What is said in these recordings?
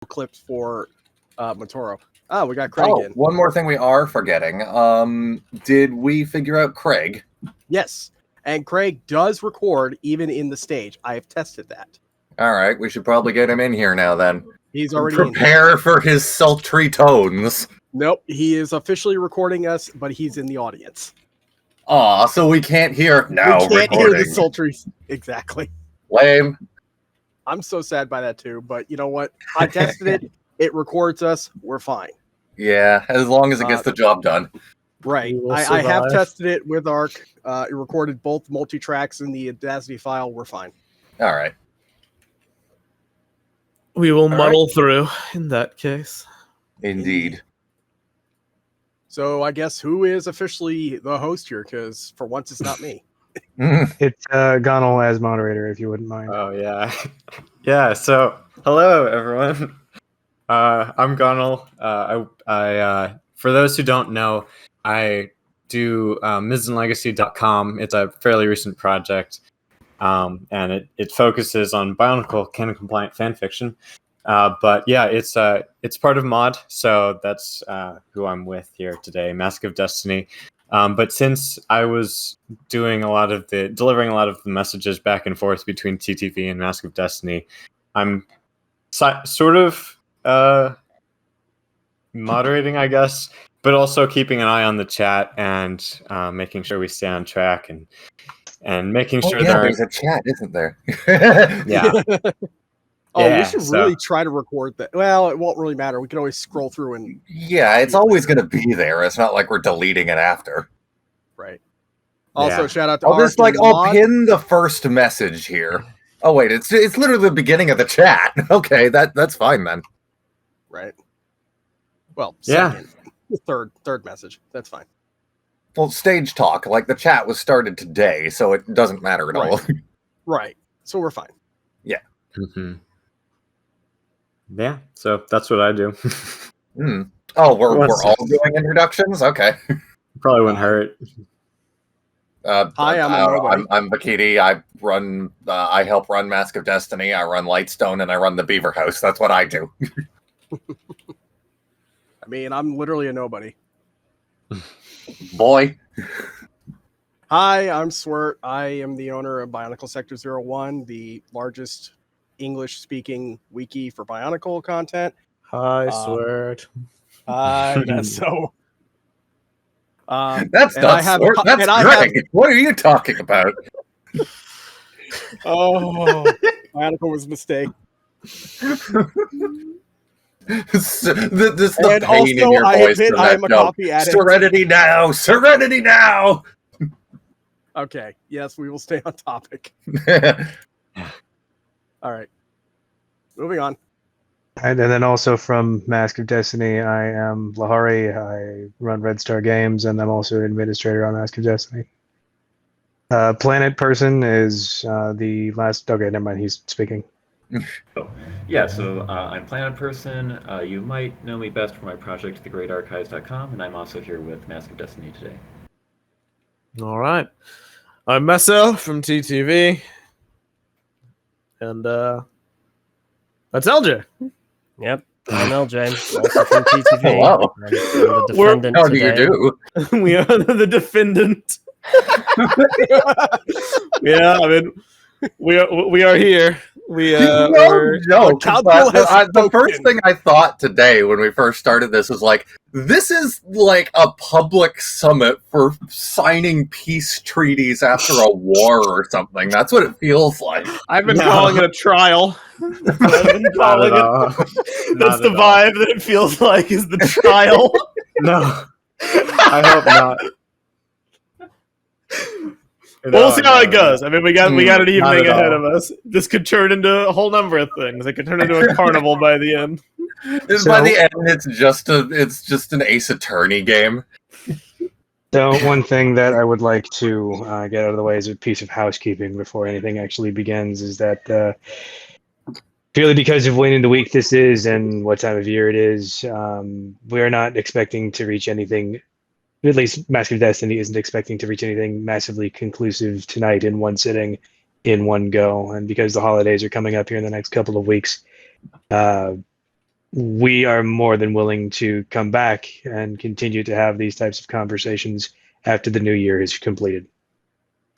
clips for Matoro. Oh, we got Craig in. One more thing we are forgetting. Did we figure out Craig? Yes, and Craig does record even in the stage. I have tested that. All right, we should probably get him in here now then. He's already prepare for his sultry tones. Nope, he is officially recording us, but he's in the audience. Aw, so we can't hear now. We can't hear the sultry. Exactly. Lame. I'm so sad by that too, but you know what? I tested it. It records us. We're fine. Yeah, as long as it gets the job done. Right. I have tested it with Arc. It recorded both multi-tracks in the Audacity file. We're fine. All right. We will muddle through in that case. Indeed. So I guess who is officially the host here? Because for once, it's not me. It's Gonal as moderator, if you wouldn't mind. Oh, yeah. Yeah, so hello, everyone. I'm Gonal. For those who don't know, I do misandlegacy.com. It's a fairly recent project, and it focuses on Bionicle Canon compliant fanfiction. But yeah, it's part of Mod, so that's who I'm with here today, Mask of Destiny. But since I was delivering a lot of the messages back and forth between TTV and Mask of Destiny, I'm sort of moderating, I guess, but also keeping an eye on the chat and making sure we stay on track and making sure there's a chat, isn't there? Yeah. We should really try to record that. Well, it won't really matter. We can always scroll through and... Yeah, it's always going to be there. It's not like we're deleting it after. Right. Also, shout out to I'll pin the first message here. Oh, wait, it's literally the beginning of the chat. Okay, that's fine then. Right. Well, second. Third message. That's fine. Well, stage talk, like the chat was started today, so it doesn't matter at all. Right. So we're fine. Yeah. Mm-hmm. Yeah, so that's what I do. Oh, we're all doing introductions? Okay. Probably wouldn't hurt. Hi, I'm Bakiti. I help run Mask of Destiny. I run Lightstone, and I run the Beaver House. That's what I do. I mean, I'm literally a nobody. Boy. Hi, I'm Swirt. I am the owner of Bionicle Sector 01, the largest English-speaking wiki for Bionicle content. Hi, Swirt. Hi, Meso. That's not Swirt. That's Greg. What are you talking about? Bionicle was a mistake. The pain in your voice. I am a copy addict. Serenity now! Serenity now! Okay, yes, we will stay on topic. All right. Moving on. And then also from Mask of Destiny, I am Lahari. I run Red Star Games, and I'm also an administrator on Mask of Destiny. Planet Person is the last... Okay, never mind. He's speaking. Yeah, so I'm Planet Person. You might know me best for my project, thegreatarchives.com, and I'm also here with Mask of Destiny today. All right. I'm Meso from TTV. And that's Eljay. Yep, I'm Eljay, also from TTV. Hello. I'm the defendant How today. do you do? We are the defendant. Yeah, I mean, we are here. The first thing I thought today when we first started this was like, this is like a public summit for signing peace treaties after a war or something. That's what it feels like. I've been calling it a trial. I've been calling it. That's the vibe that it feels like is the trial. No, I hope not. We'll see how it goes. I mean, we got an evening ahead of us. This could turn into a whole number of things. It could turn into a carnival by the end. By the end, it's just an Ace Attorney game. So one thing that I would like to get out of the way as a piece of housekeeping before anything actually begins is that purely because of when in the week this is and what time of year it is, we are not expecting to reach anything. At least Mask of Destiny isn't expecting to reach anything massively conclusive tonight in one sitting, in one go. And because the holidays are coming up here in the next couple of weeks, we are more than willing to come back and continue to have these types of conversations after the new year is completed.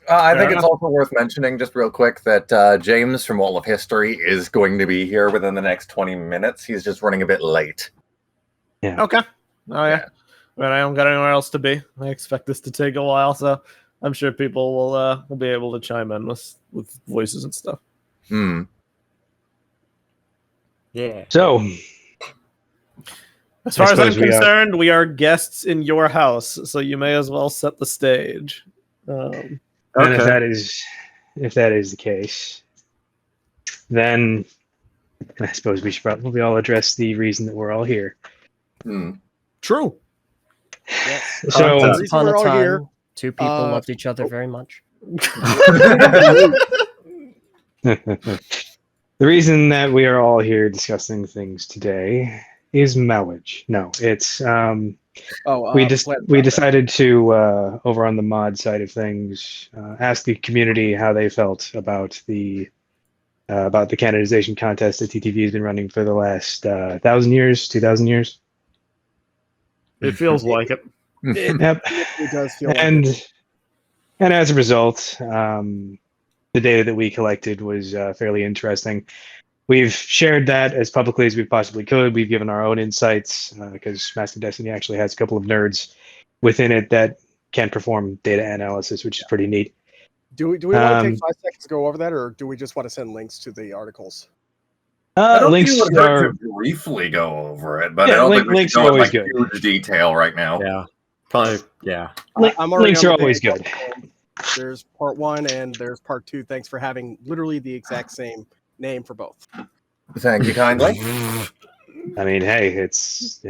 I Fair think enough. it's also worth mentioning, just real quick, that James from Wall of History is going to be here within the next 20 minutes. He's just running a bit late. Okay. Oh yeah. But I don't got anywhere else to be. I expect this to take a while, so I'm sure people will be able to chime in with voices and stuff. Hmm. Yeah. So, As far as I'm suppose we are- concerned, we are guests in your house, so you may as well set the stage. and Okay. if that is the case, then I suppose we should probably all address the reason that we're all here. Hmm. True. Yes. So, The Once reason upon we're a all time, here. two people loved each other very much. the reason that we are all here discussing things today is mileage. No, it's we decided to over on the mod side of things ask the community how they felt about the canonization contest that TTV has been running for the last 1,000 years, 2,000 years. It feels like it. Yep. It does feel like And it. as a result, the data that we collected was fairly interesting. We've shared that as publicly as we possibly could. We've given our own insights because Master Destiny actually has a couple of nerds within it that can perform data analysis, which is pretty neat. Do we want to take 5 seconds to go over that, or do we just want to send links to the articles? I don't Links think it would hurt are to briefly go over it, but Yeah, I don't think we links should are go in always like good. huge detail right now. Yeah. Probably. Yeah. I'm already links on are the always page. good. There's part 1 and there's part 2. Thanks for having literally the exact same name for both. Thank you kindly. I mean, hey, it's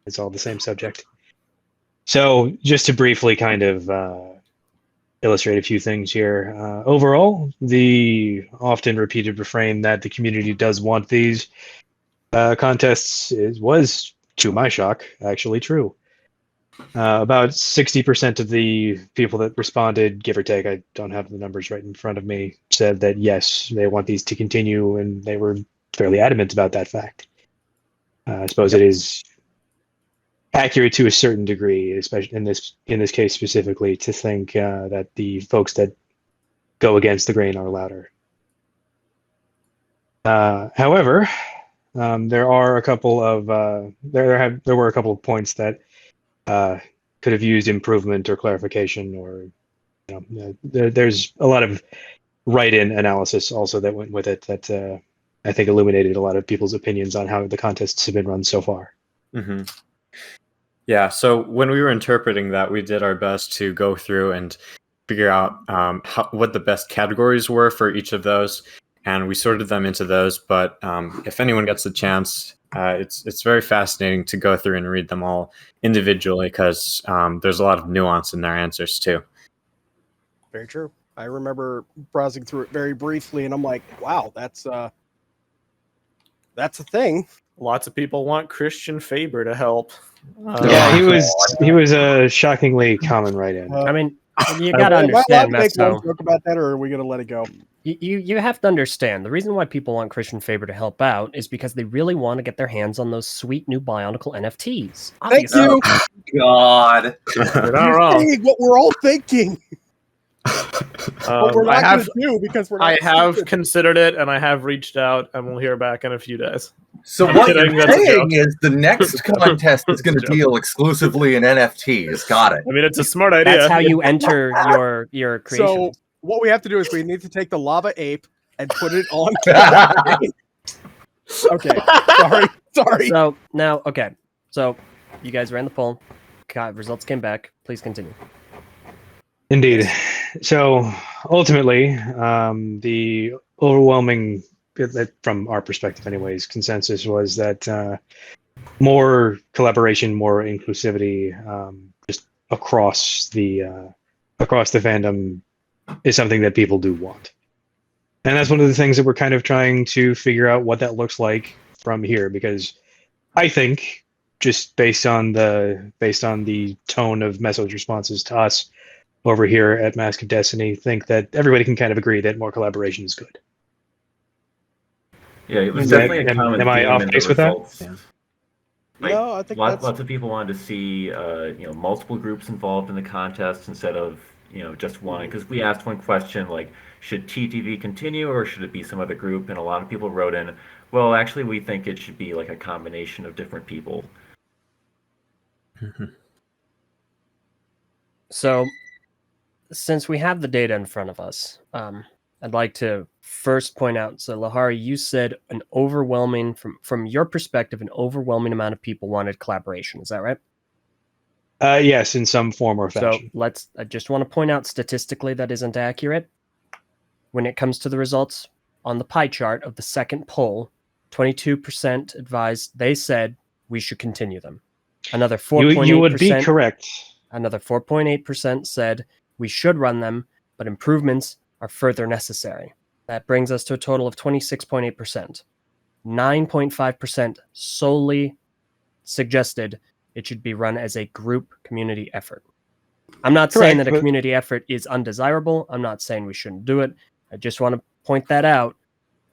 it's all the same subject. So just to briefly kind of illustrate a few things here. Overall, the often repeated refrain that the community does want these contests was, to my shock, actually true. About 60% of the people that responded, give or take, I don't have the numbers right in front of me, said that yes, they want these to continue, and they were fairly adamant about that fact. I suppose it is accurate to a certain degree, especially in this case specifically, to think that the folks that go against the grain are louder. However, there are a couple of there were a couple of points that could have used improvement or clarification, or there's a lot of write-in analysis also that went with it that I think illuminated a lot of people's opinions on how the contests have been run so far. Mm-hmm. Yeah, so when we were interpreting that, we did our best to go through and figure out what the best categories were for each of those, and we sorted them into those. But if anyone gets the chance, it's very fascinating to go through and read them all individually because there's a lot of nuance in their answers too. Very true. I remember browsing through it very briefly, and I'm like, wow, that's a thing. Lots of people want Christian Faber to help. Yeah, he was a shockingly common write-in. I mean, you got to Am I allowed understand, to make one Meso. joke about that, or are we going to let it go? You have to understand the reason why people want Christian Faber to help out is because they really want to get their hands on those sweet new Bionicle NFTs. Thank Obviously. you. God. You're not wrong. Saying what we're all thinking. But we're not I going have to do because we're not. I have stupid. considered it, and I have reached out, and we'll hear back in a few days. So I'm what kidding, you're that's a saying joke. is the next contest is going That's a to deal exclusively in NFTs. Got it. I mean, it's a smart idea. That's how you enter your creation. So what we have to do is we need to take the lava ape and put it on. Okay. Sorry. So now, okay. So you guys ran the poll. God, results came back. Please continue. Indeed. So ultimately, the overwhelming, from our perspective anyways, consensus was that more collaboration, more inclusivity, just across the fandom is something that people do want. And that's one of the things that we're kind of trying to figure out what that looks like from here, because I think just based on the tone of Meso's responses to us over here at Mask of Destiny, think that everybody can kind of agree that more collaboration is good. Yeah, it was Is that- definitely a common am I theme off in the base with that? results. Yeah. Like, No, I think lots, that's lots of people wanted to see, multiple groups involved in the contest instead of, just one. Because we asked one question, like, should TTV continue or should it be some other group? And a lot of people wrote in, well, actually, we think it should be like a combination of different people. So, since we have the data in front of us, I'd like to first point out. So, Lahari, you said an overwhelming, from your perspective, an overwhelming amount of people wanted collaboration. Is that right? Yes, in some form or So fashion. I just want to point out statistically that isn't accurate. When it comes to the results on the pie chart of the second poll, 22% advised, they said we should continue them. Another 4.8%. You would be correct. Another 4.8% said we should run them, but improvements are further necessary. That brings us to a total of 26.8%. 9.5% solely suggested it should be run as a group community effort. I'm not saying that a community effort is undesirable. I'm not saying we shouldn't do it. I just want to point that out.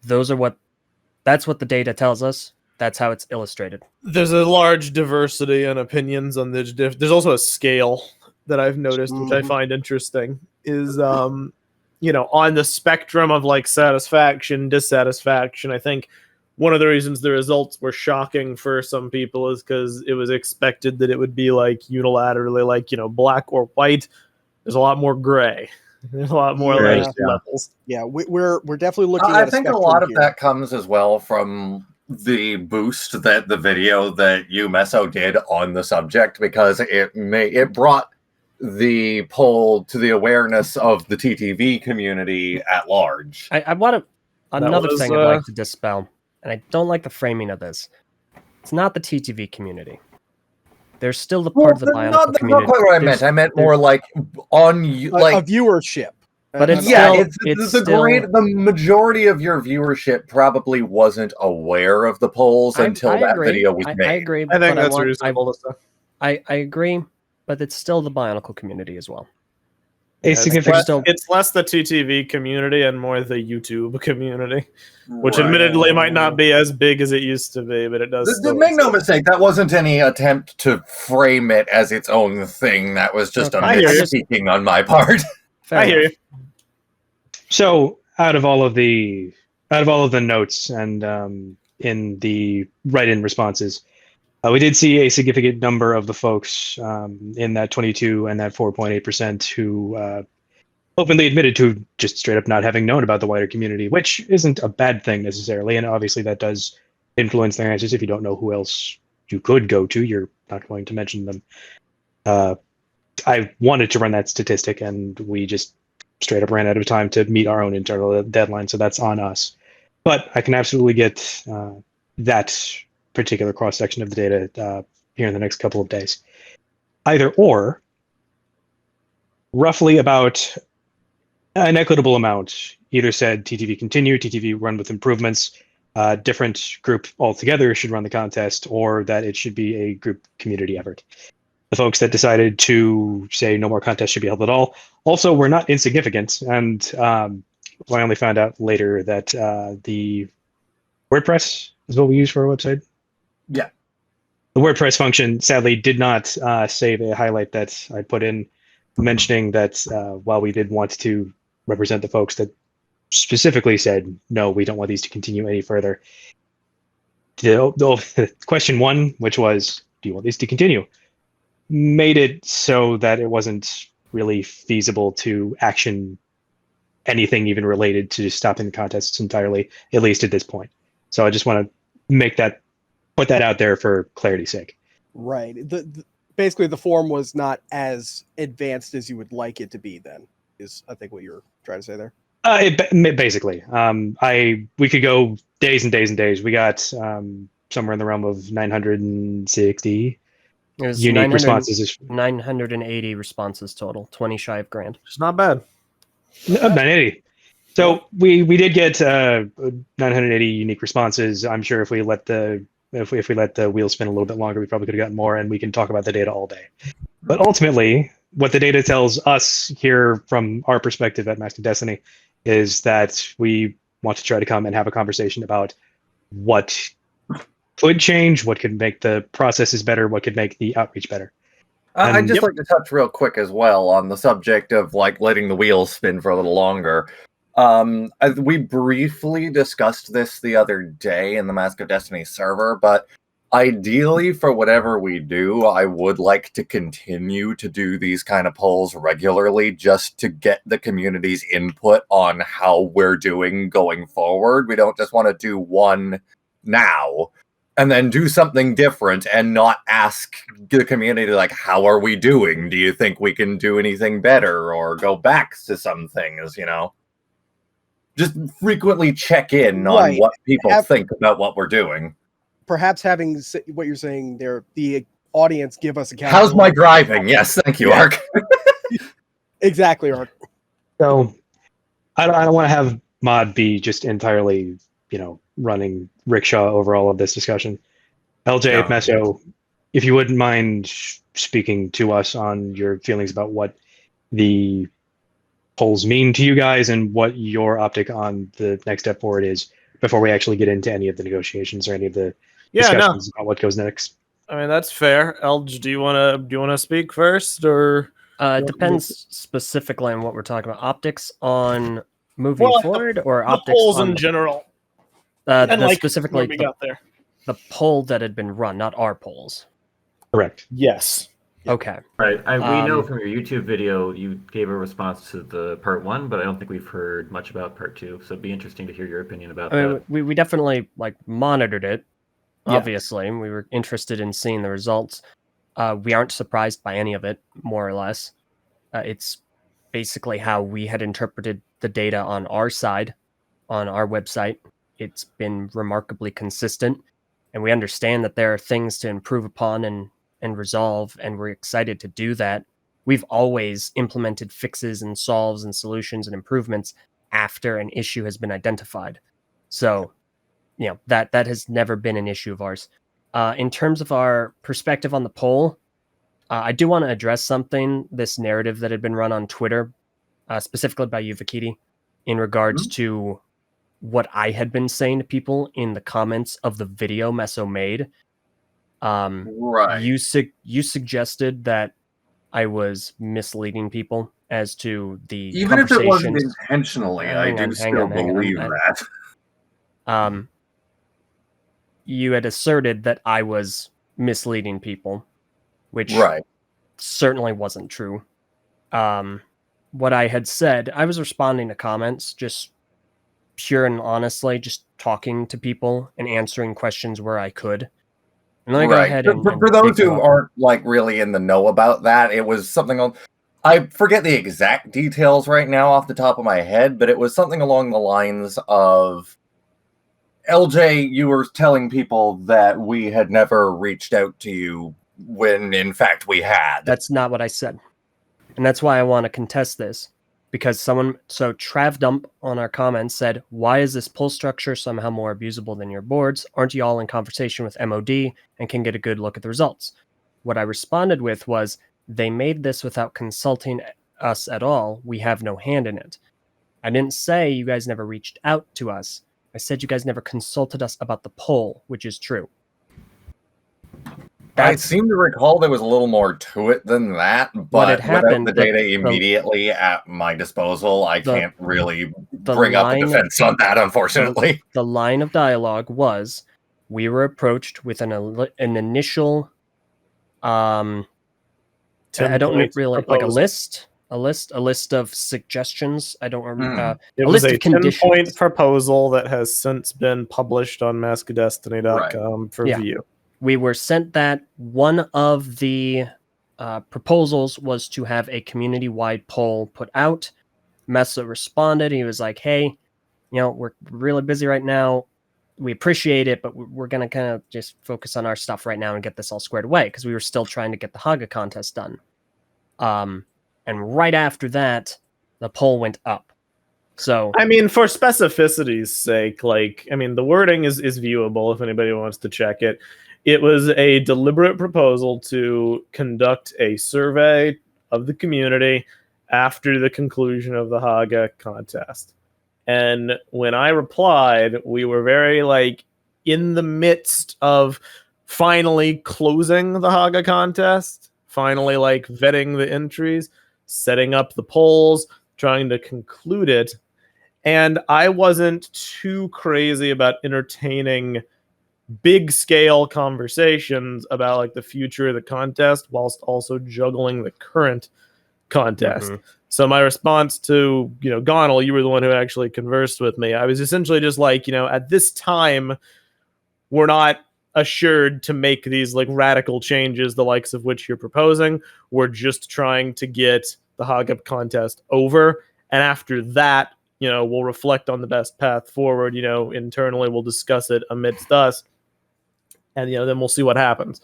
That's what the data tells us. That's how it's illustrated. There's a large diversity in opinions on this. There's also a scale that I've noticed, which I find interesting, is on the spectrum of like satisfaction, dissatisfaction. I think one of the reasons the results were shocking for some people is because it was expected that it would be like unilaterally, like black or white. There's a lot more gray. There's a lot more levels. Yeah, we're definitely looking at I think a lot of that comes as well from the boost that the video that you Meso did on the subject, because it brought the poll to the awareness of the TTV community at large. I want to another thing I'd like to dispel, and I don't like the framing of this. It's not the TTV community. There's still the part of the Bionicle community. Not quite what I meant. I meant more like on like a viewership. But it's the majority of your viewership probably wasn't aware of the polls until that video was made. I agree. I think that's reasonable to say. I agree, but it's still the Bionicle community as well. It's less the TTV community and more the YouTube community, which admittedly might not be as big as it used to be, but it does. Make no mistake, that wasn't any attempt to frame it as its own thing. That was just a speaking on my part. I hear you. So, out of all of the notes and in the write-in responses, we did see a significant number of the folks in that 22 and that 4.8% who openly admitted to just straight up not having known about the wider community, which isn't a bad thing necessarily. And obviously that does influence their answers. If you don't know who else you could go to, you're not going to mention them. I wanted to run that statistic, and we just straight up ran out of time to meet our own internal deadline, so that's on us. But I can absolutely get that particular cross-section of the data here in the next couple of days. Either or, roughly about an equitable amount either said TTV continue, TTV run with improvements, different group altogether should run the contest, or that it should be a group community effort. The folks that decided to say no more contests should be held at all also were not insignificant, and I only found out later that the WordPress is what we use for our website. Yeah. The WordPress function sadly did not save a highlight that I put in mentioning that while we did want to represent the folks that specifically said, no, we don't want these to continue any further, the question one, which was, do you want these to continue, made it so that it wasn't really feasible to action anything even related to stopping the contests entirely, at least at this point. So I just want to put that out there for clarity's sake. Right. Basically, the form was not as advanced as you would like it to be. Then is I think what you're trying to say there. Basically, we could go days and days and days. We got somewhere in the realm of 960 unique responses. 980 responses total. 20 shy of grand. It's not bad. 980. So we did get 980 unique responses. I'm sure if we let the wheel spin a little bit longer, we probably could have gotten more, and we can talk about the data all day. But ultimately, what the data tells us here from our perspective at Master Destiny is that we want to try to come and have a conversation about what could change, what could make the processes better, what could make the outreach better. I'd just like to touch real quick as well on the subject of like letting the wheels spin for a little longer. We briefly discussed this the other day in the Mask of Destiny server, but ideally for whatever we do, I would like to continue to do these kind of polls regularly just to get the community's input on how we're doing going forward. We don't just want to do one now and then do something different and not ask the community, like, how are we doing? Do you think we can do anything better or go back to some things, you know? Just frequently check in on what people think about what we're doing. Perhaps having what you're saying there, the audience give us a How's my driving? Yes, thank you, Ark. Exactly, Ark. So I don't want to have Mod be just entirely, running rickshaw over all of this discussion. LJ, Meso, if you wouldn't mind speaking to us on your feelings about what the polls mean to you guys and what your optic on the next step forward is before we actually get into any of the negotiations or any of the discussions about what goes next. I mean, that's fair. Elj, do you want to speak first, or it depends specifically on what we're talking about? Optics on moving forward, or optics polls on in general? Specifically we got there. The poll that had been run, not our polls. Correct. Yes. Okay. Right. We know from your YouTube video you gave a response to the part 1, but I don't think we've heard much about part 2. So it'd be interesting to hear your opinion about that. We definitely monitored it. Obviously, we were interested in seeing the results. We aren't surprised by any of it, more or less. It's basically how we had interpreted the data on our side, on our website. It's been remarkably consistent, and we understand that there are things to improve upon and resolve, and we're excited to do that. We've always implemented fixes and solves and solutions and improvements after an issue has been identified. So, that has never been an issue of ours. In terms of our perspective on the poll, I do want to address something, this narrative that had been run on Twitter, specifically by you, Vakiti, in regards to what I had been saying to people in the comments of the video Meso made. Right. You suggested that I was misleading people as to the even if it wasn't intentionally. I do still believe that. You had asserted that I was misleading people, which certainly wasn't true. What I had said, I was responding to comments, just pure and honestly, just talking to people and answering questions where I could. And let me go ahead and for those who aren't really in the know about that, it was something on. I forget the exact details right now off the top of my head, but it was something along the lines of, LJ, you were telling people that we had never reached out to you when in fact we had. That's not what I said. And that's why I want to contest this. Because Travdump on our comments said, why is this poll structure somehow more abusable than your boards? Aren't you all in conversation with MOD and can get a good look at the results? What I responded with was, they made this without consulting us at all. We have no hand in it. I didn't say you guys never reached out to us. I said you guys never consulted us about the poll, which is true. I seem to recall there was a little more to it than that, but without the data immediately at my disposal, I can't really bring up a defense on that, unfortunately. The line of dialogue was, we were approached with an initial, I don't really, like a list of suggestions. I don't remember. It was a 10-point proposal that has since been published on maskofdestiny.com for view. We were sent that. One of the proposals was to have a community-wide poll put out. Meso responded. He was like, hey, we're really busy right now. We appreciate it, but we're going to kind of just focus on our stuff right now and get this all squared away, because we were still trying to get the Haga contest done. And right after that, the poll went up. So, I mean, for specificity's sake, the wording is viewable if anybody wants to check it. It was a deliberate proposal to conduct a survey of the community after the conclusion of the Haga contest. And when I replied, we were very in the midst of finally closing the Haga contest, finally like vetting the entries, setting up the polls, trying to conclude it. And I wasn't too crazy about entertaining big scale conversations about like the future of the contest whilst also juggling the current contest. So my response to, Gonal, you were the one who actually conversed with me. I was essentially just like, at this time, we're not assured to make these like radical changes, the likes of which you're proposing. We're just trying to get the Haga contest over. And after that, we'll reflect on the best path forward. Internally, we'll discuss it amidst us. And, then we'll see what happens.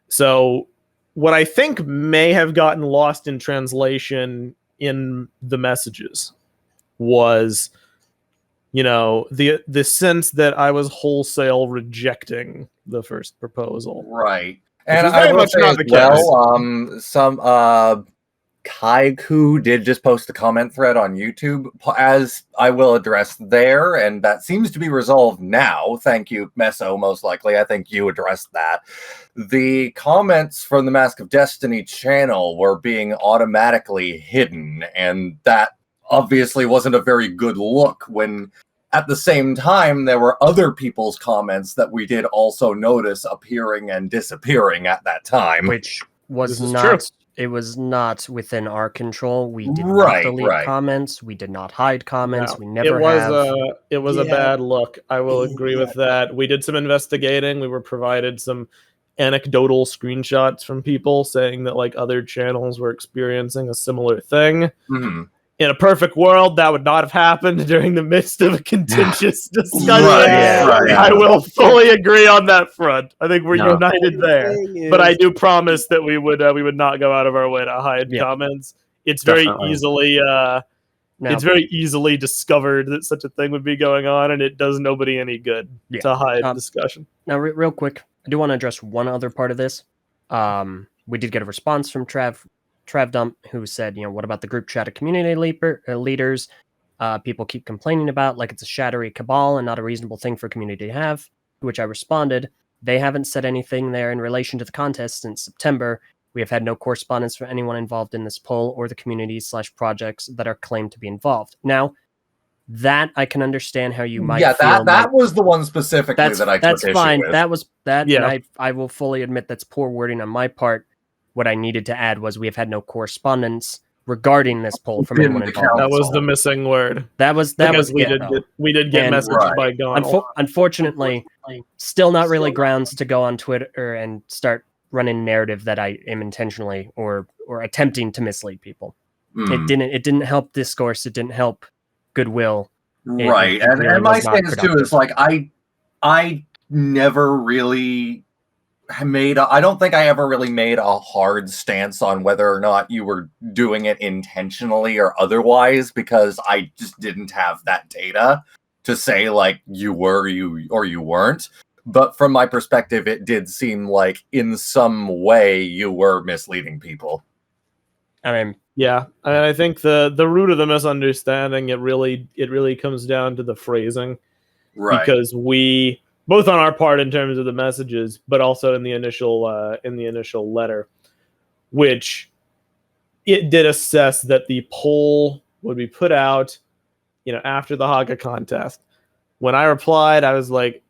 So what I think may have gotten lost in translation in the messages was, the sense that I was wholesale rejecting the first proposal. Right. Which And is very I will much say not as the case. well, some Kaiku did just post a comment thread on YouTube, as I will address there, and that seems to be resolved now. Thank you, Meso, most likely. I think you addressed that. The comments from the Mask of Destiny channel were being automatically hidden, and that obviously wasn't a very good look when at the same time there were other people's comments that we did also notice appearing and disappearing at that time. Which was This is not... true. It was not within our control. We did Right, not delete right. comments. We did not hide comments. No, We never it was have. it was a Yeah. bad look. I will agree with that. We did some investigating. We were provided some anecdotal screenshots from people saying that like other channels were experiencing a similar thing. Mhm. In a perfect world, that would not have happened during the midst of a contentious discussion. Right. I will fully agree on that front. I think we're No. united there. But I do promise that we would not go out of our way to hide Yeah. comments. It's very Definitely. easily Now, it's very easily discovered that such a thing would be going on, and it does nobody any good Yeah. to hide Um, discussion. Now, real quick, I do want to address one other part of this. We did get a response from Travdump, who said, what about the group chat of community leaders? People keep complaining about like it's a shadowy cabal and not a reasonable thing for community to have. To which I responded, they haven't said anything there in relation to the contest since September. We have had no correspondence from anyone involved in this poll or the communities/projects that are claimed to be involved. Now, that I can understand how you might feel. that was the one specifically that I took that's issue fine. with. That was that, Yeah. and I will fully admit that's poor wording on my part. What I needed to add was we have had no correspondence regarding this poll from Didn't anyone the involved. That was council. the missing word. That was Because we it, did though. get And- messaged Right. by Gonal. Unfortunately, still not really grounds to go on Twitter and start running narrative that I am intentionally or attempting to mislead people. Mm. It didn't help discourse. It didn't help goodwill. Right. it really And my was not stance too is productive. like I never really I don't think I ever really made a hard stance on whether or not you were doing it intentionally or otherwise, because I just didn't have that data to say like you were or you weren't. But from my perspective, it did seem like in some way you were misleading people. I mean, Yeah, I think the root of the misunderstanding it really comes down to the phrasing, Right. because we both on our part in terms of the messages, but also in the initial letter, which it did assess that the poll would be put out, after the Haga contest. When I replied, I was like,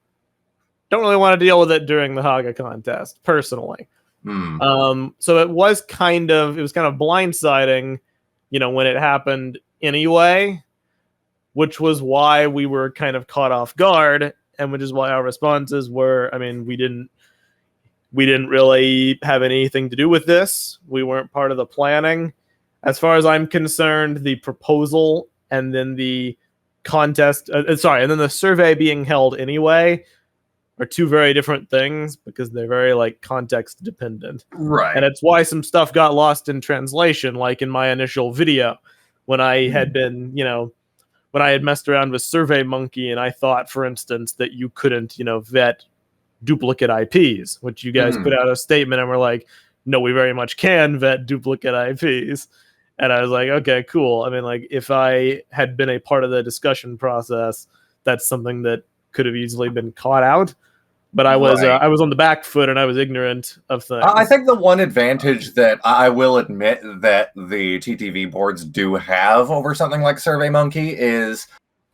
don't really want to deal with it during the Haga contest, personally. So it was kind of blindsiding, when it happened anyway, which was why we were kind of caught off guard, and which is why our responses were, we didn't really have anything to do with this. We weren't part of the planning. As far as I'm concerned, the proposal and then the contest, and then the survey being held anyway are two very different things, because they're very like context dependent. Right. And it's why some stuff got lost in translation, like in my initial video when I had been, when I had messed around with SurveyMonkey, and I thought, for instance, that you couldn't, vet duplicate IPs, which you guys put out a statement and were like, no, we very much can vet duplicate IPs. And I was like, okay, cool. If I had been a part of the discussion process, that's something that could have easily been caught out. But I was Right. I was on the back foot and I was ignorant of things. I think the one advantage that I will admit that the TTV boards do have over something like SurveyMonkey is,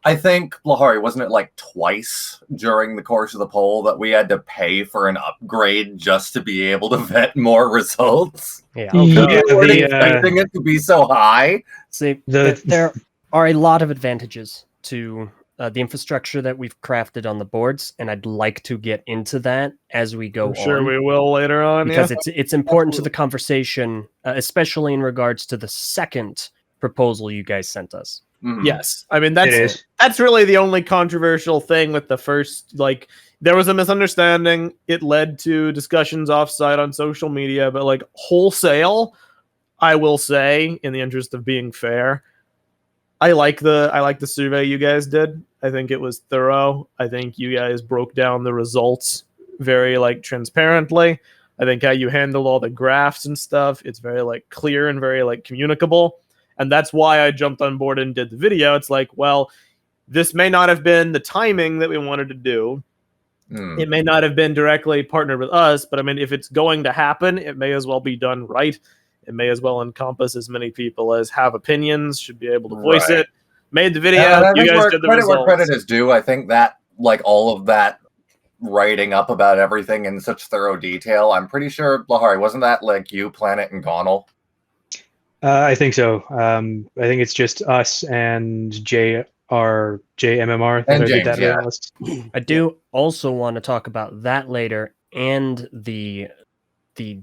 I think, Lahari, wasn't it like twice during the course of the poll that we had to pay for an upgrade just to be able to vet more results? Yeah. Yeah, We weren't expecting it to be so high. See, The- there are a lot of advantages to the infrastructure that we've crafted on the boards, and I'd like to get into that as we go I'm sure on. we will later on. Because Yeah. it's important to the conversation, especially in regards to the second proposal you guys sent us. Mhm. Yes, I mean It is. that's really the only controversial thing with the first. Like, there was a misunderstanding. It led to discussions offsite on social media, but like wholesale, I will say, in the interest of being fair, I like the survey you guys did. I think it was thorough. I think you guys broke down the results very like transparently. I think how you handle all the graphs and stuff, it's very like clear and very like communicable. And that's why I jumped on board and did the video. It's like, well, this may not have been the timing that we wanted to do. Mm. It may not have been directly partnered with us, but I mean, if it's going to happen, it may as well be done right. It may as well encompass as many people as have opinions, should be able to voice Right. it. Made the video, And I you think guys did the where results. credit is due. I think that, like, all of that writing up about everything in such thorough detail, I'm pretty sure, Lahari, wasn't that like you, Planet, and Gonal? I think so. I think it's just us and JMMR that And are the James, data yeah. analysts. I do also want to talk about that later and the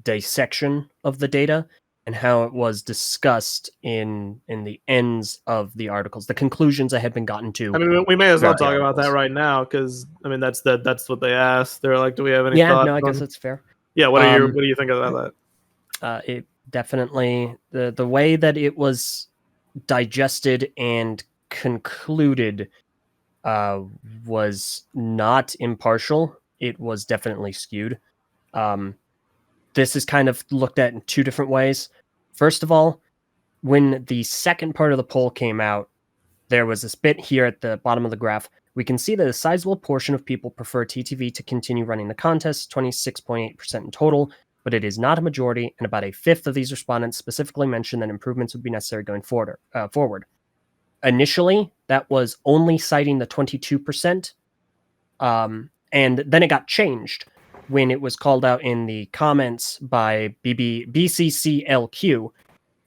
dissection of the data and how it was discussed in the ends of the articles, the conclusions that had been gotten to. I mean, we may as well Yeah, talk yeah, about that articles. right now because I mean that's what they asked. They're like, "Do we have any Yeah, thoughts?" no, I guess on-" that's fair. Yeah, what do you think about that? It definitely the way that it was digested and concluded was not impartial. It was definitely skewed. This is kind of looked at in two different ways. First of all, when the second part of the poll came out, there was this bit here at the bottom of the graph. We can see that a sizable portion of people prefer TTV to continue running the contest, 26.8% in total, but it is not a majority, and about a fifth of these respondents specifically mentioned that improvements would be necessary going forward. Initially, that was only citing the 22%, and then it got changed when it was called out in the comments by BCCLQ.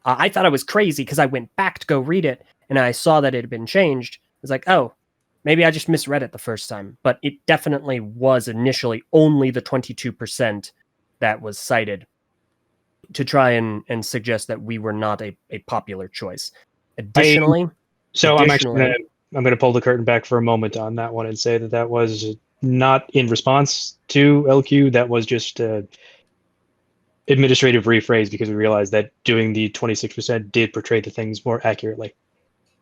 I thought I was crazy because I went back to go read it, and I saw that it had been changed. I was like, oh, maybe I just misread it the first time. But it definitely was initially only the 22% that was cited to try and suggest that we were not a popular choice. Additionally, I'm gonna pull the curtain back for a moment on that one and say that was not in response to LQ. That was just administrative rephrase because we realized that doing the 26% did portray the things more accurately.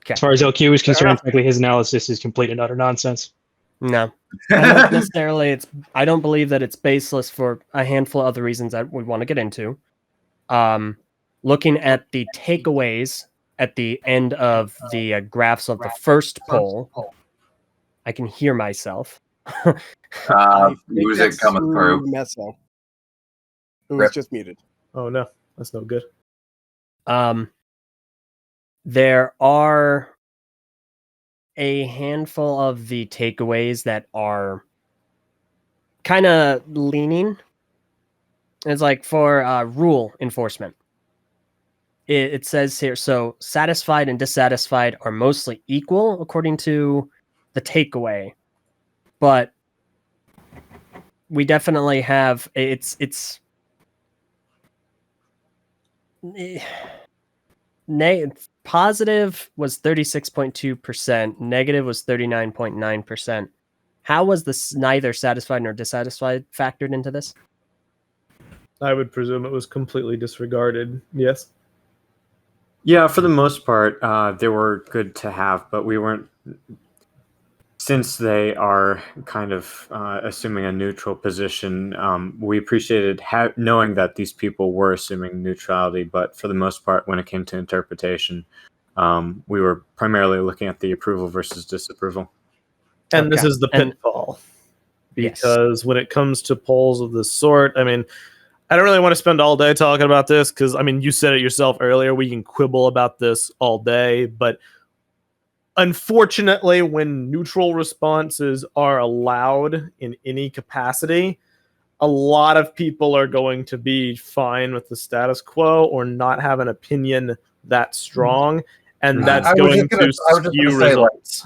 Okay. As far as LQ is concerned, enough. frankly, his analysis is complete and utter nonsense. no, I don't necessarily. I don't believe that it's baseless for a handful of other reasons that we want to get into. Looking at the takeaways at the end of the graphs of the first poll, I can hear myself. I think Music that's coming through. Meso. Who Rip. was just muted. Oh no, that's no good. There are a handful of the takeaways that are kind of leaning. It's like for rule enforcement. It says here, so satisfied and dissatisfied are mostly equal according to the takeaway, but we definitely have it's positive was 36.2%, negative was 39.9%. How was this neither satisfied nor dissatisfied factored into this? I would presume it was completely disregarded. Yes. Yeah, for the most part, they were good to have, but we weren't. Since they are kind of assuming a neutral position, we appreciated knowing that these people were assuming neutrality, but for the most part, when it came to interpretation, we were primarily looking at the approval versus disapproval. And this Okay. is the And- pitfall. Yes. Because when it comes to polls of this sort, I mean, I don't really want to spend all day talking about this because, I mean, you said it yourself earlier. We can quibble about this all day. But unfortunately, when neutral responses are allowed in any capacity, a lot of people are going to be fine with the status quo or not have an opinion that strong. And that's going to skew results.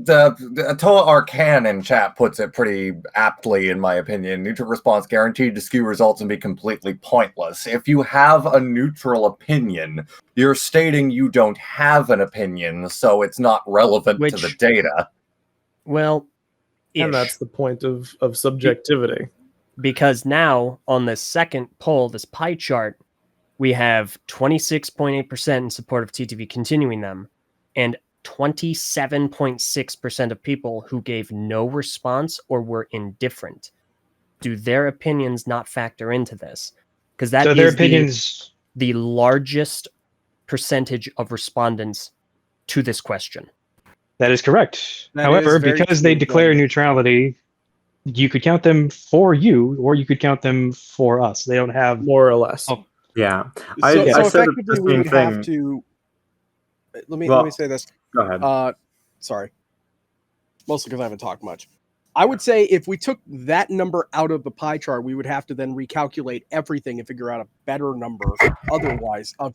The ToaArcan in chat puts it pretty aptly, in my opinion. Neutral response guaranteed to skew results and be completely pointless. If you have a neutral opinion, you're stating you don't have an opinion, so it's not relevant to the data. Well, and that's the point of subjectivity. Because now on this second poll, this pie chart, we have 26.8% in support of TTV continuing them, and 27.6% of people who gave no response or were indifferent. Do their opinions not factor into this? Because that is the largest percentage of respondents to this question. That is correct. However, because they declare neutrality, you could count them for you, or you could count them for us. They don't have more or less. Yeah. So effectively, we would have to. Let me say this. Go ahead. Sorry. Mostly because I haven't talked much. I would say if we took that number out of the pie chart, we would have to then recalculate everything and figure out a better number otherwise of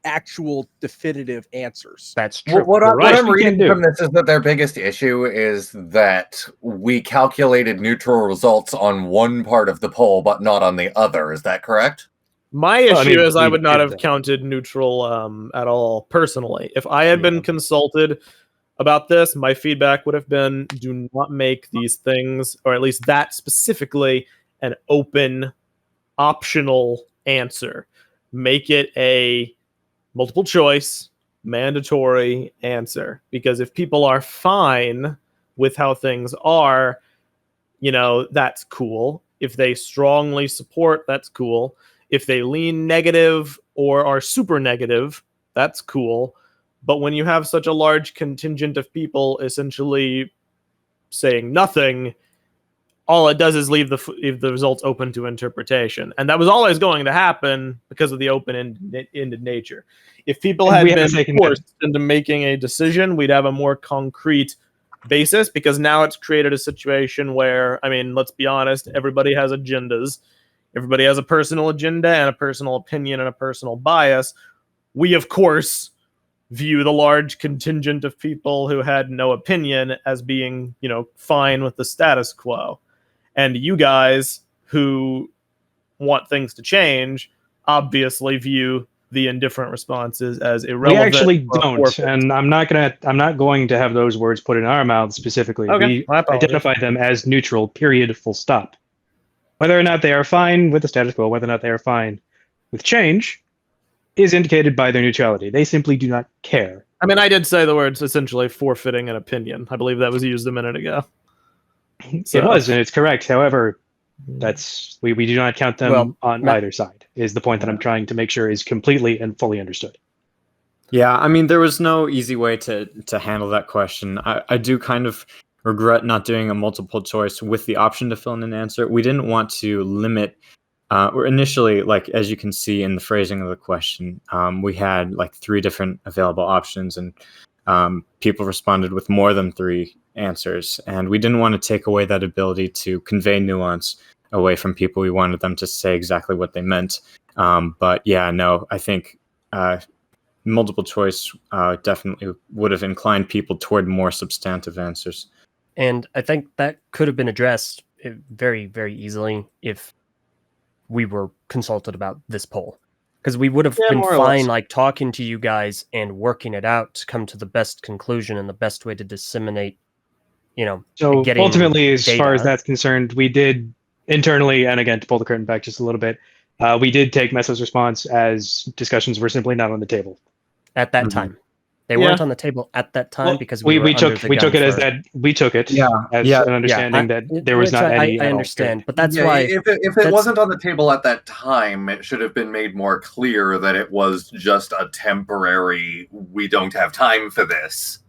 actual definitive answers. That's true. What I'm reading from this is that their biggest issue is that we calculated neutral results on one part of the poll, but not on the other. Is that correct? My issue is I would not have counted neutral at all personally. If I had been consulted about this, my feedback would have been do not make these things, or at least that specifically, an open, optional answer. Make it a multiple choice, mandatory answer. Because if people are fine with how things are, that's cool. If they strongly support, that's cool. If they lean negative or are super negative, that's cool. But when you have such a large contingent of people essentially saying nothing, all it does is leave the results open to interpretation. And that was always going to happen because of the open-ended nature. If people had been forced into making a decision, we'd have a more concrete basis, because now it's created a situation where, I mean, let's be honest, everybody has agendas. Everybody has a personal agenda and a personal opinion and a personal bias. We, of course, view the large contingent of people who had no opinion as being, fine with the status quo. And you guys who want things to change obviously view the indifferent responses as irrelevant. We actually don't, and I'm not going to have those words put in our mouths specifically. Okay, we identify them as neutral, period, full stop. Whether or not they are fine with the status quo, whether or not they are fine with change, is indicated by their neutrality. They simply do not care. I mean, I did say the words essentially forfeiting an opinion. I believe that was used a minute ago. So. It was, and it's correct. However, that's we do not count them on either side, is the point that I'm trying to make sure is completely and fully understood. Yeah, I mean, there was no easy way to handle that question. I do kind of regret not doing a multiple choice with the option to fill in an answer. We didn't want to limit, or initially, like, as you can see in the phrasing of the question, we had like 3 different available options, and people responded with more than 3 answers. And we didn't want to take away that ability to convey nuance away from people. We wanted them to say exactly what they meant. But yeah, no, I think multiple choice definitely would have inclined people toward more substantive answers. And I think that could have been addressed very, very easily if we were consulted about this poll. Because we would have been fine, like, talking to you guys and working it out to come to the best conclusion and the best way to disseminate, So ultimately, as data. far as that's concerned, we did internally, and again, to pull the curtain back just a little bit, we did take Meso's response as discussions were simply not on the table. At that time. They weren't on the table at that time because we took it as an understanding that there was not any. I understand, but that's why if it wasn't on the table at that time, it should have been made more clear that it was just a temporary. We don't have time for this.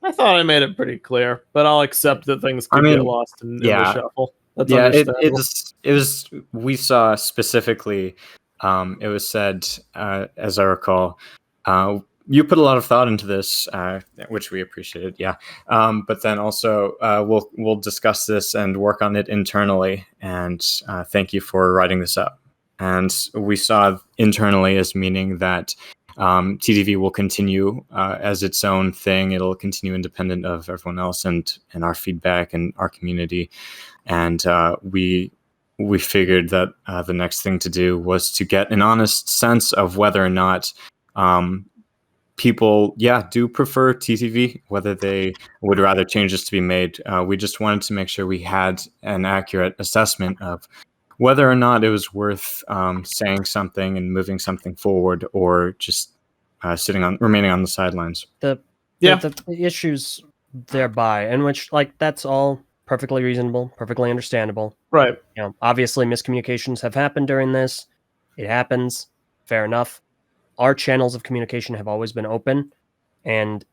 I thought I made it pretty clear, but I'll accept that things could get lost in the shuffle. That's understandable. It was. We saw specifically. It was said, as I recall, you put a lot of thought into this, which we appreciated. Yeah, but then also we'll discuss this and work on it internally. And thank you for writing this up. And we saw internally as meaning that TTV will continue as its own thing. It'll continue independent of everyone else and our feedback and our community. And we figured that the next thing to do was to get an honest sense of whether or not people, do prefer TTV, whether they would rather changes to be made. We just wanted to make sure we had an accurate assessment of whether or not it was worth saying something and moving something forward, or just remaining on the sidelines. The issues thereby, in which that's all perfectly reasonable, perfectly understandable. Right. Obviously miscommunications have happened during this. It happens. Fair enough. Our channels of communication have always been open, and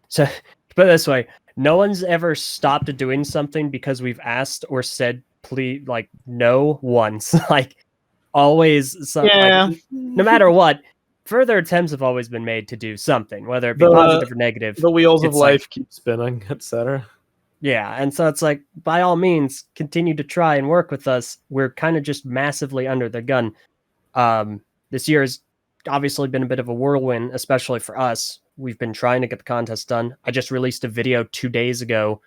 so to put it this way, no one's ever stopped doing something because we've asked or said please, no once. Always something. No matter what, further attempts have always been made to do something, whether it be positive or negative. The wheels of life keep spinning, etc. Yeah, and so it's by all means, continue to try and work with us. We're kind of just massively under the gun. This year has obviously been a bit of a whirlwind, especially for us. We've been trying to get the contest done. I just released a video 2 days ago,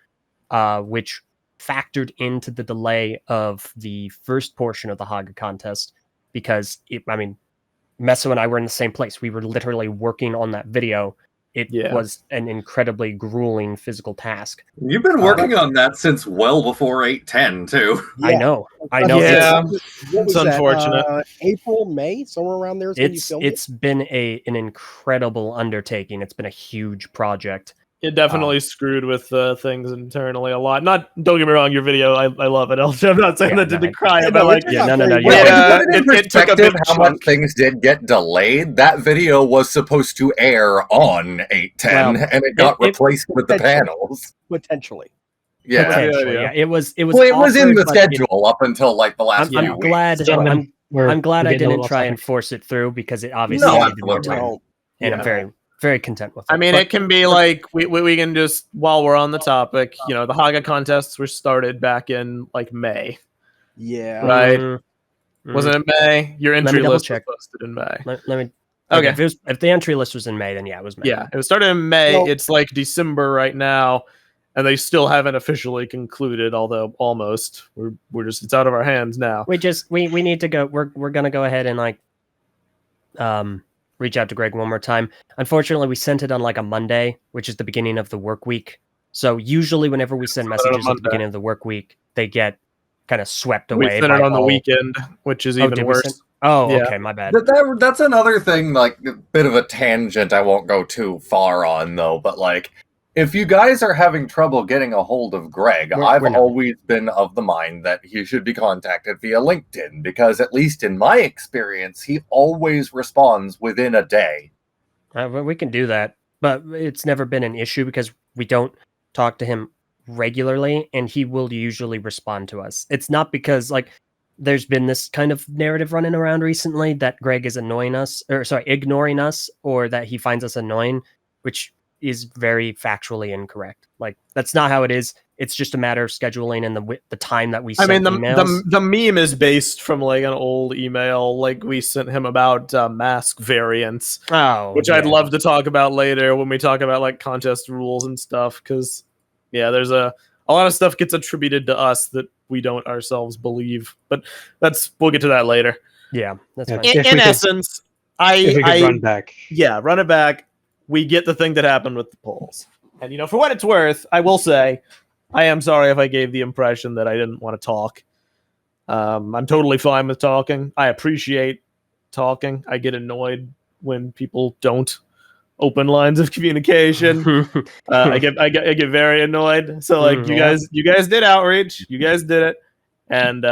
which factored into the delay of the first portion of the Haga contest, because Meso and I were in the same place. We were literally working on that video. It was an incredibly grueling physical task. You've been working on that since well before 810 too. Yeah. I know. Yeah, it's unfortunate. April, May, somewhere around there is when you filmed It's been an incredible undertaking. It's been a huge project. It definitely screwed with things internally a lot. Don't get me wrong, your video, I love it. I'm not saying that to decry it, but it took a big how much things did get delayed. That video was supposed to air on 810, and it got replaced with the panels. Potentially. Yeah. It was in the schedule up until the last few weeks. I'm glad I didn't try and force it through, because it obviously needed more time. And I'm very, very content with it. It can be we can just, while we're on the topic, the Haga contests were started back in May. Yeah. Right. Wasn't it May? Your entry list was posted in May. Let me. Okay. If the entry list was in May, then it was May. Yeah, it was started in May. Well, it's December right now, and they still haven't officially concluded. Although almost, we're just, it's out of our hands now. We need to go. We're gonna go ahead and reach out to Greg one more time. Unfortunately, we sent it on a Monday, which is the beginning of the work week. So usually whenever we send messages at the beginning of the work week, they get kind of swept away. We sent it on the weekend, which is even worse. Okay, my bad. That's another thing, a bit of a tangent I won't go too far on, though, but if you guys are having trouble getting a hold of Greg, I've always been of the mind that he should be contacted via LinkedIn, because at least in my experience, he always responds within a day. We can do that, but it's never been an issue because we don't talk to him regularly, and he will usually respond to us. It's not because there's been this kind of narrative running around recently that Greg is ignoring us, or that he finds us annoying, which is very factually incorrect. That's not how it is. It's just a matter of scheduling and the time that we send emails. The meme is based from an old email we sent him about mask variants, which I'd love to talk about later when we talk about contest rules and stuff, because there's a lot of stuff gets attributed to us that we don't ourselves believe, but we'll get to that later. Yeah, that's fine. In essence, if we could run back. Yeah, run it back. We get the thing that happened with the polls. And, for what it's worth, I will say, I am sorry if I gave the impression that I didn't want to talk. I'm totally fine with talking. I appreciate talking. I get annoyed when people don't open lines of communication. I get very annoyed. So, you guys did outreach. You guys did it. And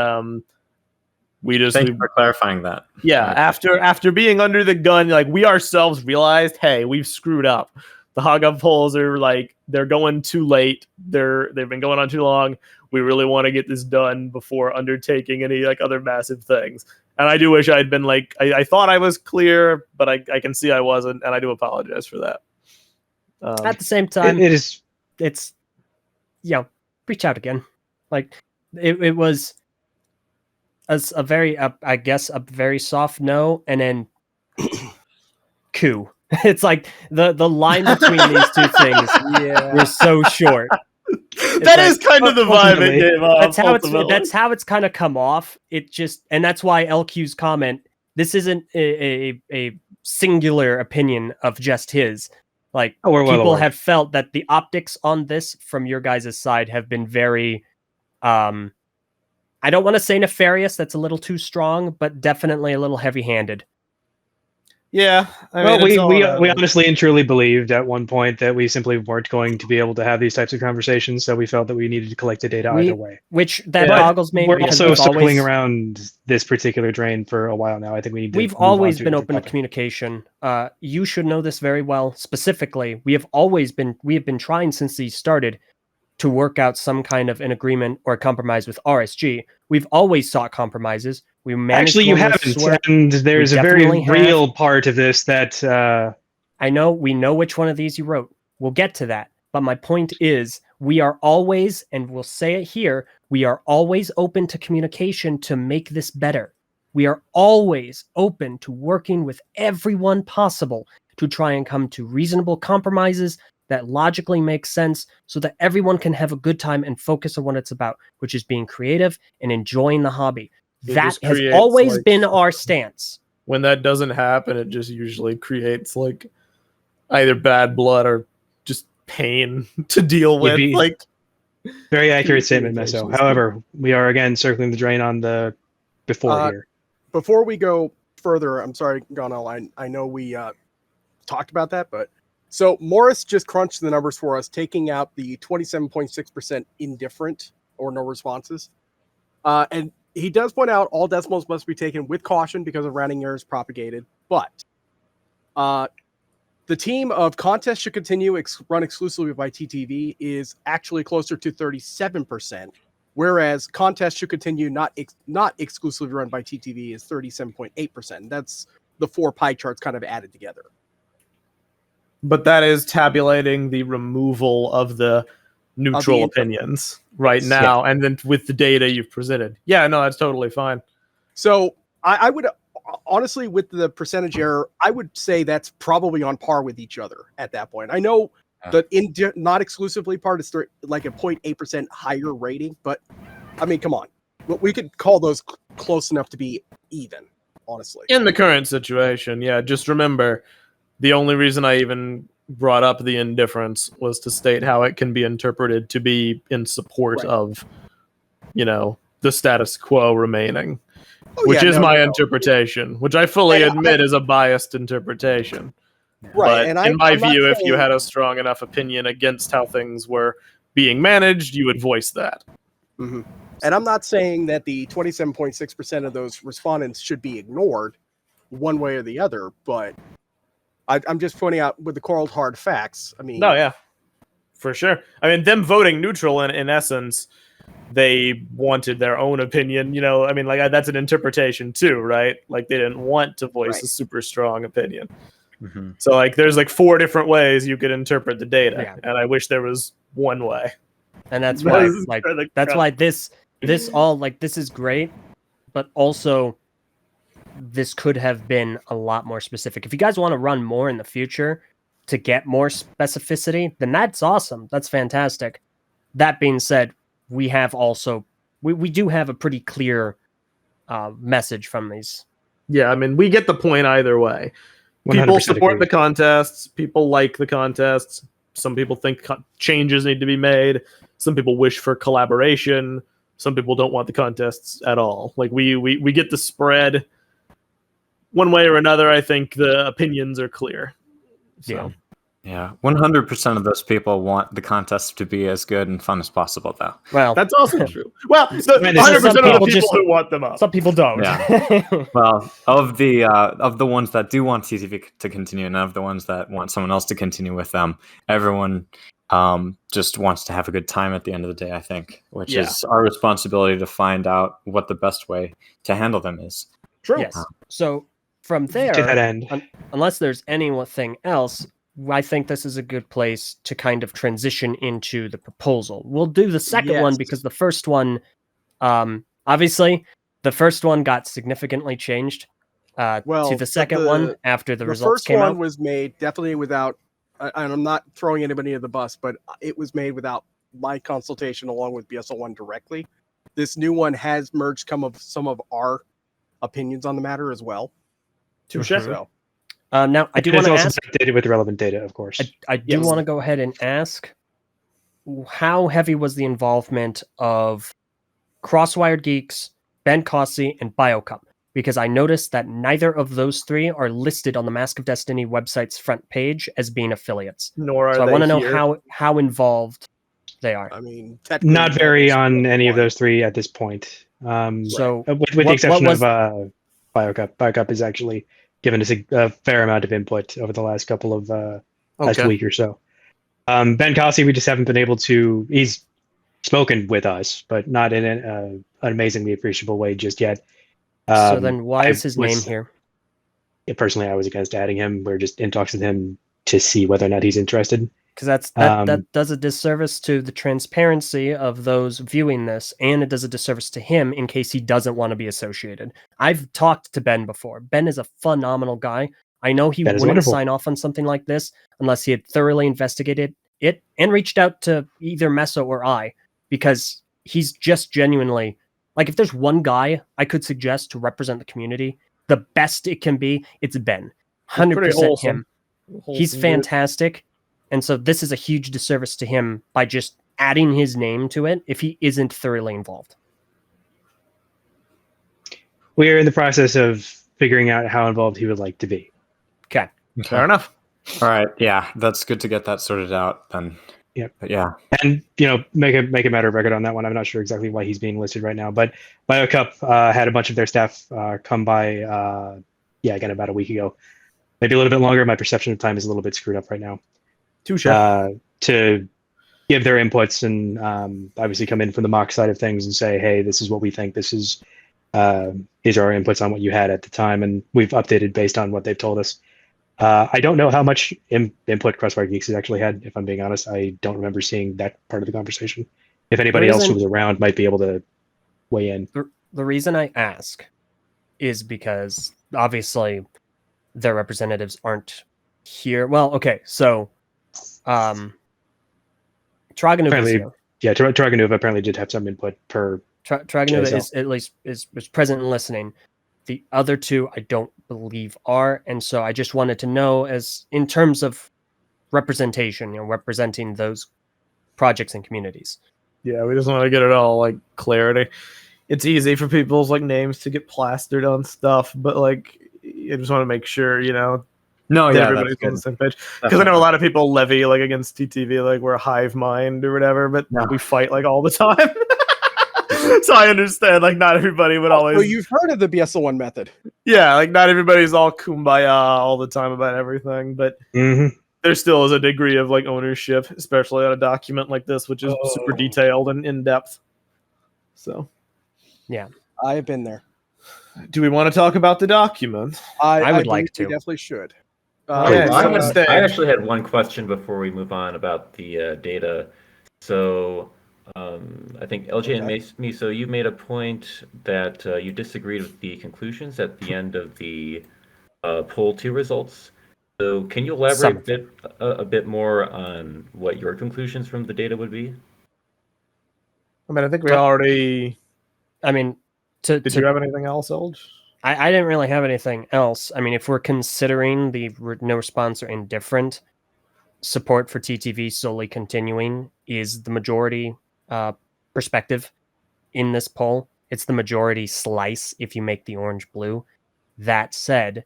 thank you for clarifying that. Yeah, after being under the gun, we ourselves realized, hey, we've screwed up. the hog up polls are like they're going too late. They've been going on too long. We really want to get this done before undertaking any like other massive things. And I do wish I'd been like I thought I was clear, but I can see I wasn't, and I do apologize for that. At the same time, it's reach out again. Like it was a very I guess a very soft no, and then coup. It's like the line between these two things were so short. That is kind of the vibe it gave off. That's how it's kind of come off. It just, and that's why LQ's comment. This isn't a singular opinion of just his. Like people have felt that the optics on this from your guys' side have been very, I don't want to say nefarious. That's a little too strong, but definitely a little heavy-handed. Yeah, we honestly and truly believed at one point that we simply weren't going to be able to have these types of conversations, so we felt that we needed to collect the data either way. Which boggles me. We're also circling around this particular drain for a while now. I think we need to. We've always been open to communication. You should know this very well. Specifically, we have been trying since these started to work out some kind of an agreement or a compromise with RSG. We've always sought compromises. We actually you haven't, and there's a very real part of this that I know. We know which one of these you wrote. We'll get to that. But my point is, we are always, and we'll say it here, we are always open to communication to make this better. We are always open to working with everyone possible to try and come to reasonable compromises that logically make sense so that everyone can have a good time and focus on what it's about, which is being creative and enjoying the hobby. That has always been our stance. When that doesn't happen, it just usually creates like either bad blood or just pain to deal with. Like very accurate statement, Meso. However, we are again circling the drain on the before here. Before we go further, I'm sorry, Gonal, I know we talked about that, but so Morris just crunched the numbers for us, taking out the 27.6% indifferent or no responses. And he does point out all decimals must be taken with caution because of rounding errors propagated. But the team of contest should continue run exclusively by TTV is actually closer to 37%, whereas contest should continue not exclusively run by TTV is 37.8%. That's the four pie charts kind of added together. But that is tabulating the removal of the neutral opinions right now, and then with the data you've presented. Yeah, no, that's totally fine. So I would honestly, with the percentage error, I would say that's probably on par with each other at that point. I know the not exclusively part is like a 0.8% higher rating, but I mean, come on. We could call those close enough to be even, honestly. In the current situation, yeah, just remember, the only reason I even brought up the indifference was to state how it can be interpreted to be in support of, the status quo remaining, which is my interpretation, which I fully admit is a biased interpretation. Right. But in my view, if you had a strong enough opinion against how things were being managed, you would voice that. Mm-hmm. And I'm not saying that the 27.6% of those respondents should be ignored one way or the other, but I'm just pointing out with the cold hard facts. I mean, no, yeah, for sure. I mean, them voting neutral in essence, they wanted their own opinion. I mean, like that's an interpretation too, right? Like they didn't want to voice a super strong opinion. Mm-hmm. So like, there's like four different ways you could interpret the data, and I wish there was one way. And that's why, why this all like this is great, but also, this could have been a lot more specific. If you guys want to run more in the future to get more specificity, then that's awesome. That's fantastic. That being said, we have also, we do have a pretty clear message from these. Yeah, I mean, we get the point either way. People support the contests. People like the contests. Some people think changes need to be made. Some people wish for collaboration. Some people don't want the contests at all. Like we get the spread. One way or another, I think the opinions are clear. So. Yeah, 100% of those people want the contest to be as good and fun as possible, though. Well, That's also true. Well, Man, 100% there's of some the people people just- who want them up. some people don't. Yeah. Well, of the ones that do want TTV to continue, and of the ones that want someone else to continue with them, everyone just wants to have a good time at the end of the day, I think, which Yeah. is our responsibility to find out what the best way to handle them is. True. Yes. So from there, To that end, unless there's anything else, I think this is a good place to kind of transition into the proposal. We'll do the second one Yes. because the first one, obviously, the first one got significantly changed Well, to the second one after the results first came one out. was made definitely without, and I'm not throwing anybody at the bus, but it was made without my consultation along with BSL1 directly. This new one has merged some of our opinions on the matter as well. Touche. So Now, I do it's want to also ask. updated with relevant data, of course. I do Yes. want to go ahead and ask, how heavy was the involvement of Crosswired Geeks, Ben Cossey, and BioCup? Because I noticed that neither of those three are listed on the Mask of Destiny website's front page as being affiliates. Nor are So I they want to know here. how involved they are. I mean, technically, Not very it's on any of one. those three at this point. So With what the exception was- of BioCup. BioCup has actually given us a fair amount of input over the last couple of last week or so. Ben Cossey, we just haven't been able to. He's spoken with us, but not in an amazingly appreciable way just yet. So then why is his name was- here? Personally, I was against adding him. We're just in talks with him to see whether or not he's interested. Because that does a disservice to the transparency of those viewing this, and it does a disservice to him in case he doesn't want to be associated. I've talked to Ben before. Ben is a phenomenal guy. I know he Ben is wouldn't wonderful. sign off on something like this unless he had thoroughly investigated it and reached out to either Meso or I, because he's just genuinely, like, if there's one guy I could suggest to represent the community, the best it can be, it's Ben. Pretty 100% wholesome. him. He's Wholesome dude. fantastic. And so this is a huge disservice to him by just adding his name to it if he isn't thoroughly involved. We are in the process of figuring out how involved he would like to be. Okay. Fair enough. All right. Yeah, that's good to get that sorted out then. Yep. But yeah. And make a matter of record on that one. I'm not sure exactly why he's being listed right now, but BioCup had a bunch of their staff come by. Again, about a week ago, maybe a little bit longer. My perception of time is a little bit screwed up right now. Touche. To give their inputs and obviously come in from the mock side of things and say, hey, this is what we think. These are our inputs on what you had at the time, and we've updated based on what they've told us. I don't know how much input Crossfire Geeks has actually had, if I'm being honest. I don't remember seeing that part of the conversation. If anybody else who was around might be able to weigh in. The reason I ask is because obviously their representatives aren't here. Well, okay, so Traganuva Apparently, here. Yeah, Traganuva apparently did have some input per. Traganuva JSL. is at least is present and listening. The other two I don't believe are, and so I just wanted to know, as in terms of representation, representing those projects and communities. Yeah, we just want to get it all like clarity. It's easy for people's like names to get plastered on stuff, but like I just want to make sure, No, that yeah, everybody's that's on the good. same page. Because I know a lot of people levy like against TTV, like we're a hive mind or whatever, but No. we fight like all the time. So I understand, like not everybody would always. So you've heard of the BSL1 method. Yeah, like not everybody's all kumbaya all the time about everything, but Mm-hmm. there still is a degree of like ownership, especially on a document like this, which is super detailed and in depth. So, I have been there. do we want to talk about the document? I would believe like we to. definitely should. Okay, I, so had- stage. I actually had one question before we move on about the data. So I think LJ and Meso, you made a point that you disagreed with the conclusions at the end of the poll 2 results. So can you elaborate a bit more on what your conclusions from the data would be? I mean, I think we already. I mean, Did you have anything else, Elge? I didn't really have anything else. I mean, if we're considering the no response or indifferent, support for TTV solely continuing is the majority perspective in this poll. It's the majority slice if you make the orange blue. That said,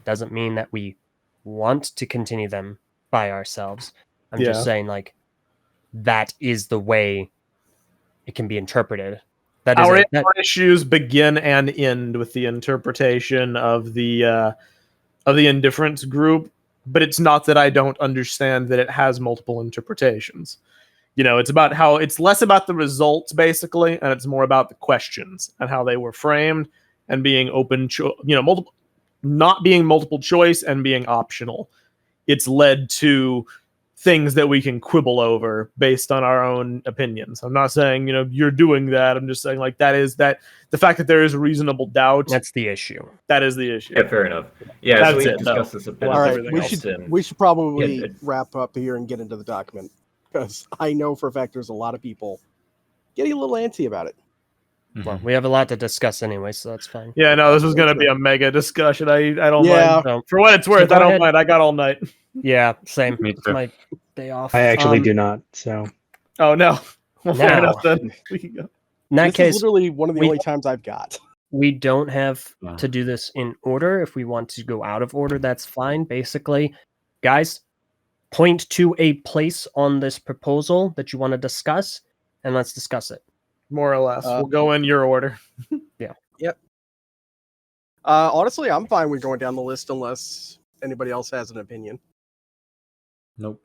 doesn't mean that we want to continue them by ourselves. I'm just saying, like, that is the way it can be interpreted. That is our issues begin and end with the interpretation of the indifference group, but it's not that I don't understand that it has multiple interpretations. It's about how it's less about the results basically, and it's more about the questions and how they were framed and being open, multiple, not being multiple choice and being optional. It's led to things that we can quibble over based on our own opinions. I'm not saying, you're doing that. I'm just saying, like, that is that the fact that there is reasonable doubt. That's the issue. That is the issue. Yeah, fair enough. Yeah, That's so we it, discussed though. this a bit. All right, everything else, we should probably Yeah, wrap up here and get into the document, because I know for a fact there's a lot of people getting a little antsy about it. Well, we have a lot to discuss anyway, so that's fine. Yeah, no, this is going to be a mega discussion. I don't Yeah. mind. So, For what it's worth, go I don't ahead. mind. I got all night. yeah, same. Me It's too. my day off. I actually do not. So Oh, no. Well, fair Now. enough then. We can go. In that This case, is literally one of the we- only times I've got. we don't have Yeah. to do this in order. If we want to go out of order, that's fine. Basically, guys, point to a place on this proposal that you want to discuss, and let's discuss it. More or less. We'll go in your order. Honestly, I'm fine with going down the list unless anybody else has an opinion. Nope.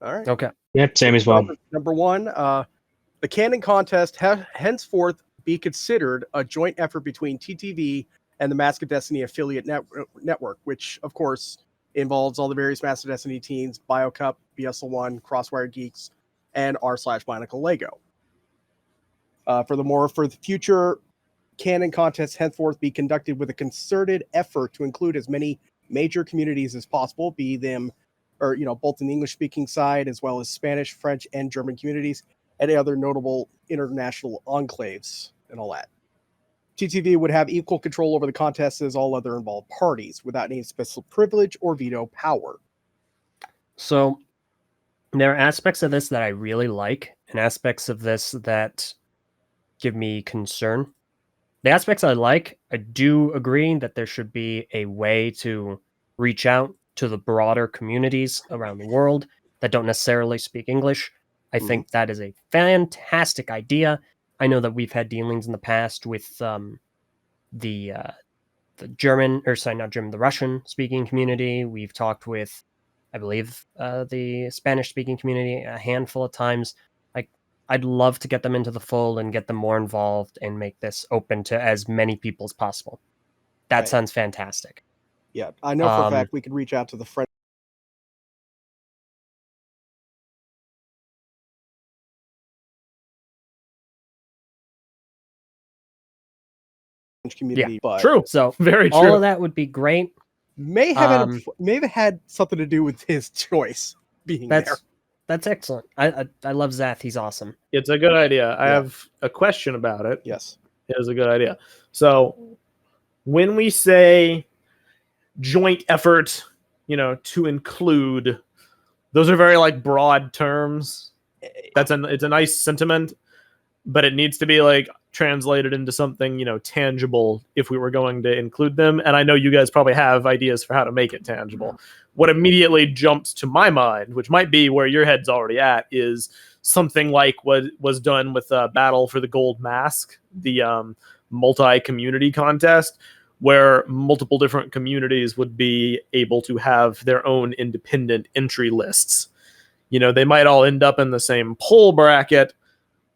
All right. Okay. yep, same as well. Number one, the Canon contest henceforth be considered a joint effort between TTV and the Mask of Destiny affiliate network, which, of course, involves all the various Mask of Destiny teams, BioCup, BSL1, Crosswire Geeks, and r/Bionicle Lego. Furthermore, for the future, Canon contests henceforth be conducted with a concerted effort to include as many major communities as possible, be them, or both in the English-speaking side as well as Spanish, French, and German communities, and other notable international enclaves and all that. TTV would have equal control over the contest as all other involved parties, without any special privilege or veto power. So there are aspects of this that I really like, and aspects of this that give me concern. The aspects I like, I do agree that there should be a way to reach out to the broader communities around the world that don't necessarily speak English. I think that is a fantastic idea. I know that we've had dealings in the past with the German, or sorry, not German, the Russian speaking community. We've talked with, I believe, the Spanish speaking community a handful of times. I'd love to get them into the fold and get them more involved and make this open to as many people as possible. That Right. sounds fantastic. Yeah, I know for a fact we could reach out to the French community, but True. So Very true. all of that would be great. may have had something to do with his choice being there. That's excellent. I love Zath. He's awesome. It's a good idea. I Yeah. have a question about it. Yes. It is a good idea. So when we say joint effort, to include, those are very like broad terms. It's a nice sentiment, but it needs to be like translated into something, tangible if we were going to include them. And I know you guys probably have ideas for how to make it tangible. What immediately jumps to my mind, which might be where your head's already at, is something like what was done with Battle for the Gold Mask, the multi-community contest, where multiple different communities would be able to have their own independent entry lists. They might all end up in the same poll bracket,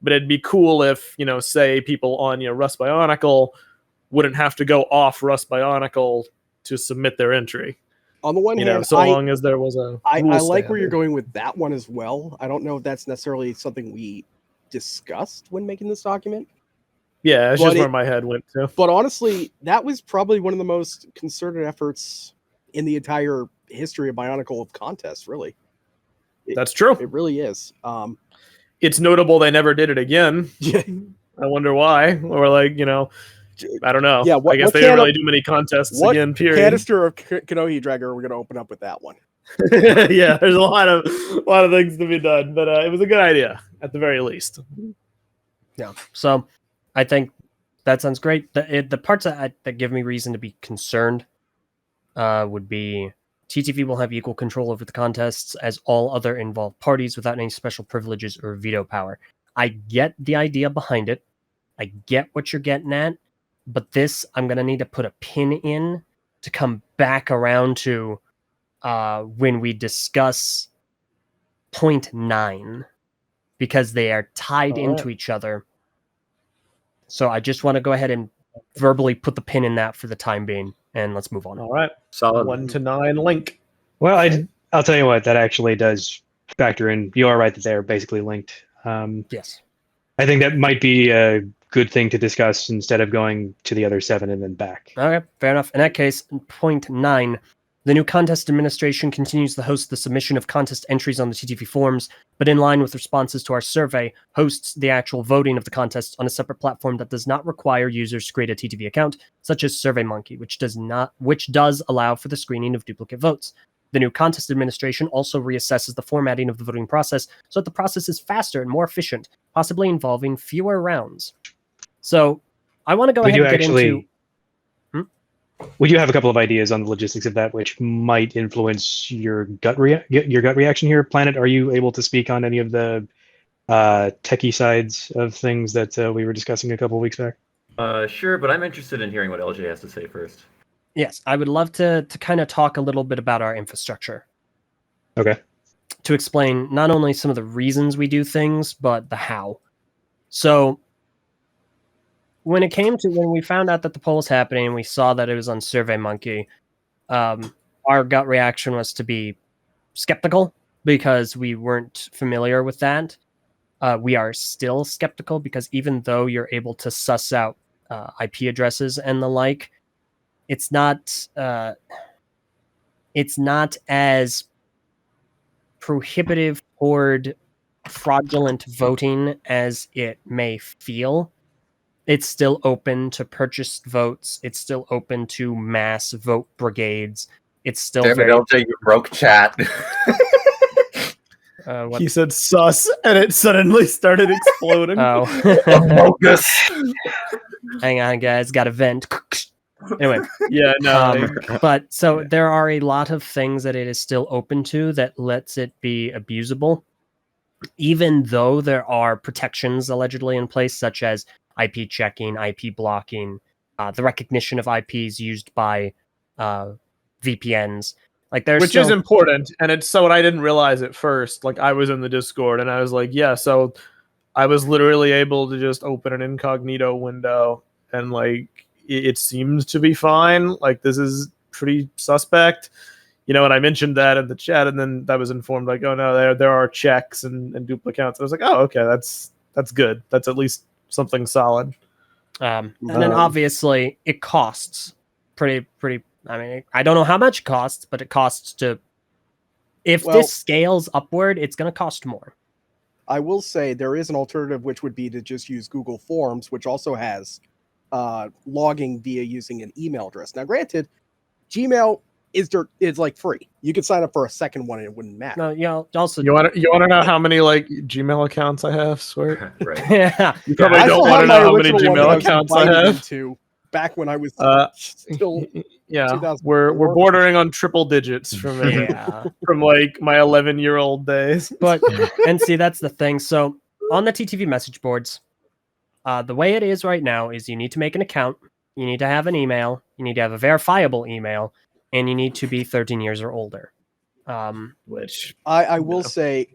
but it'd be cool if, say people on, Rust Bionicle wouldn't have to go off Rust Bionicle to submit their entry. On the one hand, long as there was a I rule like where you're standard. going with that one as well. I don't know if that's necessarily something we discussed when making this document. Yeah, it's But just where my head went to. But honestly, that was probably one of the most concerted efforts in the entire history of Bionicle contests, really. That's true. It really is. It's notable they never did it again. Yeah. I wonder why. Or like, I don't know. Yeah, I guess they didn't really do many contests what again, period. canister of Kanohi Dragger are we going to open up with that one? Yeah, there's a lot of things to be done, but it was a good idea at the very least. Yeah. So I think that sounds great. The parts that give me reason to be concerned would be TTV will have equal control over the contests as all other involved parties without any special privileges or veto power. I get the idea behind it. I get what you're getting at, but this I'm going to need to put a pin in to come back around to when we discuss point 9, because they are tied into each other. So I just want to go ahead and verbally put the pin in that for the time being, and let's move on. All right. Solid. 1 to 9 link. Well, I'll tell you what, that actually does factor in. You are right that they're basically linked. Yes. I think that might be a good thing to discuss instead of going to the other 7 and then back. Okay, fair enough. In that case, point 9, the new contest administration continues to host the submission of contest entries on the TTV forums, but in line with responses to our survey, hosts the actual voting of the contests on a separate platform that does not require users to create a TTV account, such as SurveyMonkey, which does allow for the screening of duplicate votes. The new contest administration also reassesses the formatting of the voting process so that the process is faster and more efficient, possibly involving fewer rounds. So I want to go ahead and get into... We do have a couple of ideas on the logistics of that, which might influence your gut reaction here. Planet, are you able to speak on any of the techie sides of things that we were discussing a couple of weeks back? Sure, but I'm interested in hearing what LJ has to say first. Yes, I would love to kind of talk a little bit about our infrastructure. Okay. To explain not only some of the reasons we do things, but the how. So when we found out that the poll was happening and we saw that it was on SurveyMonkey, our gut reaction was to be skeptical because we weren't familiar with that. We are still skeptical because even though you're able to suss out IP addresses and the like, it's not as prohibitive toward fraudulent voting as it may feel. It's still open to purchased votes. It's still open to mass vote brigades. It's still Damn it, LJ, you broke chat. He said sus, and it suddenly started exploding. Oh. Focus. Hang on, guys. Got a vent. Anyway. Yeah, no. But so there are a lot of things that it is still open to that lets it be abusable, even though there are protections allegedly in place, such as IP checking, IP blocking, the recognition of IPs used by VPNs. Like there's Which is important, and it's so what I didn't realize at first. Like I was in the Discord and I was like, yeah, so I was literally able to just open an incognito window and like it seemed to be fine. Like this is pretty suspect. You know, and I mentioned that in the chat, and then I was informed like, oh no, there are checks and duplicates. I was like, oh, okay, that's good. That's at least something solid. And then obviously it costs pretty. I mean, I don't know how much it costs, but it costs to. If this scales upward, it's going to cost more. I will say there is an alternative, which would be to just use Google Forms, which also has logging via using an email address. Now, granted, Gmail is like free. You could sign up for a second one and it wouldn't matter. No, yeah. Also, you want to know how many like Gmail accounts I have? Swear. Right. Yeah. You probably don't want to know how many Gmail accounts I have. Back when I was still we're bordering on triple digits from from like my 11-year-old days. But and see, that's the thing. So on the TTV message boards, the way it is right now is you need to make an account, you need to have an email, you need to have a verifiable email, and you need to be 13 years or older. Which I will say,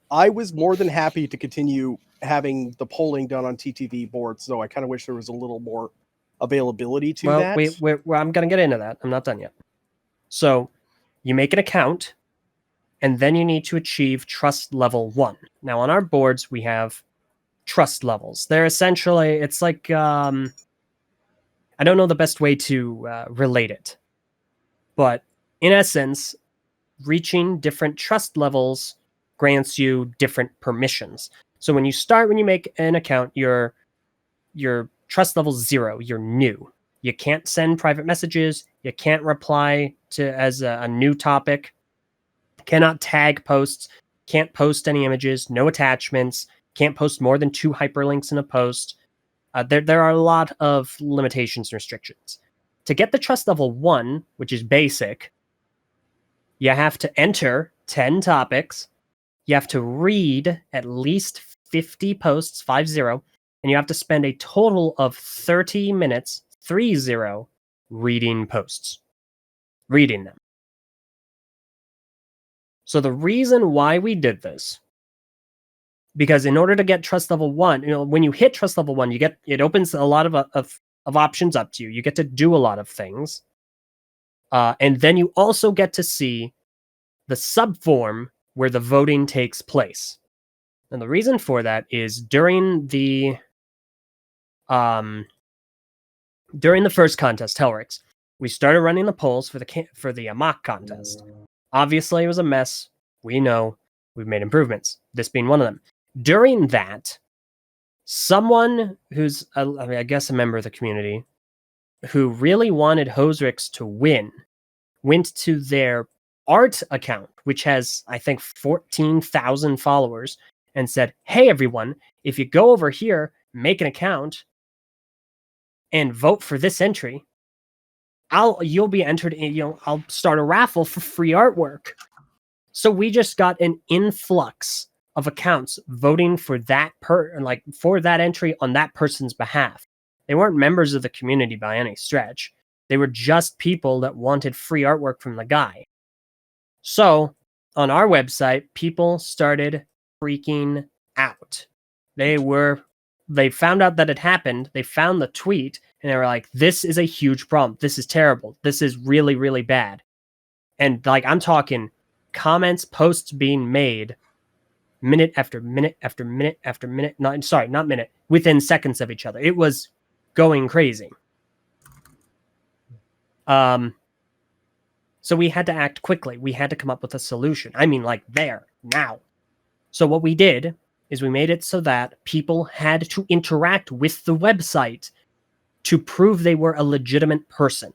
I was more than happy to continue having the polling done on TTV boards, though I kind of wish there was a little more availability to that. I'm going to get into that. I'm not done yet. So you make an account, and then you need to achieve trust level 1. Now on our boards, we have trust levels. They're essentially, it's like, I don't know the best way to relate it, but in essence, reaching different trust levels grants you different permissions. So when you make an account, your trust level 0, you're new. You can't send private messages. You can't reply to as a new topic. Cannot tag posts. Can't post any images. No attachments. Can't post more than 2 hyperlinks in a post. There are a lot of limitations and restrictions. To get the trust level 1, which is basic, You have to enter 10 topics. You have to read at least 50 posts, 50, and you have to spend a total of 30 minutes, 30, reading posts, reading them. So the reason why we did this, because in order to get trust level 1, when you hit trust level 1, it opens a lot of options up to you. You get to do a lot of things. And then you also get to see the subform where the voting takes place. And the reason for that is during the first contest, Hellrix, we started running the polls for the mock contest. Obviously, it was a mess. We know. We've made improvements, this being one of them. During that, someone who's, I guess, a member of the community who really wanted Hosrix to win went to their art account, which has, I think, 14,000 followers, and said, hey, everyone, if you go over here, make an account, and vote for this entry, you'll be entered in, I'll start a raffle for free artwork. So we just got an influx of accounts voting for that for that entry on that person's behalf. They weren't members of the community by any stretch. They were just people that wanted free artwork from the guy. So on our website, people started freaking out. They found out that it happened. They found the tweet and they were like, this is a huge problem. This is terrible. This is really, really bad. And I'm talking comments, posts being made minute after minute after minute after minute. Not minute, within seconds of each other. It was going crazy. So we had to act quickly. We had to come up with a solution. I mean, there, now. So what we did is we made it so that people had to interact with the website to prove they were a legitimate person.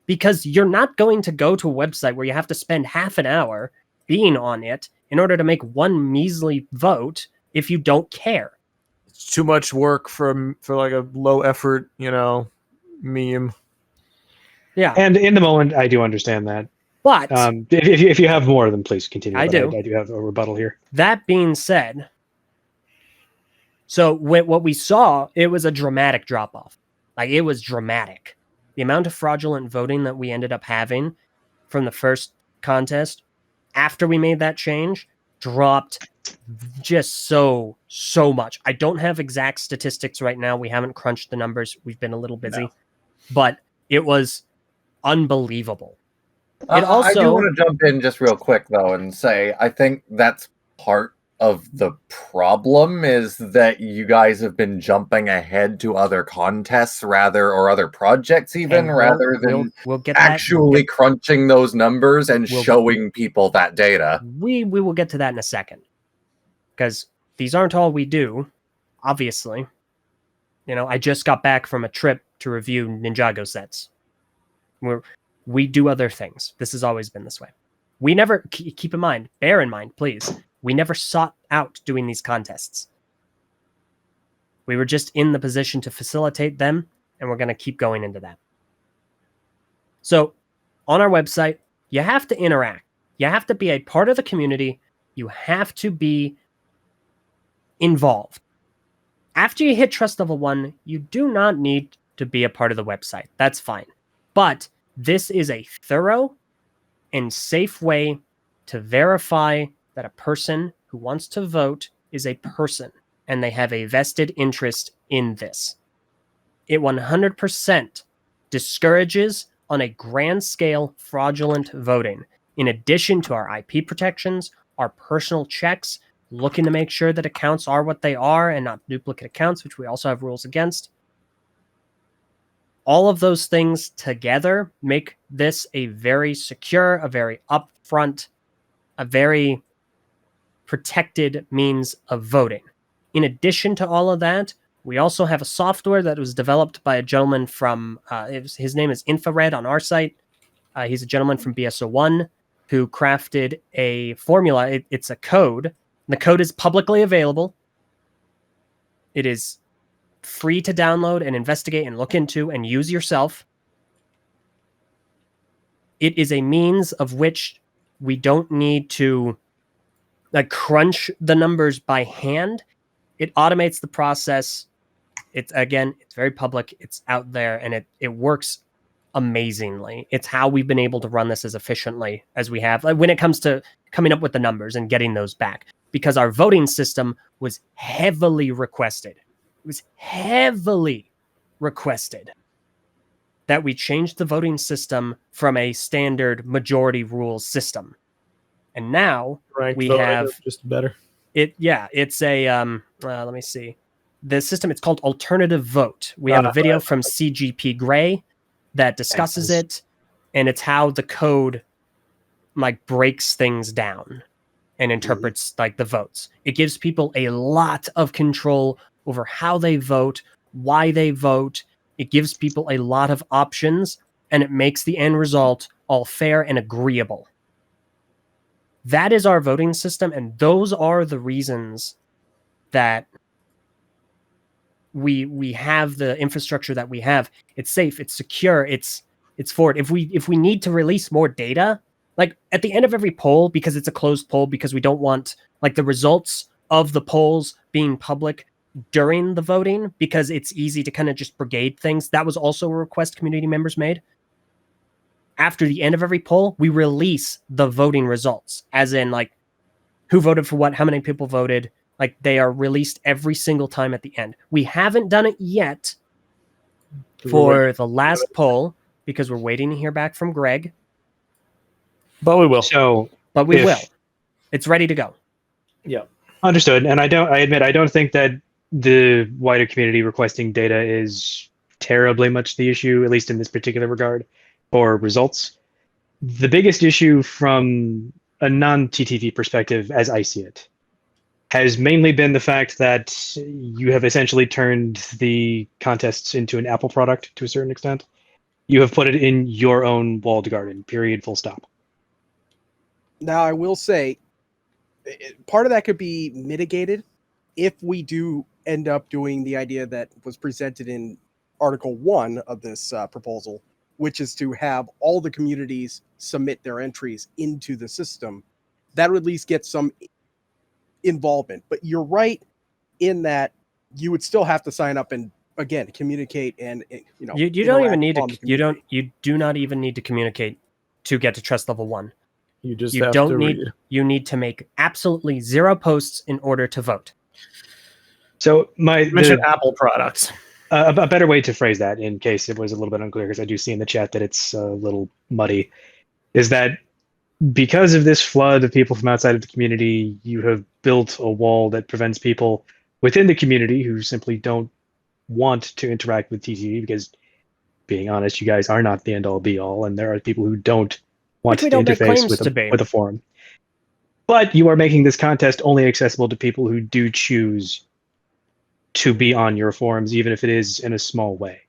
Because you're not going to go to a website where you have to spend half an hour being on it in order to make one measly vote if you don't care. It's too much work for a low effort, meme. Yeah. And in the moment, I do understand that. But if you have more of them, please continue. I do have a rebuttal here. That being said, so what we saw, it was a dramatic drop-off. It was dramatic. The amount of fraudulent voting that we ended up having from the first contest after we made that change dropped just so much. I don't have exact statistics right now. We haven't crunched the numbers. We've been a little busy. No. But it was unbelievable. I do want to jump in just real quick, though, and say I think that's part of the problem is that you guys have been jumping ahead to other contests or other projects rather than we'll get actually crunching those numbers and showing people that data. We will get to that in a second. Because these aren't all we do, obviously. I just got back from a trip to review Ninjago sets. We do other things. This has always been this way. We never, bear in mind, please, we never sought out doing these contests. We were just in the position to facilitate them, and we're going to keep going into that. So, on our website, you have to interact. You have to be a part of the community. You have to be involved. After you hit trust level 1, you do not need to be a part of the website. That's fine. But this is a thorough and safe way to verify that a person who wants to vote is a person and they have a vested interest in this. It 100% discourages on a grand scale fraudulent voting. In addition to our IP protections, our personal checks, looking to make sure that accounts are what they are and not duplicate accounts, which we also have rules against. All of those things together make this a very secure, a very upfront, a very protected means of voting. In addition to all of that, we also have a software that was developed by a gentleman from, his name is Infrared on our site. He's a gentleman from BSO1 who crafted a formula. It's a code. The code is publicly available. It is free to download and investigate and look into and use yourself. It is a means of which We don't need to like crunch the numbers by hand. It automates the process. It's very public. It's out there, and it works amazingly. It's how we've been able to run this as efficiently as we have, like when it comes to coming up with the numbers and getting those back, because our voting system was heavily requested. It was heavily requested that we changed the voting system from a standard majority rules system. And now we have just better. It's a let me see. The system, it's called alternative vote. We have a video from CGP Gray that discusses it, and it's how the code like breaks things down and interprets like the votes. It gives people a lot of control over how they vote, why they vote. It gives people a lot of options, and it makes the end result all fair and agreeable. That is our voting system, and those are the reasons that we have the infrastructure that we have. It's safe, it's secure, it's forward. If we need to release more data, like at the end of every poll, because it's a closed poll, because we don't want like the results of the polls being public during the voting, because it's easy to kind of just brigade things. That was also a request community members made. After the end of every poll, we release the voting results, as in like who voted for what, how many people voted. Like they are released every single time at the end. We haven't done it yet for the last poll because we're waiting to hear back from Greg. But we will. But we will. It's ready to go. Yeah. Understood. And I admit, I don't think that the wider community requesting data is terribly much the issue, at least in this particular regard, for results. The biggest issue from a non-TTV perspective, as I see it, has mainly been the fact that you have essentially turned the contests into an Apple product to a certain extent. You have put it in your own walled garden, period, full stop. Now, I will say, part of that could be mitigated if we do end up doing the idea that was presented in Article 1 of this proposal, which is to have all the communities submit their entries into the system. That would at least get some involvement. But you're right in that you would still have to sign up and again communicate, and you don't even need to you do not even need to communicate to get to trust level 1. You need to make absolutely 0 posts in order to vote. So mention Apple products. A better way to phrase that, in case it was a little bit unclear, because I do see in the chat that it's a little muddy, is that because of this flood of people from outside of the community, you have built a wall that prevents people within the community who simply don't want to interact with TTV, because, being honest, you guys are not the end-all be-all, and there are people who don't want to interface with a forum. But you are making this contest only accessible to people who do choose to be on your forums, even if it is in a small way.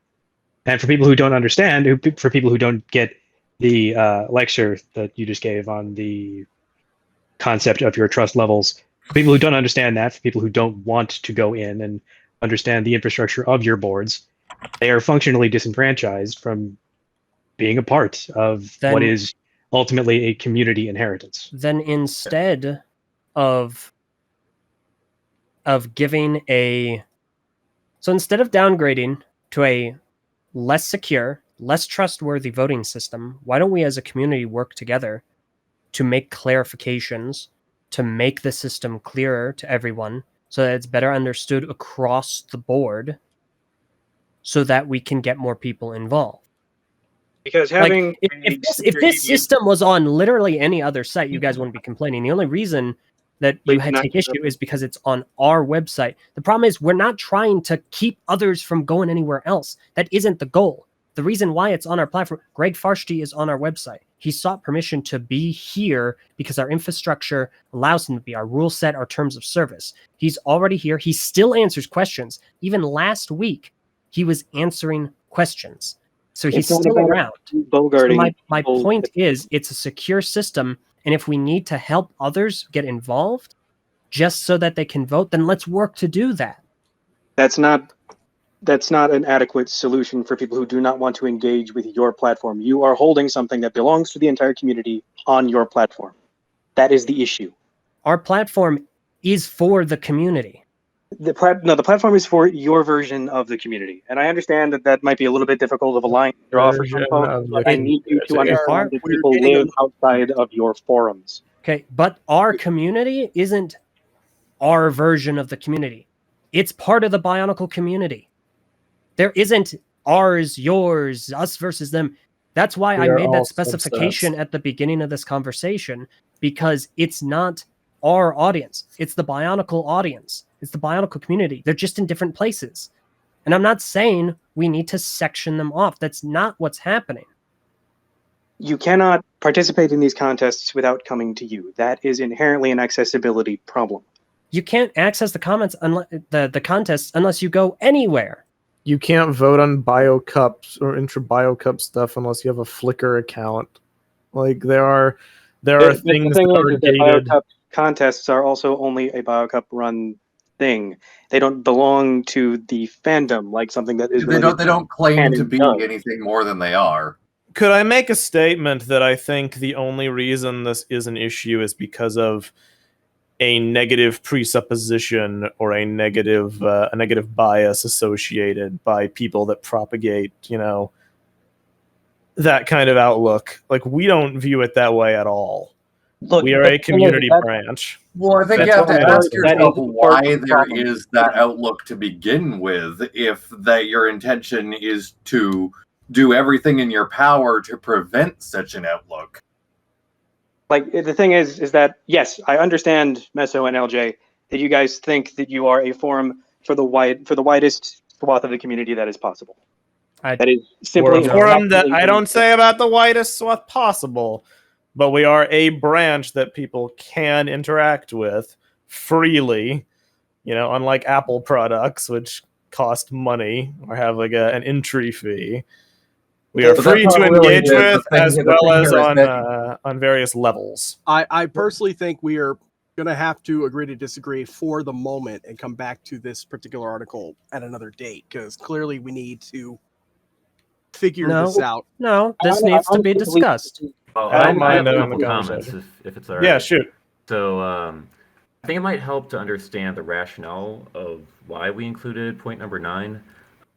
And for people who don't understand, for people who don't get the lecture that you just gave on the concept of your trust levels, for people who don't understand that, for people who don't want to go in and understand the infrastructure of your boards, they are functionally disenfranchised from being a part of what is ultimately a community inheritance. Then instead of giving instead of downgrading to a less secure, less trustworthy voting system, why don't we as a community work together to make clarifications, to make the system clearer to everyone so that it's better understood across the board so that we can get more people involved? Because having if this system was on literally any other site, you guys wouldn't be complaining. The only reason that you had to take issue is because it's on our website. The problem is we're not trying to keep others from going anywhere else. That isn't the goal. The reason why it's on our platform, Greg Farshtey is on our website. He sought permission to be here because our infrastructure allows him to be, our rule set, our terms of service. He's already here. He still answers questions. Even last week, he was answering questions. So he's still around. So my point is, it's a secure system, and if we need to help others get involved just so that they can vote, then let's work to do that. That's not an adequate solution for people who do not want to engage with your platform. You are holding something that belongs to the entire community on your platform. That is the issue. Our platform is for the community. The platform is for your version of the community, and I understand that might be a little bit difficult of a line to draw for some Version folks, of the but I need you to community. understand that We're people getting live outside of your forums. Okay, but our community isn't our version of the community. It's part of the Bionicle community. There isn't ours, yours, us versus them. That's why We I are made all that specification subsets. at the beginning of this conversation, because it's not our audience. It's the Bionicle audience. It's the Bionicle community. They're just in different places. And I'm not saying we need to section them off. That's not what's happening. You cannot participate in these contests without coming to you. That is inherently an accessibility problem. You can't access the comments the contests unless you go anywhere. You can't vote on BioCups or intra-BioCup stuff unless you have a Flickr account. Like there are The things thing that are is that gated. BioCup contests are also only a BioCup run thing. They don't belong to the fandom like something that is They don't claim Canon to be does. anything more than they are. Could I make a statement that I think the only reason this is an issue is because of a negative presupposition or a negative bias associated by people that propagate, that kind of outlook? Like, we don't view it that way at all. Look, We are a community branch. Well, I think That's you have to what I ask think. yourself That is why part of the there problem. is that outlook to begin with, if that your intention is to do everything in your power to prevent such an outlook. Like, the thing is that, yes, I understand, Meso and Eljay, that you guys think that you are a forum for the widest swath of the community that is possible. That is We're simply a forum that I don't say about the widest swath possible, but we are a branch that people can interact with freely, unlike Apple products, which cost money or have like an entry fee. We are But that's free not to really engage the with, thing- as the well thing as here is on various levels. I personally think we are going to have to agree to disagree for the moment and come back to this particular article at another date, because clearly we need to figure this out. No, this needs to be discussed. Well, I don't I have mind a that in couple the comments conversation. if it's all right. Yeah, shoot. So I think it might help to understand the rationale of why we included point number 9.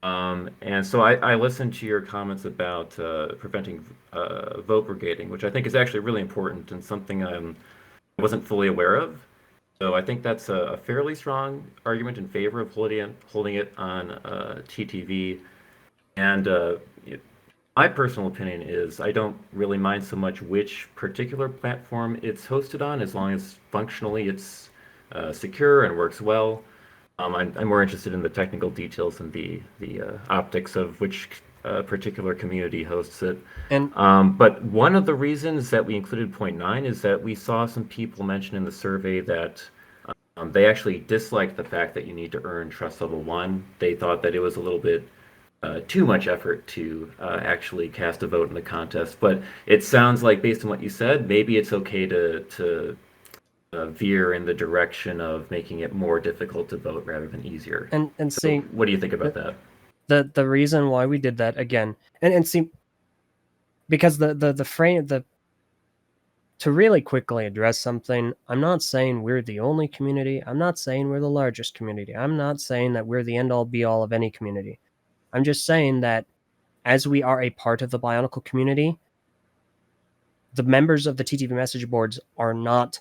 And so I listened to your comments about preventing vote brigading, which I think is actually really important and something I wasn't fully aware of. So I think that's a fairly strong argument in favor of holding it on TTV. And my personal opinion is I don't really mind so much which particular platform it's hosted on, as long as functionally it's secure and works well. I'm more interested in the technical details and the optics of which particular community hosts it. And but one of the reasons that we included point 9 is that we saw some people mention in the survey that they actually disliked the fact that you need to earn trust level 1. They thought that it was a little bit too much effort to actually cast a vote in the contest. But it sounds like, based on what you said, maybe it's okay to veer in the direction of making it more difficult to vote rather than easier. And So see, what do you think about that? the reason why we did that again, and see, because the frame to really quickly address something, I'm not saying we're the only community. I'm not saying we're the largest community. I'm not saying that we're the end all be all of any community. I'm just saying that as we are a part of the Bionicle community, the members of the TTV message boards are not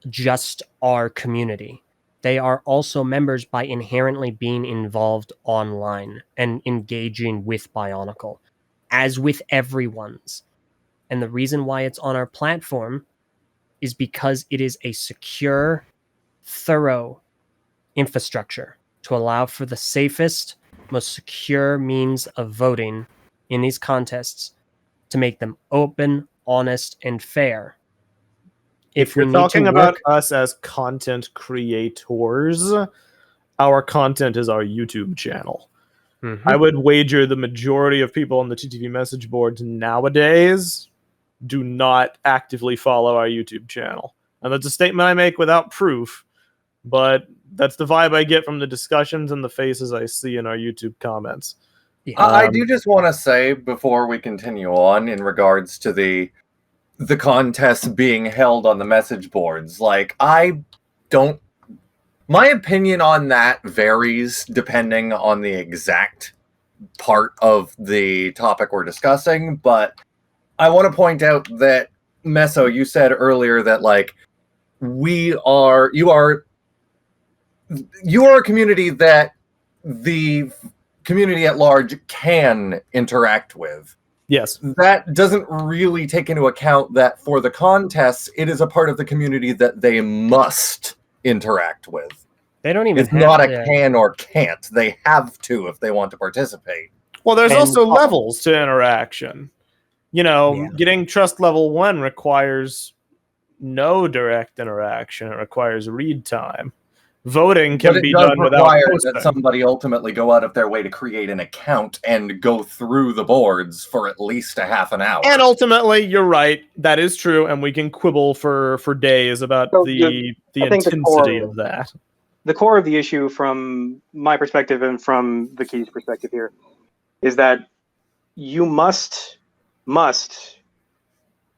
just our community. They are also members by inherently being involved online and engaging with Bionicle, as with everyone's. And the reason why it's on our platform is because it is a secure, thorough infrastructure to allow for the safest, most secure means of voting in these contests, to make them open, honest, and fair. If you're talking about us as content creators, our content is our YouTube channel. Mm-hmm. I would wager the majority of people on the TTV message boards nowadays do not actively follow our YouTube channel. And that's a statement I make without proof, but that's the vibe I get from the discussions and the faces I see in our YouTube comments. I do just want to say, before we continue on, in regards to the the contests being held on the message boards. Like, my opinion on that varies depending on the exact part of the topic we're discussing, but I want to point out that, Meso, you said earlier that, like, you are a community that the community at large can interact with. Yes. That doesn't really take into account that for the contests, it is a part of the community that they must interact with. They don't even It's have not to. a can or can't. They have to if they want to participate. Well, there's And- also levels to interaction. You know, Yeah. getting trust level 1 requires no direct interaction. It requires read time. Voting But can it be does done without require posting. that somebody ultimately go out of their way to create an account and go through the boards for at least a half an hour. And ultimately, you're right. That is true, and we can quibble for days about So the I think the intensity core- of that. The core of the issue from my perspective and from the Key's perspective here is that you must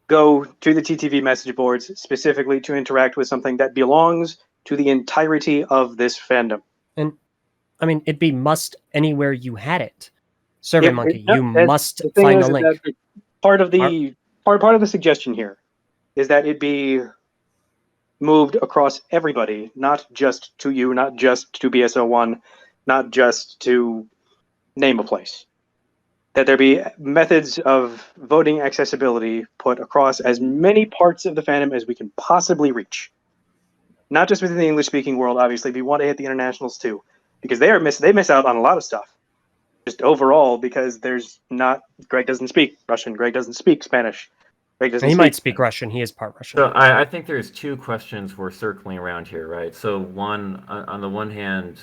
go to the TTV message boards specifically to interact with something that belongs to the entirety of this fandom. I mean, it'd be must anywhere you had it. SurveyMonkey, you that's- must the thing find is a link. that part of the suggestion here is that it be moved across everybody, not just to you, not just to BSO1, not just to name a place. That there be methods of voting accessibility put across as many parts of the fandom as we can possibly reach. Not just within the English-speaking world, obviously. We want to hit the internationals too, because they miss out on a lot of stuff. Just overall, because Greg doesn't speak Russian, Greg doesn't speak Spanish. He might speak Russian. He is part Russian. So I think there's two questions we're circling around here, right? So one, on the one hand,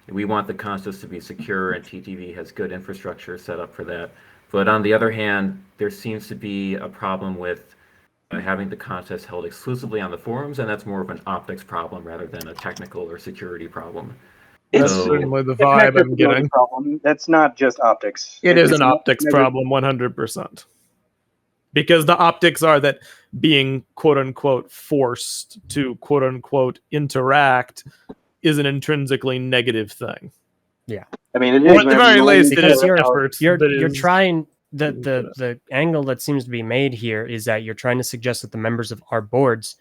we want the contests to be secure, and TTV has good infrastructure set up for that. But on the other hand, there seems to be a problem with having the contest held exclusively on the forums, and that's more of an optics problem rather than a technical or security problem. That's So- certainly the It's not vibe just I'm a getting. problem. That's not just optics. It is It's an not optics never- problem, 100%. Because the optics are that being quote unquote forced to quote unquote interact is an intrinsically negative thing. I mean, it Or is at the very least, it is an effort. You're that you're is- trying the angle that seems to be made here is that you're trying to suggest that the members of our boards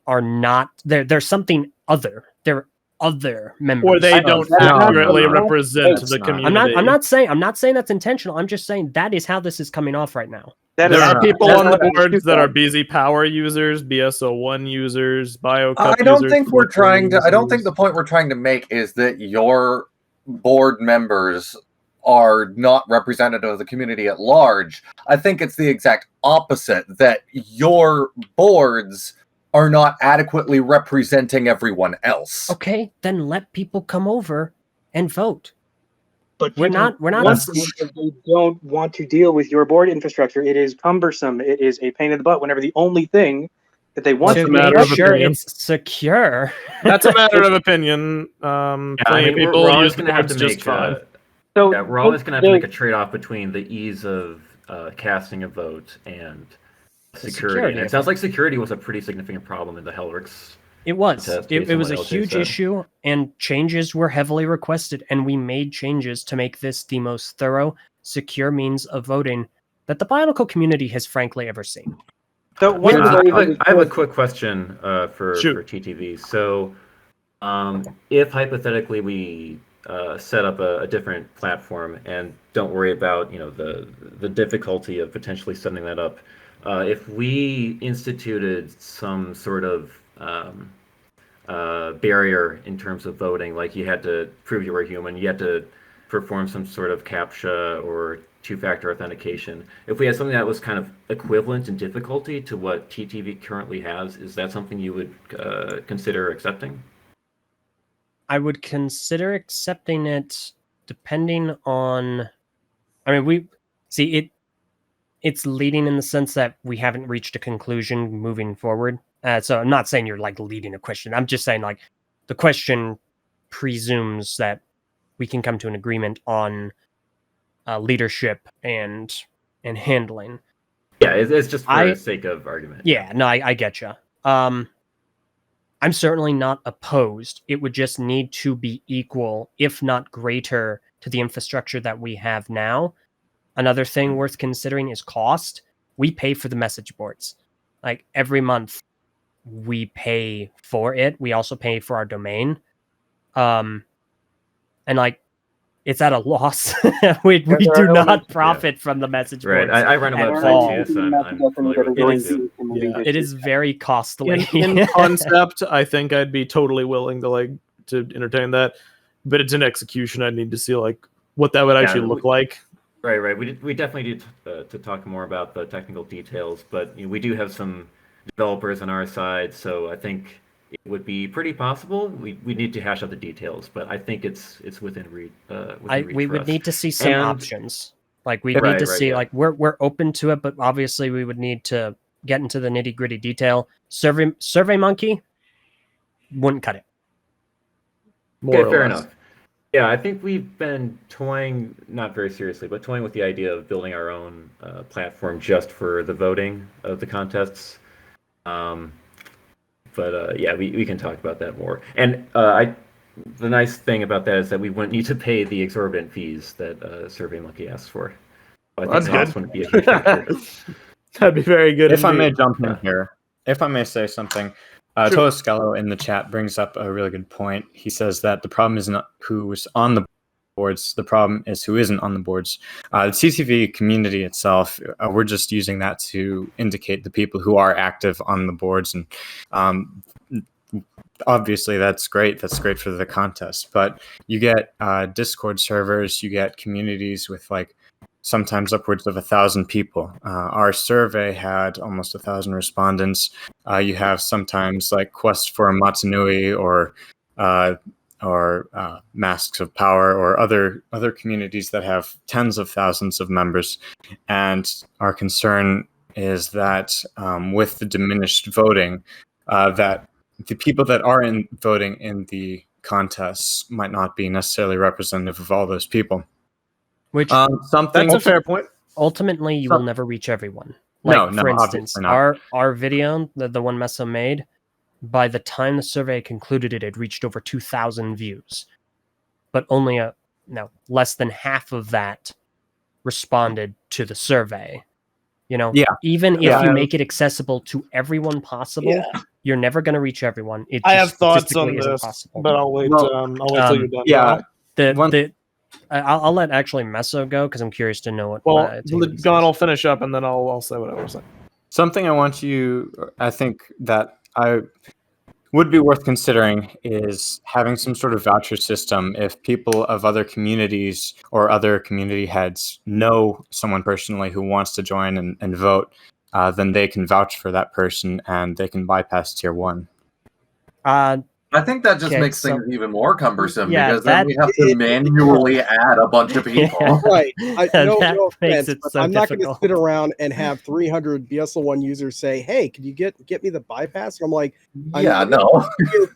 are not there's something other. They're other members. or they don't accurately no, no. represent That's the not- community. I'm not saying that's intentional. I'm just saying that is how this is coming off right now. That There is- are people that's on the not an boards excuse, that are though. busy power users, BSO1 users, BioCup I users. don't think we're Flipper trying to. I don't think users. the point we're trying to make is that your board members are not representative of the community at large. I think it's the exact opposite, that your boards are not adequately representing everyone else. Okay, then let people come over and vote. But We're not Once they don't want to deal with your board infrastructure, it is cumbersome. It is a pain in the butt. Whenever the only thing that they want That's to a matter make of sure opinion. it's secure. That's a matter of opinion. Yeah, I Plenty mean, of people we're always use the going to have boards to just make fine. So yeah, we're always going to have to the- make a trade-off between the ease of casting a vote and security. security And of it sounds it. like security was a pretty significant problem in the Helrix. It was. Contest, It based on was a what LJ huge said. issue, and changes were heavily requested, and we made changes to make this the most thorough, secure means of voting that the Bionicle community has frankly ever seen. So one of the ways that I have a quick question for Shoot. TTV. So, if hypothetically we set up a different platform, and don't worry about the difficulty of potentially setting that up, if we instituted some sort of barrier in terms of voting, like you had to prove you were human, you had to perform some sort of CAPTCHA or two-factor authentication. If we had something that was kind of equivalent in difficulty to what TTV currently has, is that something you would consider accepting? I would consider accepting it depending on. I mean, we see it. It's leading in the sense that we haven't reached a conclusion moving forward. So I'm not saying you're like leading a question. I'm just saying like the question presumes that we can come to an agreement on leadership and handling. Yeah, it's just for the sake of argument. Yeah, no, I get you. I'm certainly not opposed. It would just need to be equal, if not greater, to the infrastructure that we have now. Another thing worth considering is cost. We pay for the message boards. Like every month, we pay for it. We also pay for our domain. And like, it's at a loss. we do not profit from the message boards. Right, I run a website too, so I'm familiar with it. It is very costly. In concept, I think I'd be totally willing to entertain that, but it's in execution. I need to see like what that would actually look like. Right. We definitely need to talk more about the technical details, but we do have some developers on our side, so I think it would be pretty possible. We need to hash out the details, but I think it's within reach. We would need to see some options. Like we need to see like we're open to it, but obviously we would need to get into the nitty gritty detail. SurveyMonkey wouldn't cut it. Okay, fair enough. Yeah, I think we've been toying, not very seriously, but toying with the idea of building our own platform just for the voting of the contests. But yeah, we can talk about that more. And the nice thing about that is that we wouldn't need to pay the exorbitant fees that SurveyMonkey asks for. I think that's wouldn't be a huge factor. That'd be very good. If I may jump in here, if I may say something, Toaskello in the chat brings up a really good point. He says that the problem is not who's on the boards, the problem is who isn't on the boards. The TTV community itself, we're just using that to indicate the people who are active on the boards, and obviously that's great. That's great for the contest. But you get Discord servers, you get communities with like sometimes upwards of 1,000 people. Our survey had almost 1,000 respondents. You have sometimes like Quest for a Matanui or Masks of Power or other communities that have tens of thousands of members. And our concern is that with the diminished voting, that the people that are voting in the contests might not be necessarily representative of all those people. Which that's a fair point. Ultimately, you will never reach everyone. Like, for instance, our video, the one Meso made, by the time the survey concluded, it had reached over 2,000 views, but only less than half of that responded to the survey. Even if you make it accessible to everyone possible, you're never going to reach everyone. I have thoughts on this, but I'll wait. I'll wait till you're done. Yeah. I'll let actually Meso go because I'm curious to know what. Well, Gon will finish up and then I'll say what I was saying. Something I think that I would be worth considering is having some sort of voucher system. If people of other communities or other community heads know someone personally who wants to join and vote, then they can vouch for that person and they can bypass tier 1. I think that just makes things even more cumbersome because then we have to manually add a bunch of people. Right. No offense, but I'm not going to sit around and have 300 BSL1 users say, "Hey, can you get me the bypass?" And I'm like, I'm trying to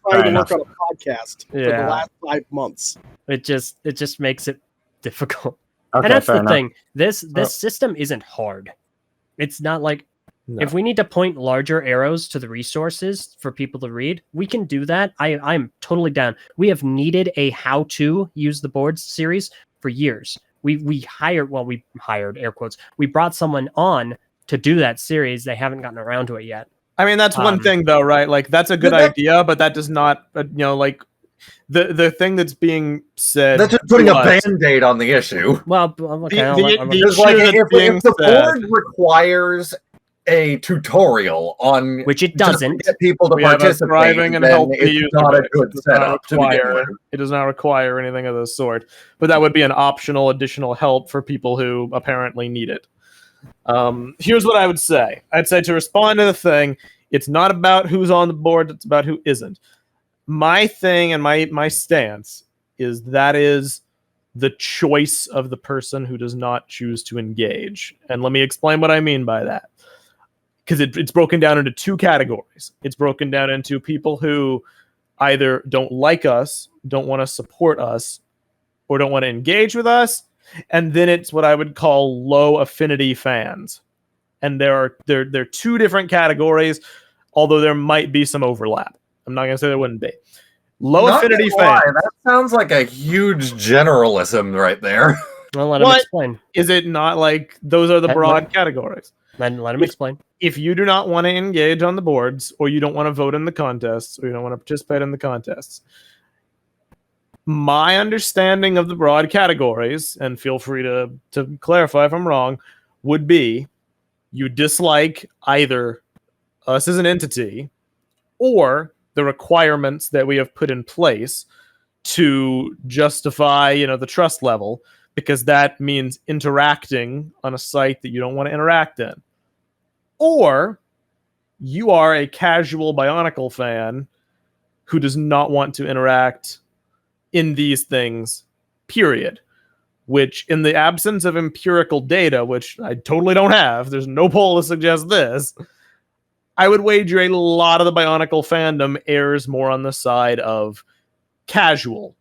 work on a podcast for the last 5 months. It just makes it difficult. Okay, and that's the enough. thing. This system isn't hard. It's not like if we need to point larger arrows to the resources for people to read, we can do that. I'm totally down. We have needed a how to use the boards series for years. We hired air quotes. We brought someone on to do that series. They haven't gotten around to it yet. I mean, that's one thing though, right? Like that's a good idea, but that does not, like the thing that's being said. That's just putting a band-aid on the issue. Well, okay. If the board requires a tutorial on which it doesn't get people to participate, and help it's not a good setup. It does not require anything of the sort, but that would be an optional additional help for people who apparently need it. Here's what I would say. I'd say to respond to the thing, it's not about who's on the board, it's about who isn't. My thing and my stance is that is the choice of the person who does not choose to engage. And let me explain what I mean by that. Because it's broken down into 2 categories. It's broken down into people who either don't like us, don't want to support us, or don't want to engage with us. And then it's what I would call low affinity fans. and they're two different categories, although there might be some overlap. I'm not going to say there wouldn't be. Low Not affinity gonna lie, fans. that sounds like a huge generalism right there. Well, let him What? explain. Is it not like those are the broad categories? Let him explain. If you do not want to engage on the boards, or you don't want to vote in the contests, or you don't want to participate in the contests, my understanding of the broad categories, and feel free to clarify if I'm wrong, would be you dislike either us as an entity or the requirements that we have put in place to justify, the trust level, because that means interacting on a site that you don't want to interact in. Or you are a casual Bionicle fan who does not want to interact in these things, period. Which, in the absence of empirical data, which I totally don't have, there's no poll to suggest this, I would wager a lot of the Bionicle fandom errs more on the side of casual.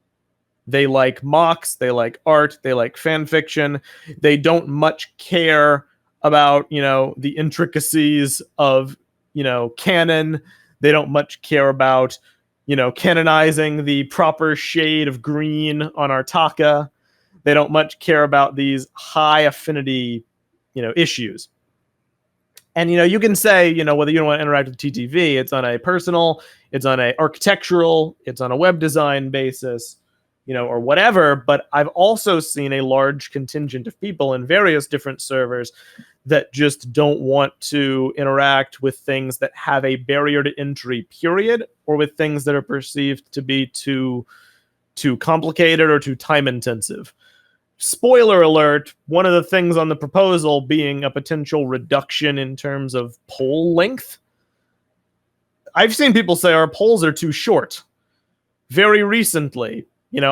They like mocks, they like art, they like fan fiction. They don't much care about, the intricacies of, canon. They don't much care about, canonizing the proper shade of green on Artaka. They don't much care about these high affinity, issues. And, you can say, whether you don't want to interact with TTV, it's on a personal, it's on a architectural, it's on a web design basis, or whatever. But I've also seen a large contingent of people in various different servers that just don't want to interact with things that have a barrier to entry, period, or with things that are perceived to be too complicated or too time intensive. Spoiler alert, one of the things on the proposal being a potential reduction in terms of poll length. I've seen people say our polls are too short. Very recently,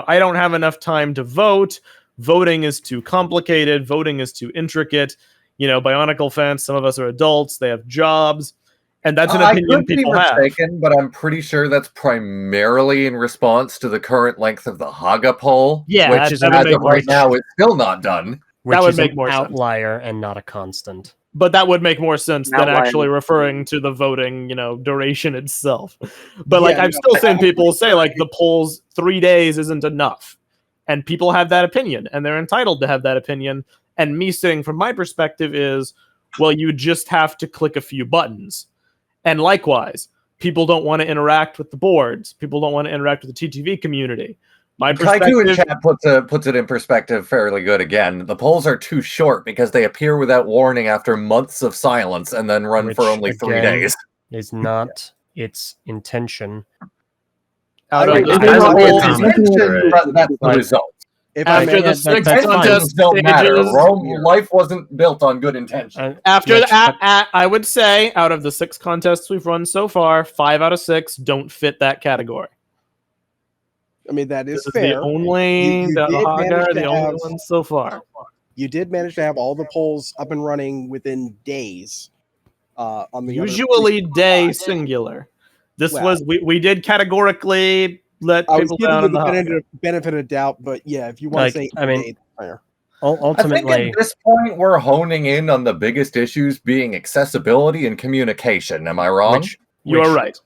I don't have enough time to vote. Voting is too complicated. Voting is too intricate. Bionicle fans, some of us are adults. They have jobs. And that's an opinion people have. I could be mistaken, but I'm pretty sure that's primarily in response to the current length of the Haga poll. Yeah, which as of right now is still not done. Which would make more outlier and not a constant. But that would make more sense than actually referring to the voting, duration itself. But I've still seen people say the polls 3 days isn't enough. And people have that opinion, and they're entitled to have that opinion. And me saying from my perspective is, well, you just have to click a few buttons. And likewise, people don't want to interact with the boards. People don't want to interact with the TTV community. My perspective... Kaiku in chat puts it in perspective fairly good again. The polls are too short because they appear without warning after months of silence and then run for only 3 days. Is not its intention. That's the result. After the 6 contest don't matter. Life wasn't built on good intention. I would say out of the 6 contests we've run so far, 5 out of 6 don't fit that category. I mean, that is this fair. Is the only one so far. You did manage to have all the polls up and running within days. On the usually day singular. This was we did categorically let people down on the benefit of doubt, but yeah, if you want to say, ultimately, I think at this point we're honing in on the biggest issues being accessibility and communication. Am I wrong? You are right.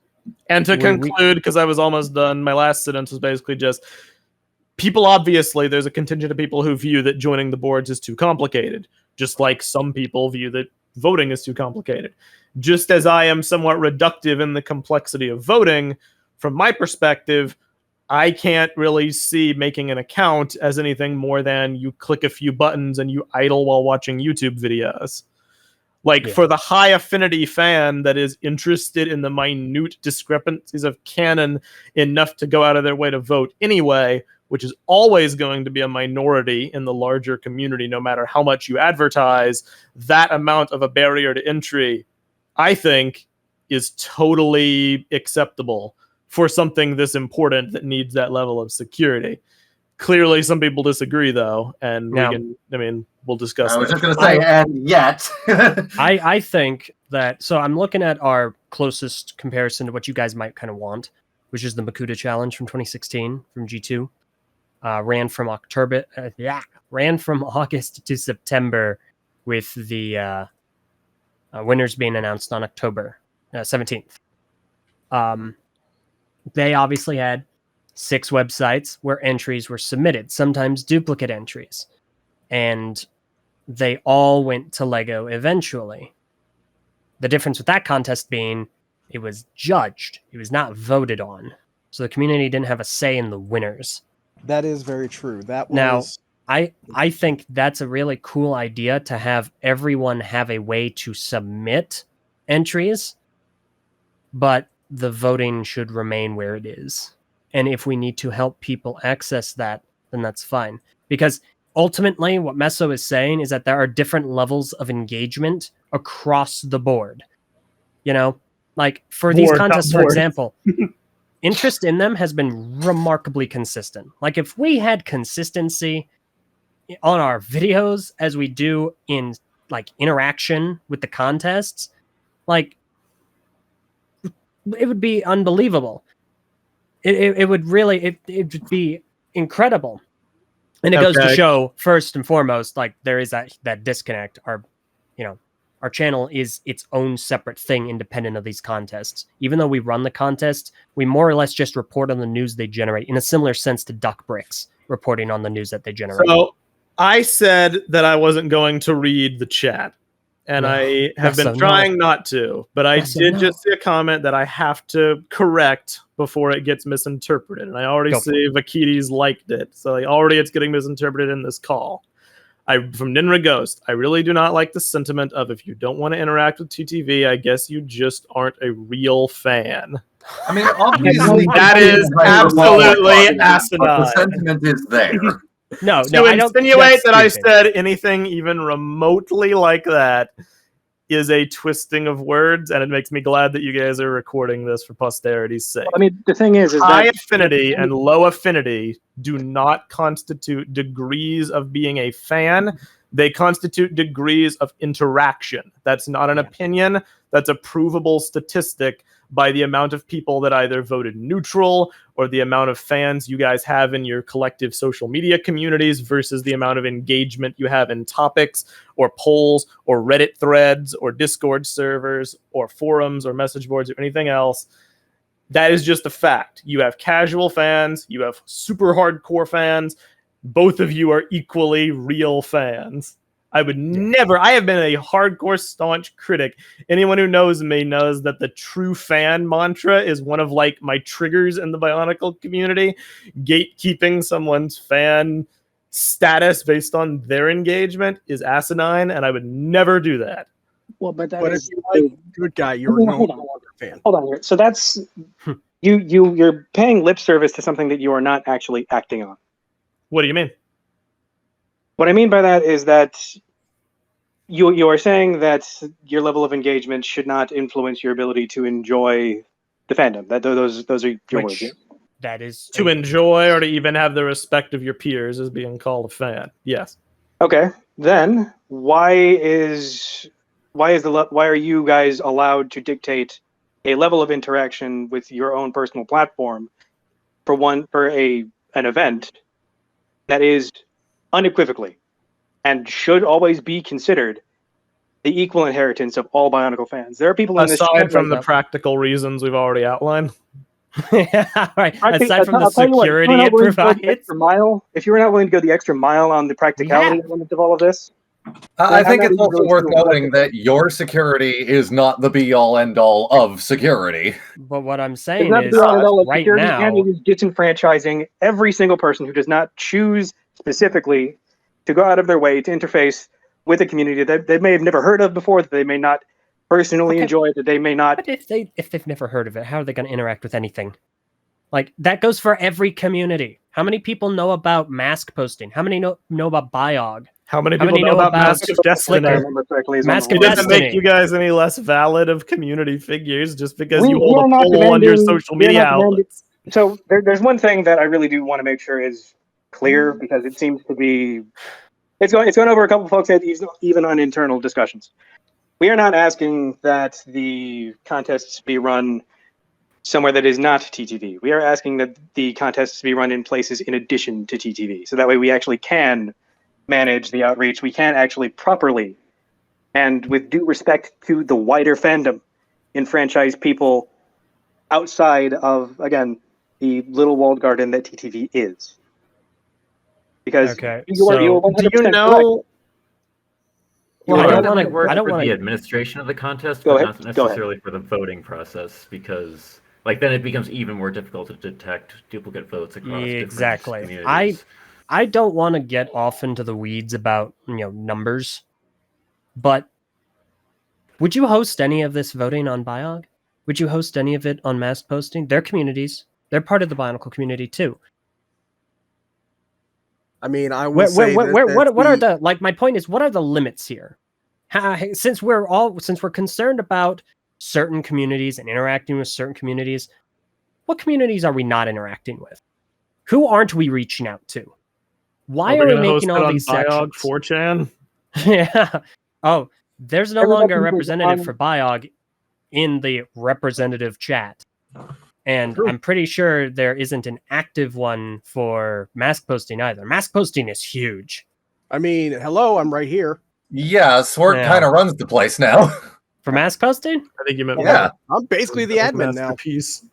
And to conclude, because I was almost done, my last sentence was basically just people. Obviously, there's a contingent of people who view that joining the boards is too complicated, just like some people view that voting is too complicated. Just as I am somewhat reductive in the complexity of voting, from my perspective, I can't really see making an account as anything more than you click a few buttons and you idle while watching YouTube videos. For the high affinity fan that is interested in the minute discrepancies of canon enough to go out of their way to vote anyway, which is always going to be a minority in the larger community, no matter how much you advertise, that amount of a barrier to entry, I think, is totally acceptable for something this important that needs that level of security. Clearly, some people disagree, though, and we'll discuss. I was just going to say, and yet, I think that. So I'm looking at our closest comparison to what you guys might kind of want, which is the Makuta challenge from 2016 from G2. Ran from August to September with the Winners being announced on October 17th. They obviously had 6 websites where entries were submitted, sometimes duplicate entries. And they all went to Lego eventually. The difference with that contest being it was judged. It was not voted on. So the community didn't have a say in the winners. That is very true. That Now, was I think that's a really cool idea to have everyone have a way to submit entries, but the voting should remain where it is. And if we need to help people access that, then that's fine. Because ultimately, what Meso is saying is that there are different levels of engagement across the board. You know, like for these contests, for example, interest in them has been remarkably consistent. Like if we had consistency on our videos as we do in like interaction with the contests, like it would be unbelievable. It would really it would be incredible. And it goes to show, first and foremost, like there is that disconnect. Our channel is its own separate thing, independent of these contests. Even though we run the contest, we more or less just report on the news they generate in a similar sense to Duck Bricks reporting on the news that they generate. So I said that I wasn't going to read the chat, and I have been trying not to, but I did just see a comment that I have to correct before it gets misinterpreted. And I already see Vakides liked it. So already it's getting misinterpreted in this call. From Ninra Ghost, I really do not like the sentiment of if you don't want to interact with TTV, I guess you just aren't a real fan. I mean, obviously, that is absolutely asinine. But the sentiment is there. No, to insinuate that I said anything even remotely like that is a twisting of words, and it makes me glad that you guys are recording this for posterity's sake. I mean, the thing is high that affinity and low affinity do not constitute degrees of being a fan. They constitute degrees of interaction. That's not an opinion. That's a provable statistic by the amount of people that either voted neutral or the amount of fans you guys have in your collective social media communities versus the amount of engagement you have in topics or polls or Reddit threads or Discord servers or forums or message boards or anything else. That is just a fact. You have casual fans, you have super hardcore fans. Both of you are equally real fans. I would never, I have been a hardcore staunch critic. Anyone who knows me knows that the true fan mantra is one of like my triggers in the Bionicle community. Gatekeeping someone's fan status based on their engagement is asinine, and I would never do that. Well, but if you like good guy, you're no longer a fan. Hold on here. So that's you're paying lip service to something that you are not actually acting on. What do you mean? What I mean by that is that you are saying that your level of engagement should not influence your ability to enjoy the fandom. That those are your words. That is to enjoy or to even have the respect of your peers as being called a fan. Yes. Okay. Then why are you guys allowed to dictate a level of interaction with your own personal platform for an event that is unequivocally and should always be considered the equal inheritance of all Bionicle fans? There are people in this aside from the practical reasons we've already outlined. Yeah, right. Aside from the security it provides. If you were not willing to go the extra mile on the practicality element of all of this, I think it's also worth noting that your security is not the be-all, end-all of security. But what I'm saying is, right now, and it is disenfranchising every single person who does not choose specifically to go out of their way to interface with a community that they may have never heard of before, that they may not personally enjoy, that they may not. But if they've never heard of it, how are they going to interact with anything? Like that goes for every community. How many people know about mask posting? How many know about Biog? How many people know about Mask of Destiny? Mask of It doesn't Destiny. make you guys any less valid of community figures just because you hold a poll on your social media outlets. So there's one thing that I really do want to make sure is clear, because it seems to be it's going over a couple of folks' heads, even on internal discussions. We are not asking that the contests be run somewhere that is not TTV. We are asking that the contests be run in places in addition to TTV, so that way we actually can manage the outreach. We can actually properly and with due respect to the wider fandom, enfranchise people outside of, again, the little walled garden that TTV is. Because Okay, you are so 100% Do you correct. know? Well, I I don't think that wanna- might work I don't for wanna- the administration of the contest, Go but ahead, not go ahead. necessarily for the voting process, because like then it becomes even more difficult to detect duplicate votes across different Exactly. communities. I don't want to get off into the weeds about numbers, but would you host any of this voting on Biog? Would you host any of it on mass posting? They're communities. They're part of the Bionicle community too. I mean, I will say What are the the my point is, what are the limits here? Since we're concerned about certain communities and interacting with certain communities, what communities are we not interacting with? Who aren't we reaching out to? Why are we making all these Biog sections? 4chan? Yeah. Oh, there's no Everybody longer a is representative on- for Biog in the representative chat. And True. I'm pretty sure there isn't an active one for mask posting either. Mask posting is huge. I mean, hello, I'm right here. Yeah, Sword Yeah. kind of runs the place now. For mask posting? I think you meant Yeah. I'm basically the admin now. Masterpiece.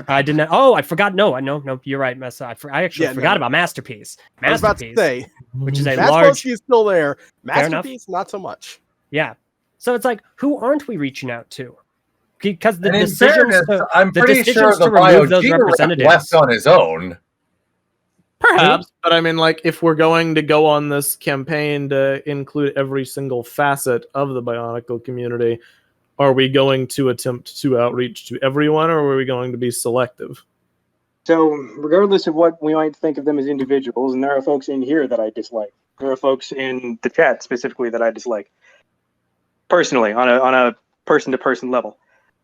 I didn't. Oh, I forgot. No, you're right, Messa. I actually Yeah, forgot no. about Masterpiece. I was about to Masterpiece, say, which is a Mass large. Posty is still there. Fair enough. Masterpiece, not so much. Yeah. So it's like, who aren't we reaching out to? Because the And in decisions fairness, to, I'm the pretty sure decisions the to remove those BioG rep representatives. left on his own. Perhaps, but I mean, like, if we're going to go on this campaign to include every single facet of the Bionicle community, are we going to attempt to outreach to everyone, or are we going to be selective? So, regardless of what we might think of them as individuals, and there are folks in here that I dislike. There are folks in the chat specifically that I dislike. Personally, on a person-to-person level.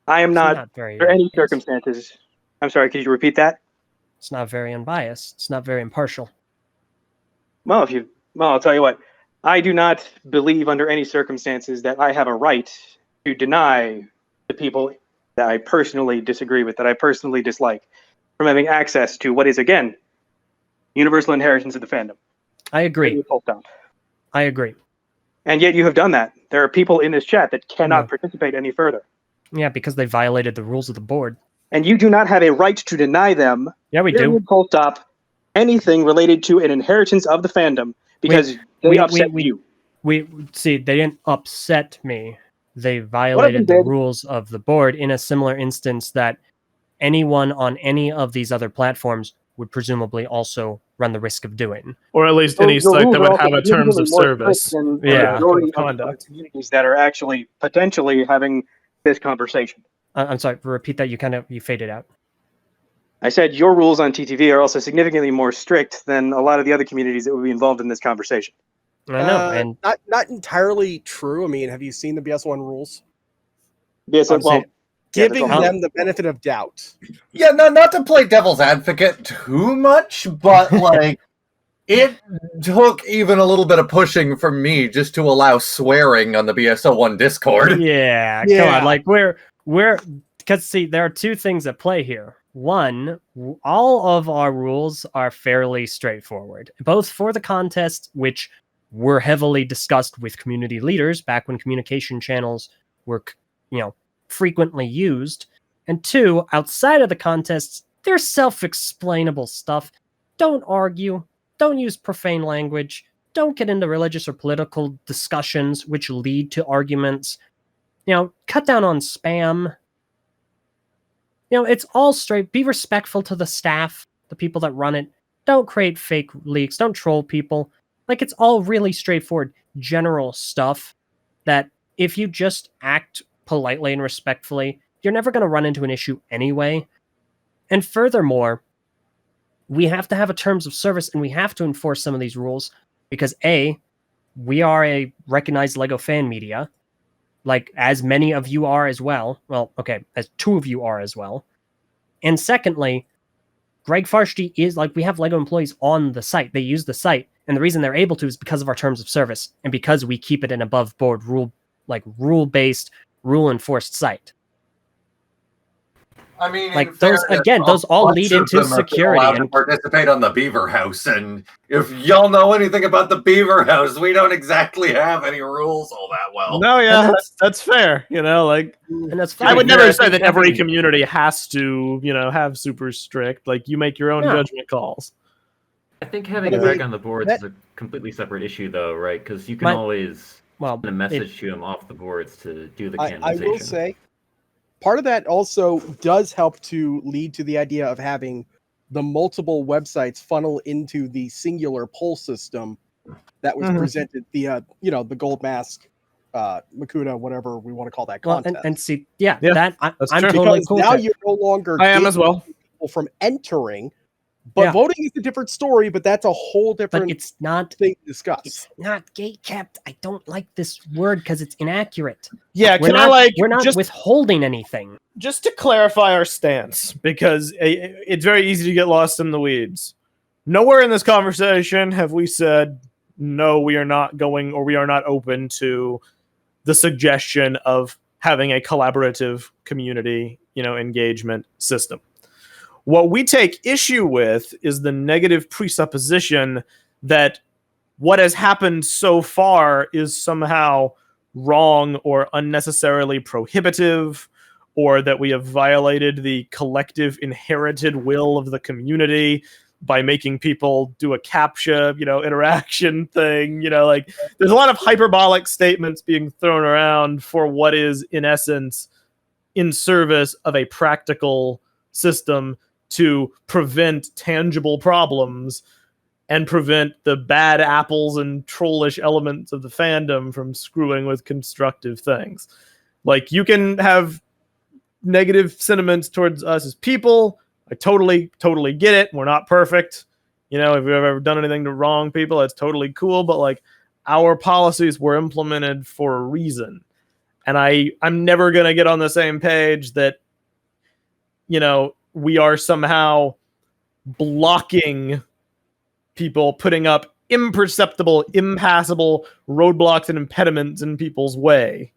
I am It's not, very under any unbiased. circumstances... I'm sorry, could you repeat that? It's not very unbiased. It's not very impartial. Well, I'll tell you what. I do not believe under any circumstances that I have a right to deny the people that I personally disagree with, that I personally dislike, from having access to what is, again, universal inheritance of the fandom. I agree. I agree. And yet you have done that. There are people in this chat that cannot participate any further. Yeah, because they violated the rules of the board. And you do not have a right to deny them. Yeah, we do. Full stop. Anything related to an inheritance of the fandom because they upset you. We see, they didn't upset me. They violated the rules of the board in a similar instance that anyone on any of these other platforms would presumably also run the risk of doing. Or at least any site that would have a terms of service. Yeah. Conduct. Communities that are actually potentially having this conversation. I'm sorry, repeat that. You faded out. I said your rules on TTV are also significantly more strict than a lot of the other communities that would be involved in this conversation. I know, and not entirely true. I mean, have you seen the BS1 rules? Giving them the benefit of doubt. Yeah, not to play devil's advocate too much, but like it took even a little bit of pushing from me just to allow swearing on the BSO1 Discord. Yeah, come on, like we're because see, there are two things at play here. One, all of our rules are fairly straightforward, both for the contest, which were heavily discussed with community leaders back when communication channels were, frequently used. And two, outside of the contests, there's self-explainable stuff. Don't argue. Don't use profane language. Don't get into religious or political discussions which lead to arguments. Cut down on spam. It's all straight. Be respectful to the staff, the people that run it. Don't create fake leaks. Don't troll people. Like, it's all really straightforward, general stuff that if you just act politely and respectfully, you're never going to run into an issue anyway. And furthermore, we have to have a terms of service and we have to enforce some of these rules because A, we are a recognized LEGO fan media, like as many of you are as well. Well, okay, as two of you are as well. And secondly, Greg Farshtey is we have LEGO employees on the site. They use the site. And the reason they're able to is because of our terms of service and because we keep it an above board rule-based, rule-enforced site. I mean, in Like those fairness, again, a those all bunch lead of into them have been security. allowed to And participate on the Beaver House, and if y'all know anything about the Beaver House, we don't exactly have any rules all that well. No, yeah, And that's fair. You know, like and that's I fine. would Yeah, never I say think that every having- community has to, have super strict. Like you make your own No. judgment calls. I think having But I Greg mean, on the boards that- is a completely separate issue, though, right? Because you can My- always Well, send a message to him off the boards to do the canonization. I will say, part of that also does help to lead to the idea of having the multiple websites funnel into the singular poll system that was Mhm. presented via, the gold mask, Makuta, whatever we want to call that well, contest. and see, Yeah, that that's I'm true. totally because cool now with it. you're no longer I am as well. gatekeeping people from entering, but Yeah. voting is a different story. But that's a whole But different it's not. thing to discuss. It's not gate kept. I don't like this word because it's inaccurate. Yeah, We're can not, I like we're not just withholding anything. just to clarify our stance, because it's very easy to get lost in the weeds. Nowhere in this conversation have we said, no, we are not going, or we are not open to the suggestion of having a collaborative community, engagement system. What we take issue with is the negative presupposition that what has happened so far is somehow wrong or unnecessarily prohibitive, or that we have violated the collective inherited will of the community by making people do a CAPTCHA, interaction thing. Like there's a lot of hyperbolic statements being thrown around for what is, in essence, in service of a practical system to prevent tangible problems and prevent the bad apples and trollish elements of the fandom from screwing with constructive things. Like you can have negative sentiments towards us as people. I totally get it. We're not perfect. If we've ever done anything to wrong people, it's totally cool. But like our policies were implemented for a reason. And I'm never going to get on the same page that, we are somehow blocking people, putting up imperceptible, impassable roadblocks and impediments in people's way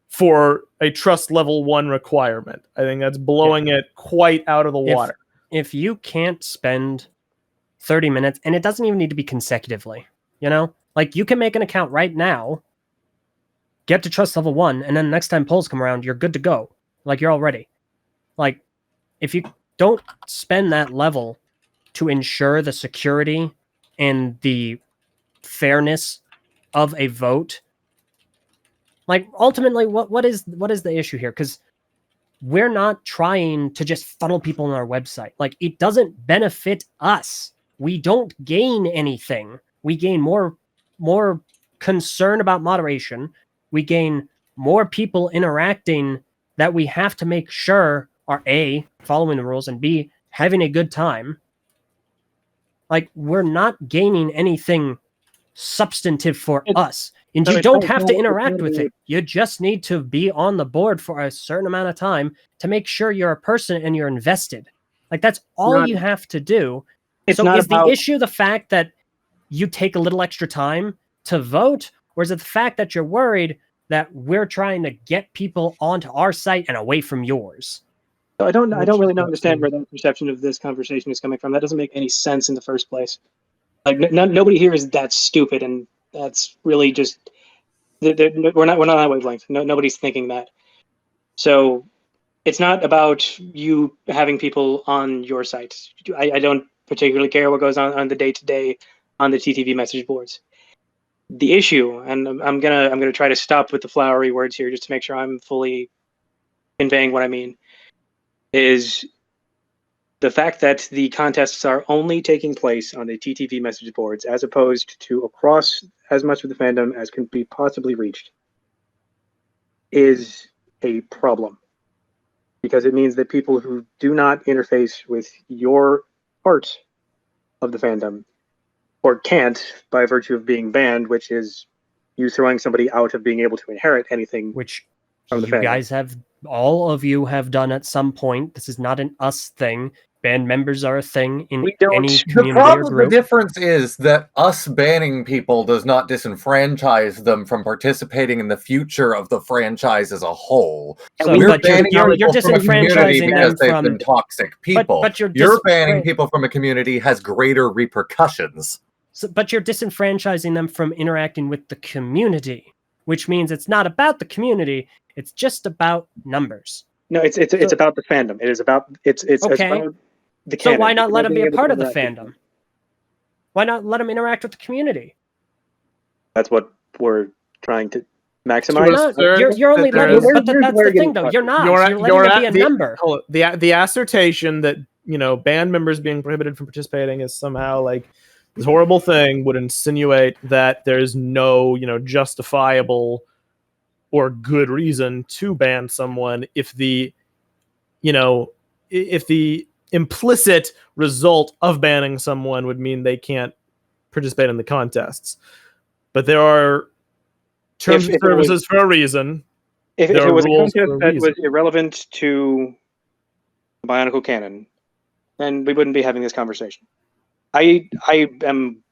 for a trust level 1 requirement. I think that's blowing it quite out of the water. If you can't spend 30 minutes, and it doesn't even need to be consecutively, like you can make an account right now, get to trust level 1, and then next time polls come around, you're good to go. Like you're all ready. Like if you don't spend that level to ensure the security and the fairness of a vote, like ultimately what is the issue here? Because we're not trying to just funnel people on our website. Like it doesn't benefit us. We don't gain anything. We gain more concern about moderation. We gain more people interacting that we have to make sure are A, following the rules, and B, having a good time. Like we're not gaining anything substantive for us. And you don't have to interact with it. You just need to be on the board for a certain amount of time to make sure you're a person and you're invested. Like that's all you have to do. So is the issue the fact that you take a little extra time to vote, or is it the fact that you're worried that we're trying to get people onto our site and away from yours? So I don't really understand where that perception of this conversation is coming from. That doesn't make any sense in the first place. Like nobody here is that stupid, and that's really just we're not on that wavelength. Nobody's thinking that. So it's not about you having people on your site. I don't particularly care what goes on the day-to-day on the TTV message boards. The issue, and I'm gonna try to stop with the flowery words here just to make sure I'm fully conveying what I mean, is the fact that the contests are only taking place on the TTV message boards as opposed to across as much of the fandom as can be possibly reached is a problem. Because it means that people who do not interface with your part of the fandom, or can't by virtue of being banned, which is you throwing somebody out of being able to inherit anything. Which from the you fandom. guys have, all of you have done at some point. This is not an us thing. band members are a thing in We don't- any The community or problem, the group. difference is that us banning people does not disenfranchise them from participating in the future of the franchise as a whole. So, We're but banning you're people from a community disenfranchising because them they've from. been toxic people. But you're You're banning disfran- people from a community has greater repercussions. But you're disenfranchising them from interacting with the community, which means it's not about the community. It's just about numbers. No, it's about the fandom. It is about it's Okay. about the So canon. why not let them be a Being able part to of the interact with fandom? Why not let them interact with the community? That's what we're trying to To maximize. a No, you're certain only extent, letting. there But Here's that's where the you're thing, getting though. fucked. You're not. You're letting it be a number. The assertion that band members being prohibited from participating is somehow like this horrible thing would insinuate that there's no justifiable or good reason to ban someone if the implicit result of banning someone would mean they can't participate in the contests. But there are terms of services for a reason. If There it are was a rules contest for a that reason. was irrelevant to the Bionicle canon, then we wouldn't be having this conversation. I am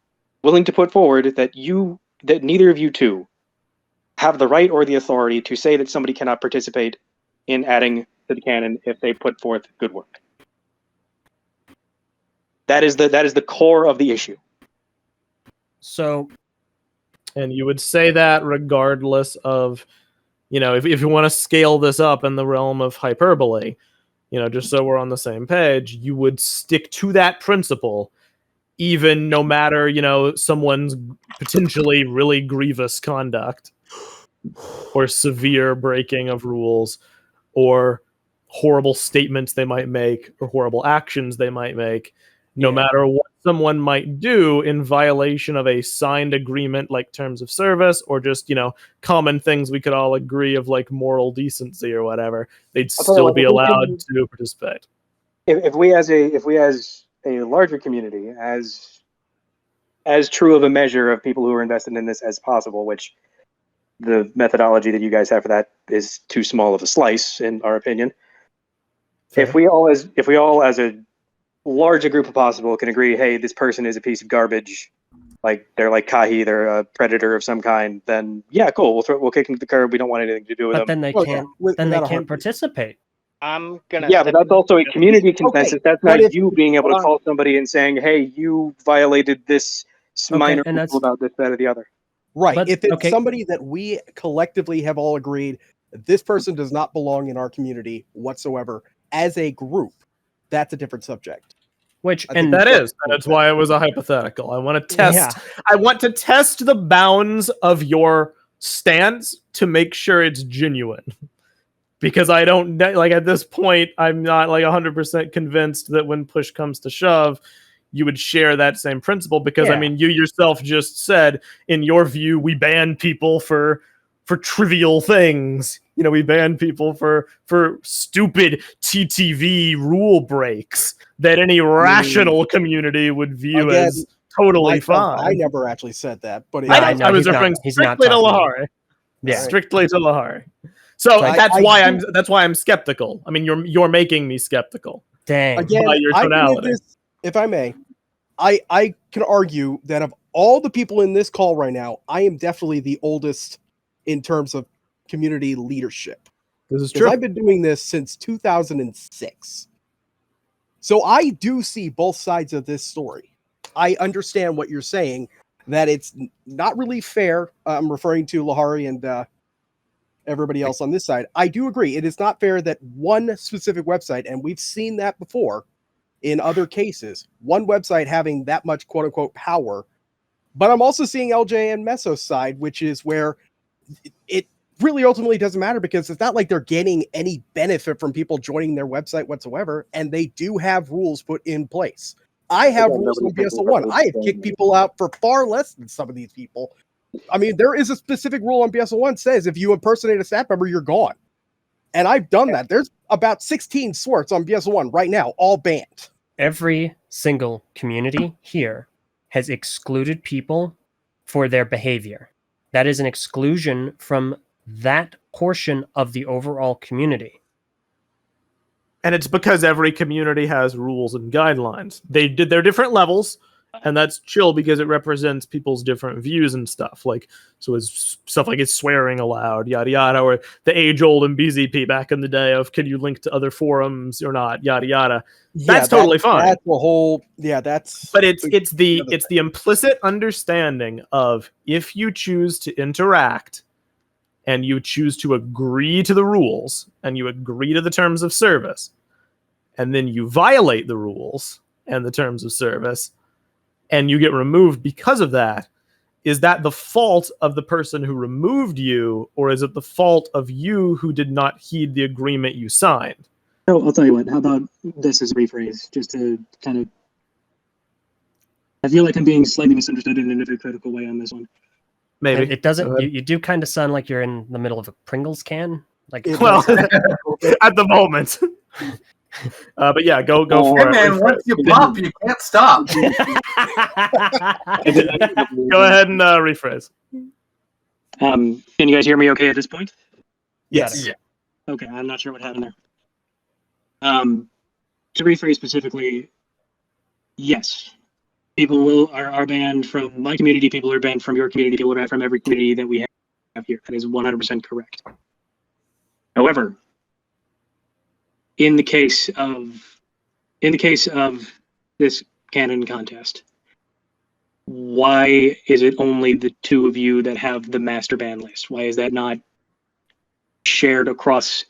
willing to put forward that neither of you two have the right or the authority to say that somebody cannot participate in adding to the canon if they put forth good work. That is the core of the issue. So, And you would say that regardless of, if you want to scale this up in the realm of hyperbole, just so we're on the same page, you would stick to that principle, even no matter, someone's potentially really grievous conduct or severe breaking of rules or horrible statements they might make or horrible actions they might make, no matter what someone might do in violation of a signed agreement like terms of service or just common things we could all agree of like moral decency or whatever, they'd still be allowed to participate. If we as a larger community, as true of a measure of people who are invested in this as possible, which the methodology that you guys have for that is too small of a slice, in our opinion. Fair. If we all as a large group of possible can agree, hey, this person is a piece of garbage, like they're like Kahi, they're a predator of some kind, then yeah, cool. We'll kick them to the curb. We don't want anything to do with but them. then they can't. Then they can't participate. I'm gonna. Yeah, but that's also a community consensus. Okay, That's but not you being able to hold on. call somebody and saying, hey, you violated this minor and that's- rule about this, that, or the other. Right. But- if it's okay. somebody that we collectively have all agreed this person does not belong in our community whatsoever as a group, that's a different subject. Which I think and That's why it was a hypothetical. I want to test. Yeah. I want to test the bounds of your stance to make sure it's genuine. Because I don't like at this point, I'm not like 100% convinced that when push comes to shove, you would share that same principle. Because I Yeah. mean, you yourself just said, in your view, we ban people for trivial things. We ban people for stupid TTV rule breaks that any rational community would view Again, as totally Myself, I fine. never actually said that, but Yeah, I know, I was he's not- referring he's not strictly to talking- Lahari. Yeah. Strictly to Lahari. So I- that's I why do- that's why I'm skeptical. I mean, you're making me skeptical. Dang. again, by your I can tonality. if I may, I can argue that of all the people in this call right now, I am definitely the oldest in terms of community leadership. This is Because true. I've been doing this since 2006. So I do see both sides of this story. I understand what you're saying, that it's not really fair. I'm referring to Lahari and everybody else on this side. I do agree. It is not fair that one specific website, and we've seen that before in other cases, one website having that much quote unquote power. But I'm also seeing LJ and Meso's side, which is where it really ultimately doesn't matter because it's not like they're getting any benefit from people joining their website whatsoever. And they do have rules put in place. I have Again, rules on nobody's thinking BSL1. about I have those kicked things. people out for far less than some of these people. I mean, there is a specific rule on BSL1 says if you impersonate a staff member, you're gone. And I've done that. There's about 16 swarts on BSL1 right now, all banned. Every single community here has excluded people for their behavior. That is an exclusion from that portion of the overall community. And it's because every community has rules and guidelines. They did their different levels, and that's chill because it represents people's different views and stuff. Like, so it's stuff like, is swearing allowed, yada yada, or the age-old in BZP back in the day of, can you link to other forums or not, yada yada. That's totally fine. That's the whole, that's. But it's the implicit understanding of, if you choose to interact and you choose to agree to the rules and you agree to the terms of service, and then you violate the rules and the terms of service, and you get removed because of that, is that the fault of the person who removed you, or is it the fault of you who did not heed the agreement you signed? Oh, I'll tell you what. How about this as a rephrase, just to kind of... I feel like I'm being slightly misunderstood in a hypocritical way on this one. Maybe. It doesn't... You do kind of sound like you're in the middle of a Pringles can. Like, well, at the moment. But yeah, go for it. Man, once you pop, you can't stop. Go ahead and rephrase. Can you guys hear me okay at this point? Yes. Yeah. Okay, I'm not sure what happened there. To rephrase specifically, yes. People are banned from my community, people are banned from your community, people are banned from every community that we have here. That is 100% correct. However, in the case of this Canon contest, why is it only the two of you that have the master ban list? Why is that not shared across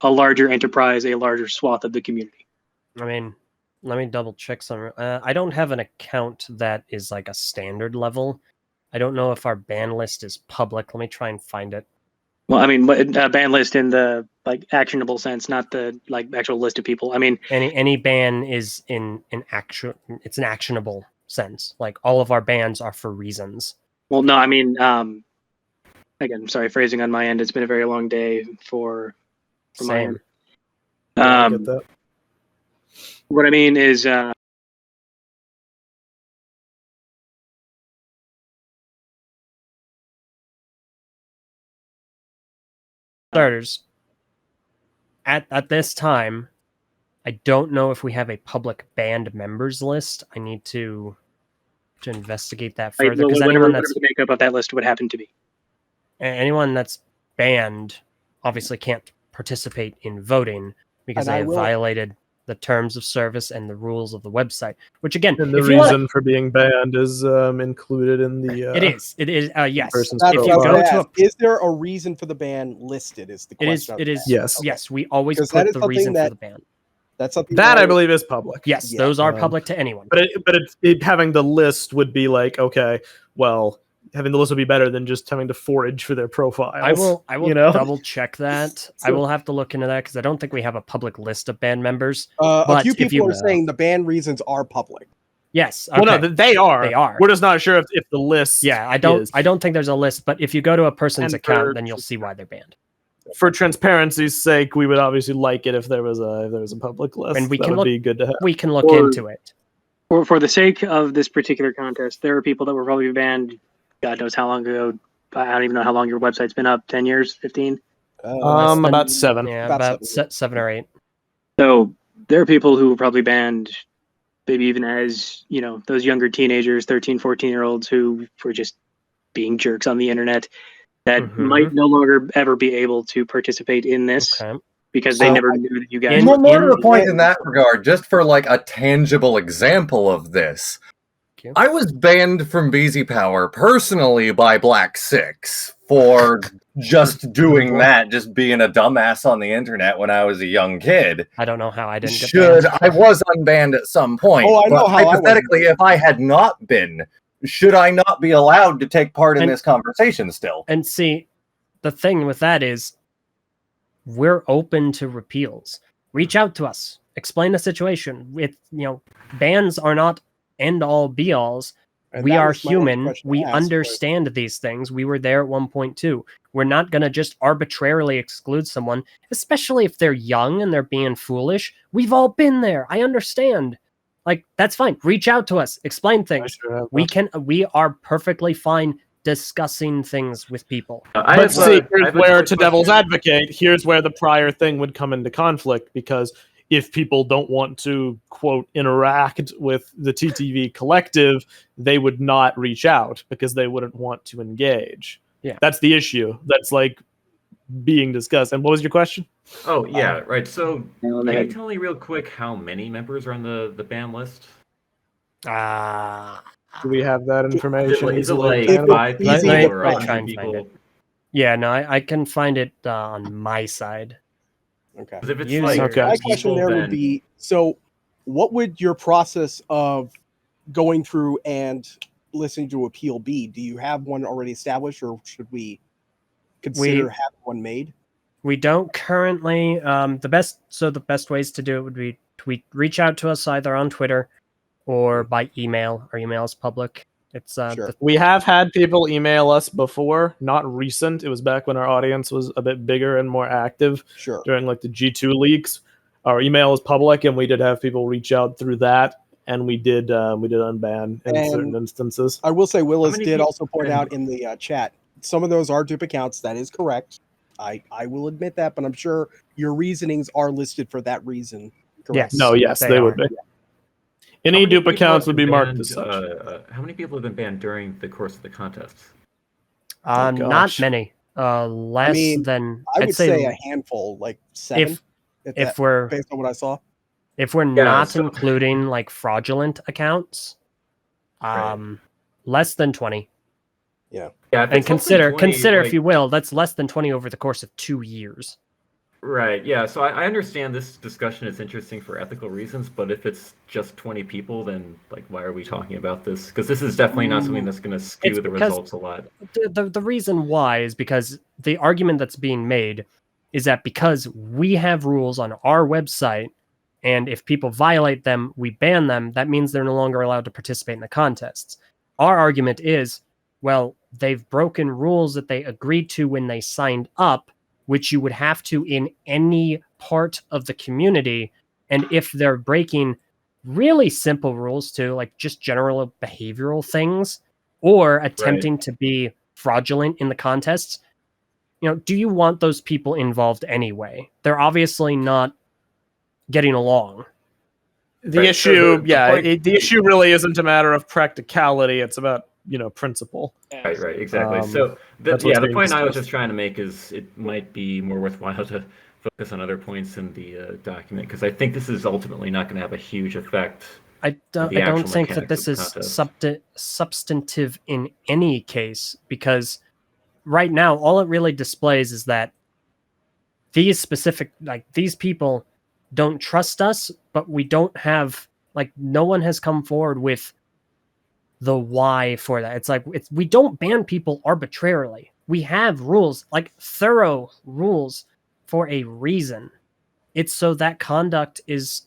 a larger enterprise, a larger swath of the community? I mean, let me double check some. I don't have an account that is like a standard level. I don't know if our ban list is public. Let me try and find it. Well, I mean, ban list in the like actionable sense, not the like actual list of people. I mean, any ban is in an actual. It's an actionable sense. Like, all of our bans are for reasons. Well, no, I mean, again, sorry, phrasing on my end. It's been a very long day for my end. I get that. What I mean is, starters, at this time, I don't know if we have a public banned members list. I need to investigate that further, because whatever the makeup of that list would happen to be. Anyone that's banned obviously can't participate in voting because they have violated the terms of service and the rules of the website. Which, again, and the reason for being banned is included in the. It is. Yes. Is there a reason for the ban listed? Is the question? It is. Yes. Okay. Yes. We always put the reason for the ban. That's something that I believe is public. Yes, those are public to anyone. But having the list would be like, okay, well, having the list would be better than just having to forage for their profiles. I will double check that. So, I will have to look into that, because I don't think we have a public list of band members. A few people are saying the ban reasons are public. Yes. Okay. Well, no, they are. They are. We're just not sure if the list. Yeah, I don't think there's a list, but if you go to a person's account, then you'll see why they're banned. For transparency's sake, we would obviously like it if there was a public list. And would be good to have. We can look into it. For the sake of this particular contest, there are people that were probably banned. God knows how long ago. I don't even know how long your website's been up. 10 years, 15. About 7. Yeah, about 7 or 8. So there are people who were probably banned, maybe even as those younger teenagers, 13, 14-year-olds who were just being jerks on the internet, that might no longer ever be able to participate in this because they never knew that you guys. More to the point in that regard, just for like a tangible example of this, I was banned from BZ Power personally by Black Six for just doing that, just being a dumbass on the internet when I was a young kid. I don't know how I didn't get banned. I was unbanned at some point. Oh, I know how. Hypothetically, if I had not been, should I not be allowed to take part in this conversation still? And see, the thing with that is, we're open to repeals. Reach out to us. Explain the situation. Bans are not end-all be-alls. We are human. We understand these things. We were there at one point too. We're not going to just arbitrarily exclude someone, especially if they're young and they're being foolish. We've all been there. I understand. Like, that's fine. Reach out to us. Explain things. We are perfectly fine discussing things with people. But see, here's where, to devil's advocate, here's where the prior thing would come into conflict, because if people don't want to, quote, interact with the TTV collective, they would not reach out because they wouldn't want to engage. Yeah. That's the issue that's like being discussed. And what was your question? Oh, yeah, right. So can you tell me real quick how many members are on the ban list? Do we have that information? Is it easily? like 5 Let people me or try 100 and find people? it. Yeah, no, I can find it on my side. Okay. 'Cause if it's User- like Okay. My 10 question people, there would then be: so, what would your process of going through and listening to appeal be? Do you have one already established, or should we consider having one made? We don't currently. The best ways to do it would be reach out to us either on Twitter or by email. Our email is public. It's Sure. We have had people email us before, not recent. It was back when our audience was a bit bigger and more active Sure. during like the G2 leaks. Our email is public, and we did have people reach out through that, and we did unban in And certain instances. I will say, Willis many did people also point can- out in the chat some of those are dupe accounts. That is correct. I will admit that, but I'm sure your reasonings are listed for that reason. Correct? Yes. No, yes, They they are. would be. How Any many dupe people accounts have would be been marked banned, as such. how many people have been banned during the course of the contest? Oh, Not gosh. many. Less mean, than I I'd would say a handful, like 7. if we're based on what I saw. not so- including like fraudulent accounts, Right. less than 20. Yeah, if And it's less than 20, consider like, if you will, that's less than 20 over the course of 2 years. Right, yeah, so I understand this discussion is interesting for ethical reasons, but if it's just 20 people, then like why are we talking about this? Because this is definitely not something that's going to skew It's the because- results a lot. The reason why is because the argument that's being made is that because we have rules on our website, and if people violate them, we ban them, that means they're no longer allowed to participate in the contests. Our argument is, well, they've broken rules that they agreed to when they signed up, which you would have to in any part of the community. And if they're breaking really simple rules too, like just general behavioral things, or attempting to be fraudulent in the contests, do you want those people involved anyway? They're obviously not getting along. The Right, so issue, the point- the issue really isn't a matter of practicality. It's about principle. Right, exactly. So, that's the what's being point I was discussed. just trying to make is it might be more worthwhile to focus on other points in the document, because I think this is ultimately not going to have a huge effect. I don't the actual think that mechanics this of is the contest. substantive in any case, because right now all it really displays is that these people don't trust us, but we don't have, no one has come forward with the why for that. It's we don't ban people arbitrarily. We have rules, thorough rules, for a reason. It's so that conduct is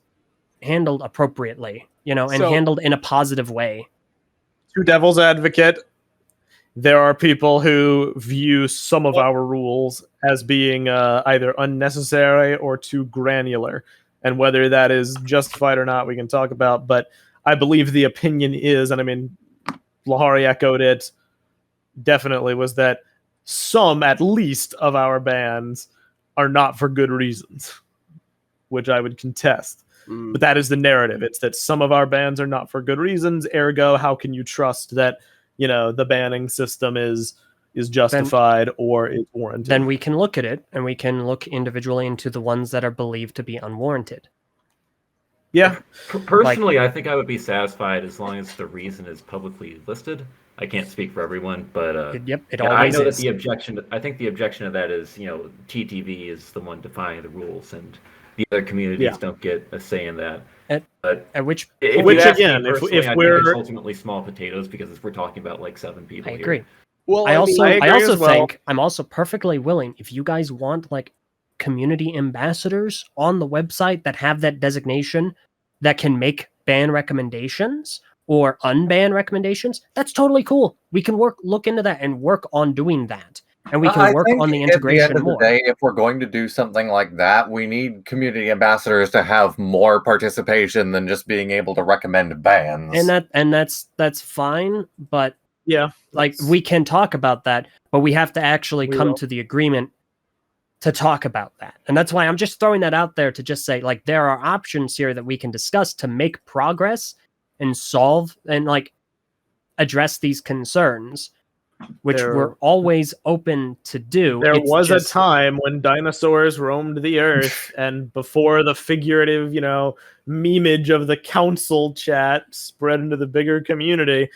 handled appropriately, and So- handled in a positive way. To devil's advocate, there are people who view some of our rules as being either unnecessary or too granular. And whether that is justified or not, we can talk about. But I believe the opinion is, and I mean, Lahari echoed it, definitely, was that some, at least, of our bans are not for good reasons, which I would contest. But that is the narrative. It's that some of our bans are not for good reasons. Ergo, how can you trust that the banning system is justified or is warranted? Then we can look at it, and we can look individually into the ones that are believed to be unwarranted. Yeah. Personally, I think I would be satisfied as long as the reason is publicly listed. I can't speak for everyone, but It I always know is. that the objection. I think the objection to that is, TTV is the one defining the rules, and the other communities don't get a say in that. At which If Which, you ask me again, if personally, I think we're- it's ultimately small potatoes, because we're talking about 7 people. I here. agree. Well, I mean, agree also as well. think I'm also perfectly willing, if you guys want community ambassadors on the website that have that designation that can make ban recommendations or unban recommendations, that's totally cool. We can look into that and work on doing that. And we I can work think on the at the integration end of more. the day, if we're going to do something like that, we need community ambassadors to have more participation than just being able to recommend bans. And that's fine, but Yeah. we can talk about that, but we have to actually We come will. to the agreement to talk about that. And that's why I'm just throwing that out there to just say, like, there are options here that we can discuss to make progress and solve and like address these concerns, which we're always open to do. There was a time when dinosaurs roamed the earth, and before the figurative, memeage of the council chat spread into the bigger community,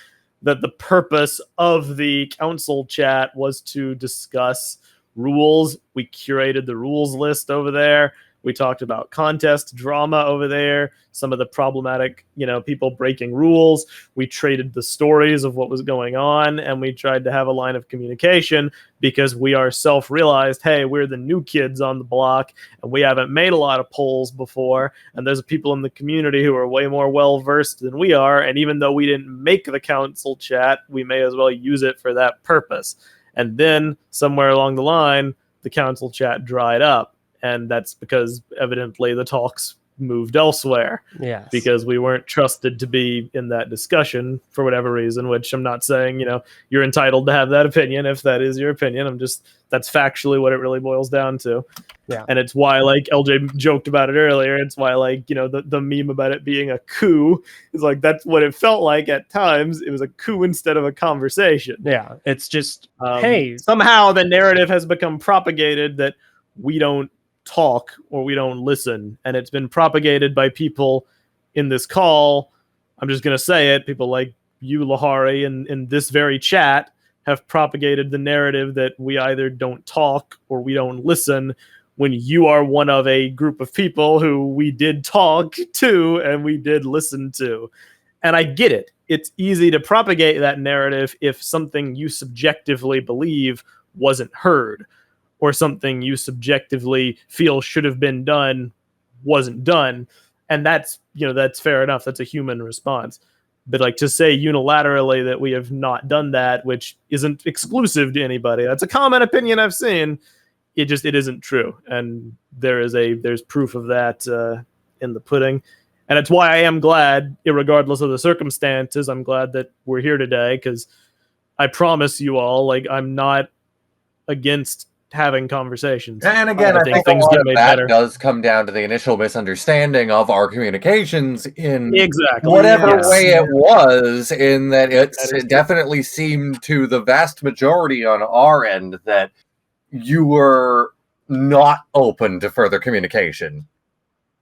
that the purpose of the council chat was to discuss rules. We curated the rules list over there. We talked about contest drama over there, some of the problematic, people breaking rules. We traded the stories of what was going on, and we tried to have a line of communication because we ourselves realized, hey, we're the new kids on the block, and we haven't made a lot of polls before, and there's people in the community who are way more well-versed than we are, and even though we didn't make the council chat, we may as well use it for that purpose. And then, somewhere along the line, the council chat dried up. And that's because evidently the talks moved elsewhere. Yes. Because we weren't trusted to be in that discussion for whatever reason, which I'm not saying, you're entitled to have that opinion if that is your opinion. That's factually what it really boils down to. Yeah. And it's why, like LJ joked about it earlier, it's why, like, the meme about it being a coup is like, that's what it felt like at times. It was a coup instead of a conversation. Yeah. It's just, hey. Somehow the narrative has become propagated that we don't talk or we don't listen, and it's been propagated by people in this call. I'm just going to say it. People like you, Lahari, and in this very chat have propagated the narrative that we either don't talk or we don't listen, when you are one of a group of people who we did talk to and we did listen to. And I get it. It's easy to propagate that narrative if something you subjectively believe wasn't heard, or something you subjectively feel should have been done wasn't done. And that's fair enough. That's a human response. But like, to say unilaterally that we have not done that, which isn't exclusive to anybody, that's a common opinion I've seen. It isn't true. And there's proof of that in the pudding. And it's why I am glad, regardless of the circumstances, I'm glad that we're here today, because I promise you all, like, I'm not against having conversations. And again, I think things get made better. Does come down to the initial misunderstanding of our communications in whatever way it was, in that it definitely seemed to the vast majority on our end that you were not open to further communication.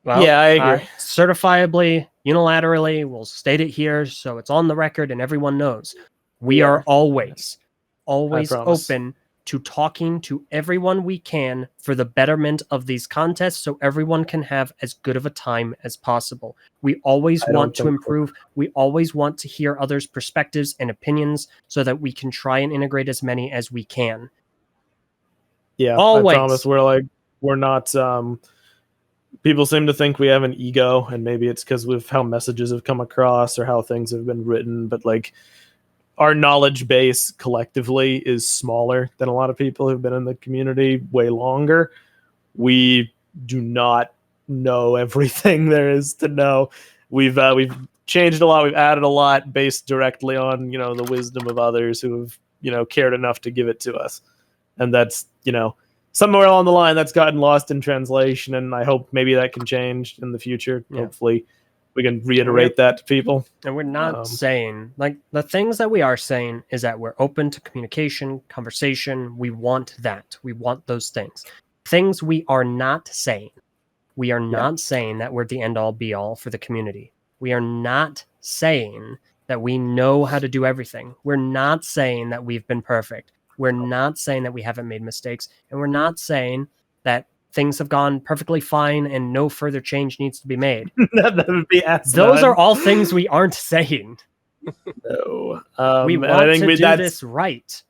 Well, yeah, I agree. Certifiably, unilaterally, we'll state it here so it's on the record and everyone knows. We are always open to talking to everyone we can for the betterment of these contests, so everyone can have as good of a time as possible. We always want to improve. We always want to hear others' perspectives and opinions so that we can try and integrate as many as we can. Yeah, always. I promise we're not... people seem to think we have an ego, and maybe it's because of how messages have come across or how things have been written, but like, our knowledge base collectively is smaller than a lot of people who've been in the community way longer. We do not know everything there is to know. We've changed a lot. We've added a lot based directly on, the wisdom of others who have, cared enough to give it to us. And that's, somewhere along the line that's gotten lost in translation. And I hope maybe that can change in the future. Yeah. Hopefully we can reiterate that to people. And we're not saying, like, the things that we are saying is that we're open to communication, conversation. We want that. We want those things. Things we are not saying. We are not saying that we're the end all be all for the community. We are not saying that we know how to do everything. We're not saying that we've been perfect. We're not saying that we haven't made mistakes. And we're not saying that things have gone perfectly fine and no further change needs to be made. That would be Those are all things we aren't saying. No. We want to do this right.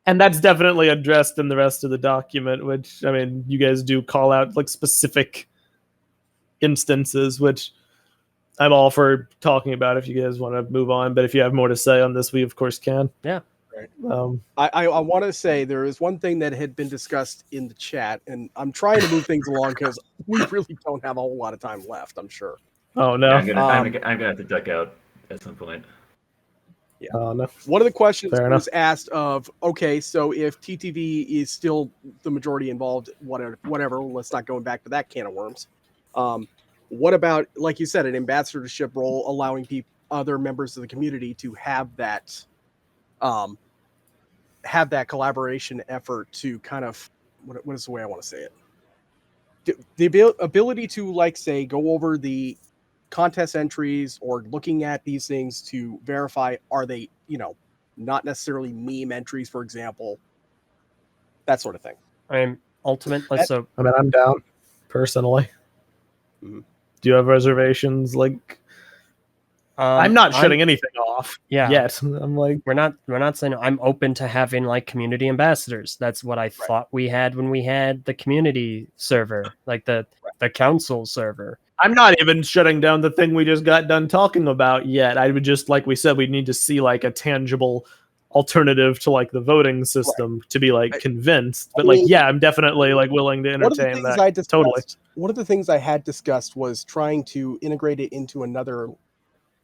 And that's definitely addressed in the rest of the document, which, I mean, you guys do call out like specific instances, which I'm all for talking about if you guys want to move on. But if you have more to say on this, we of course can. Yeah. I want to say there is one thing that had been discussed in the chat, and I'm trying to move things along because we really don't have a whole lot of time left, I'm sure. Oh, no. Yeah, I'm gonna have to duck out at some point. No. One of the questions Fair was enough. asked of, okay, so if TTV is still the majority involved, whatever, let's not go back to that can of worms. What about, like you said, an ambassadorship role, allowing other members of the community to have that collaboration effort to kind of, what is the way I want to say it? The ability to, like, say, go over the contest entries or looking at these things to verify, are they, not necessarily meme entries, for example, that sort of thing. I'm ultimately so. I mean, I'm down personally. Mhm. Do you have reservations? Like, I'm not shutting anything off. Yeah. Yet. I'm like, we're not saying I'm open to having like community ambassadors. That's what I thought we had when we had the community server, like the council server. I'm not even shutting down the thing we just got done talking about yet. I would just, like we said, we need to see like a tangible alternative to like the voting system to be like convinced. But like, yeah, I'm definitely like willing to entertain that. Totally. One of the things I had discussed was trying to integrate it into another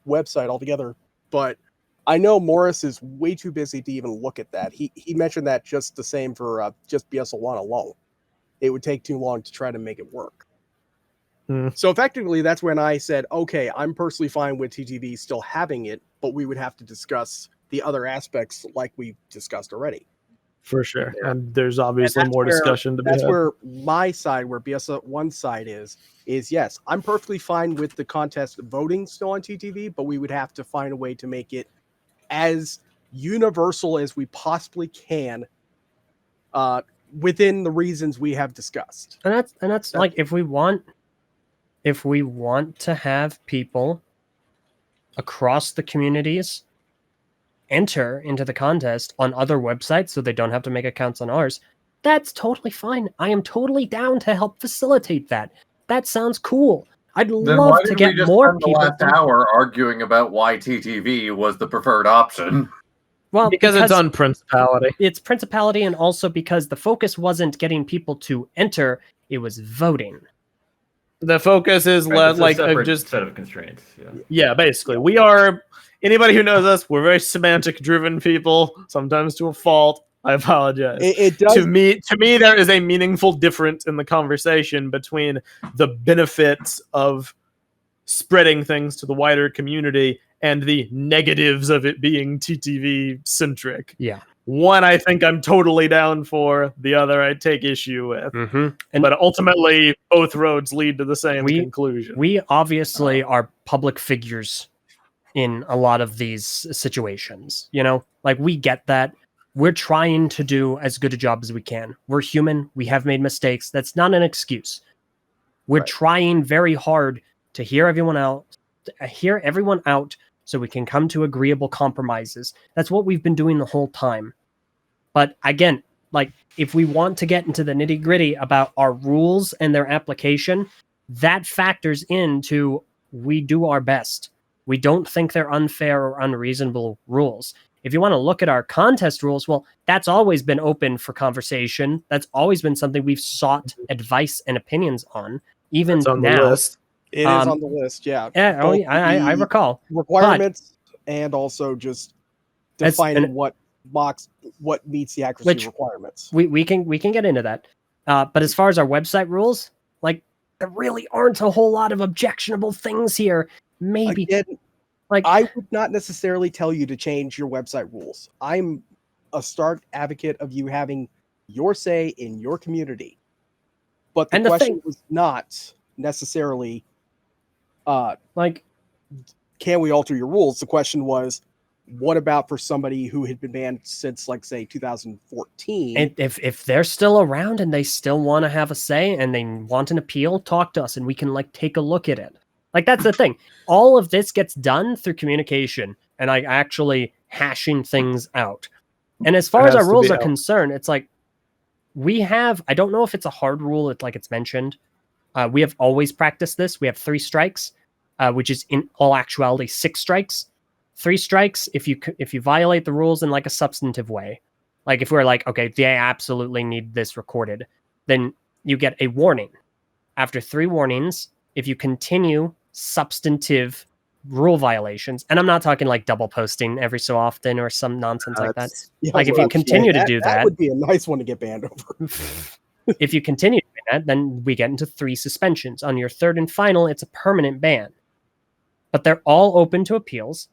website altogether, but I know Morris is way too busy to even look at that. He mentioned that just the same for just BSL1 alone. It would take too long to try to make it work. So effectively, that's when I said, okay, I'm personally fine with TTV still having it, but we would have to discuss the other aspects like we discussed already. For sure. And there's obviously more discussion to be had. That's where my side, where BS1 side is yes, I'm perfectly fine with the contest voting still on TTV, but we would have to find a way to make it as universal as we possibly can within the reasons we have discussed. And that's like, if we want to have people across the communities enter into the contest on other websites so they don't have to make accounts on ours, that's totally fine. I am totally down to help facilitate that. That sounds cool. I'd love to get more people. The last hour arguing about why TTV was the preferred option. Well, because it's on Principality. It's Principality, and also because the focus wasn't getting people to enter, it was voting. The focus is like just set of constraints. Yeah, basically. We are, anybody who knows us, we're very semantic driven people, sometimes to a fault. I apologize. It does. To me, there is a meaningful difference in the conversation between the benefits of spreading things to the wider community and the negatives of it being TTV centric. Yeah. One, I think I'm totally down for. The other, I take issue with. But ultimately, both roads lead to the same conclusion. We obviously are public figures in a lot of these situations. Like, we get that. We're trying to do as good a job as we can. We're human. We have made mistakes. That's not an excuse. We're trying very hard to hear everyone out, so we can come to agreeable compromises. That's what we've been doing the whole time. But again, like, if we want to get into the nitty-gritty about our rules and their application, that factors into we do our best. We don't think they're unfair or unreasonable rules. If you want to look at our contest rules, well, that's always been open for conversation. That's always been something we've sought advice and opinions on. Even it's on now, the list. It is on the list, yeah. Yeah, I recall. Requirements and also just defining what meets the accuracy requirements. We can get into that. But as far as our website rules, like, there really aren't a whole lot of objectionable things here. Maybe. Again, I would not necessarily tell you to change your website rules. I'm a stark advocate of you having your say in your community. But the question was not necessarily like, can we alter your rules? The question was, what about for somebody who had been banned since, like, say, 2014? And if they're still around and they still want to have a say and they want an appeal, talk to us and we can, like, take a look at it. Like, that's the thing. All of this gets done through communication and, like, actually hashing things out. And as far as our rules are concerned, it's like, we have, I don't know if it's a hard rule, it's mentioned. We have always practiced this. We have 3 strikes, which is in all actuality 6 strikes. 3 strikes if you violate the rules in, like, a substantive way. Like, if we're like, okay, they absolutely need this recorded, then you get a warning. After 3 warnings, if you continue substantive rule violations, and I'm not talking like double posting every so often or some nonsense like that. Yeah, Like if you continue to do that would be a nice one to get banned over. If you continue doing that, then we get into 3 suspensions. On your third and final, it's a permanent ban. But they're all open to appeals.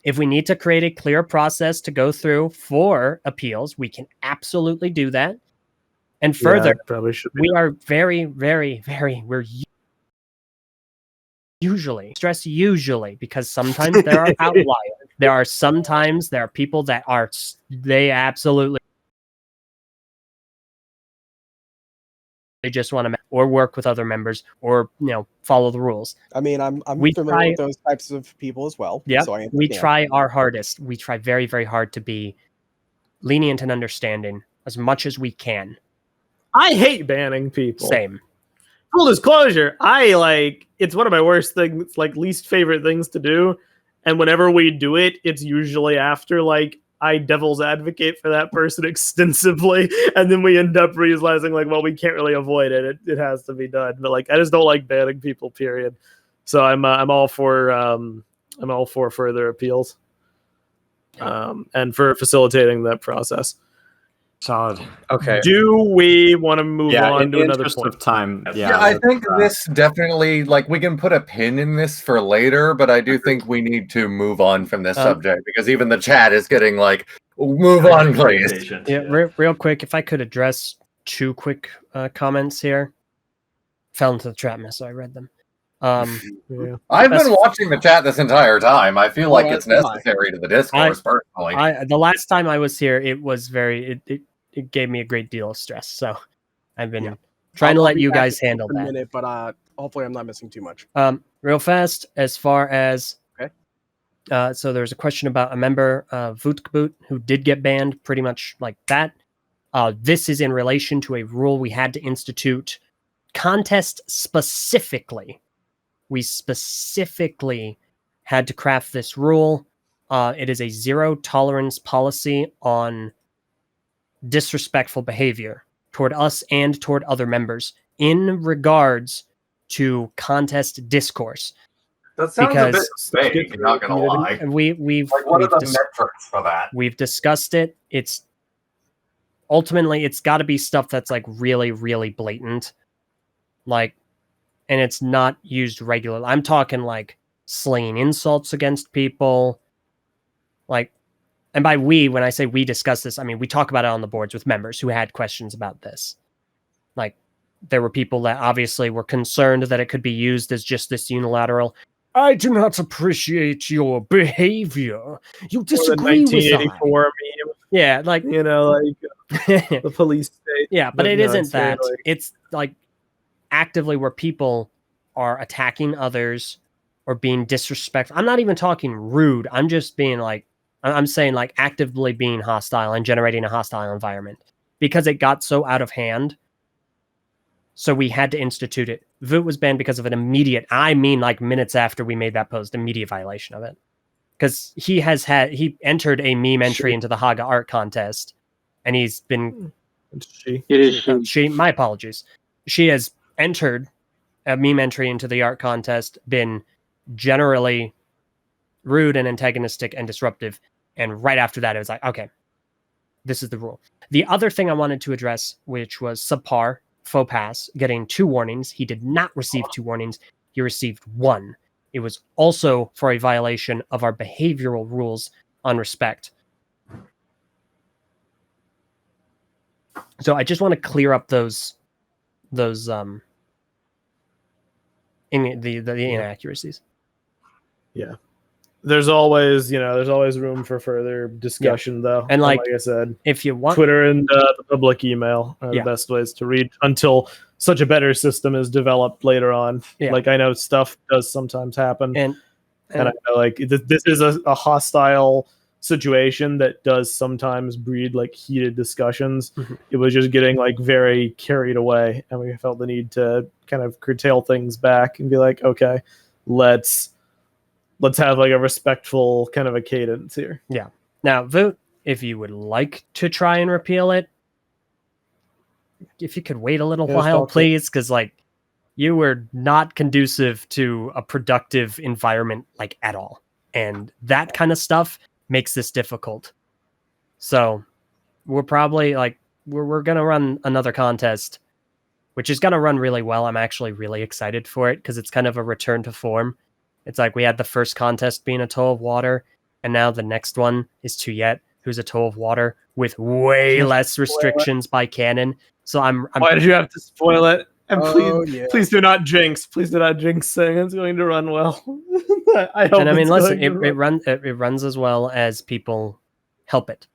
If we need to create a clear process to go through for appeals, we can absolutely do that. And further, probably should we are very, very, very, we're usually, stress usually, because sometimes there are outliers. There are people that are, they absolutely, they just want to or work with other members or follow the rules. I mean, I'm familiar with those types of people as well. Yeah, so we try our hardest. We try very, very hard to be lenient and understanding as much as we can. I hate banning people. Same. Full disclosure, it's one of my worst things, least favorite things to do. And whenever we do it, it's usually after I devil's advocate for that person extensively, and then we end up realizing well, we can't really avoid it. It has to be done. But I just don't like banning people. Period. So I'm all for further appeals, and for facilitating that process. Solid. Okay. Do we want to move on in to the another interest point? of time? Yeah, I think this definitely, we can put a pin in this for later, but I do think we need to move on from this subject, because even the chat is getting move on, please. Yeah, real quick, if I could address 2 quick comments here. Fell into the trap, so I read them. Yeah. I've been watching the chat this entire time. I feel like it's necessary to the discourse, personally. The last time I was here, it was it gave me a great deal of stress. So I've been trying to let you guys handle that. Minute, but hopefully I'm not missing too much. Real fast, as far as so there's a question about a member, Vootkaboot, who did get banned, pretty much like that. This is in relation to a rule we had to institute contest specifically. We specifically had to craft this rule. It is a 0 tolerance policy on disrespectful behavior toward us and toward other members in regards to contest discourse. That sounds a bit vague, not gonna lie. We've what are the metrics for that? We've discussed it. It's ultimately it's got to be stuff that's really, really blatant, and it's not used regularly. I'm talking slinging insults against people, and by we, when I say we discuss this, I mean we talk about it on the boards with members who had questions about this. There were people that obviously were concerned that it could be used as just this unilateral, I do not appreciate your behavior. You disagree with I. 1984 meme. Yeah, the police state. Yeah, but it isn't that. It's actively where people are attacking others or being disrespectful. I'm not even talking rude. I'm just being I'm saying actively being hostile and generating a hostile environment because it got so out of hand. So we had to institute it. Voot was banned because of an immediate, minutes after we made that post, immediate violation of it. Because he entered a meme entry into the Haga art contest, and he's been... She, my apologies. She has entered a meme entry into the art contest, been generally rude and antagonistic and disruptive, and right after that, it was okay, this is the rule. The other thing I wanted to address, which was subpar, faux pas, getting 2 warnings. He did not receive 2 warnings. He received 1. It was also for a violation of our behavioral rules on respect. So I just want to clear up those the inaccuracies. Yeah. There's always room for further discussion, though. And like I said, if you want, Twitter and the public email are the best ways to read until such a better system is developed later on. Yeah. I know stuff does sometimes happen, and I know this is a hostile situation that does sometimes breed heated discussions. Mm-hmm. It was just getting very carried away, and we felt the need to kind of curtail things back and be okay, let's have a respectful kind of a cadence here. Yeah. Now, Voot, if you would like to try and repeal it, if you could wait a little while, please, because you were not conducive to a productive environment like at all. And that kind of stuff makes this difficult. So we're probably like, we're going to run another contest, which is going to run really well. I'm actually really excited for it because it's kind of a return to form. It's like we had the first contest being a toe of water, and now the next one is ToaArcan, who's a toe of water with way less restrictions by Canon. So I'm Why did you have to spoil it? And Oh, yeah. please do not jinx. Please do not jinx saying it's going to run well. I hope. And I mean, it's listen, going to it runs as well as people help it,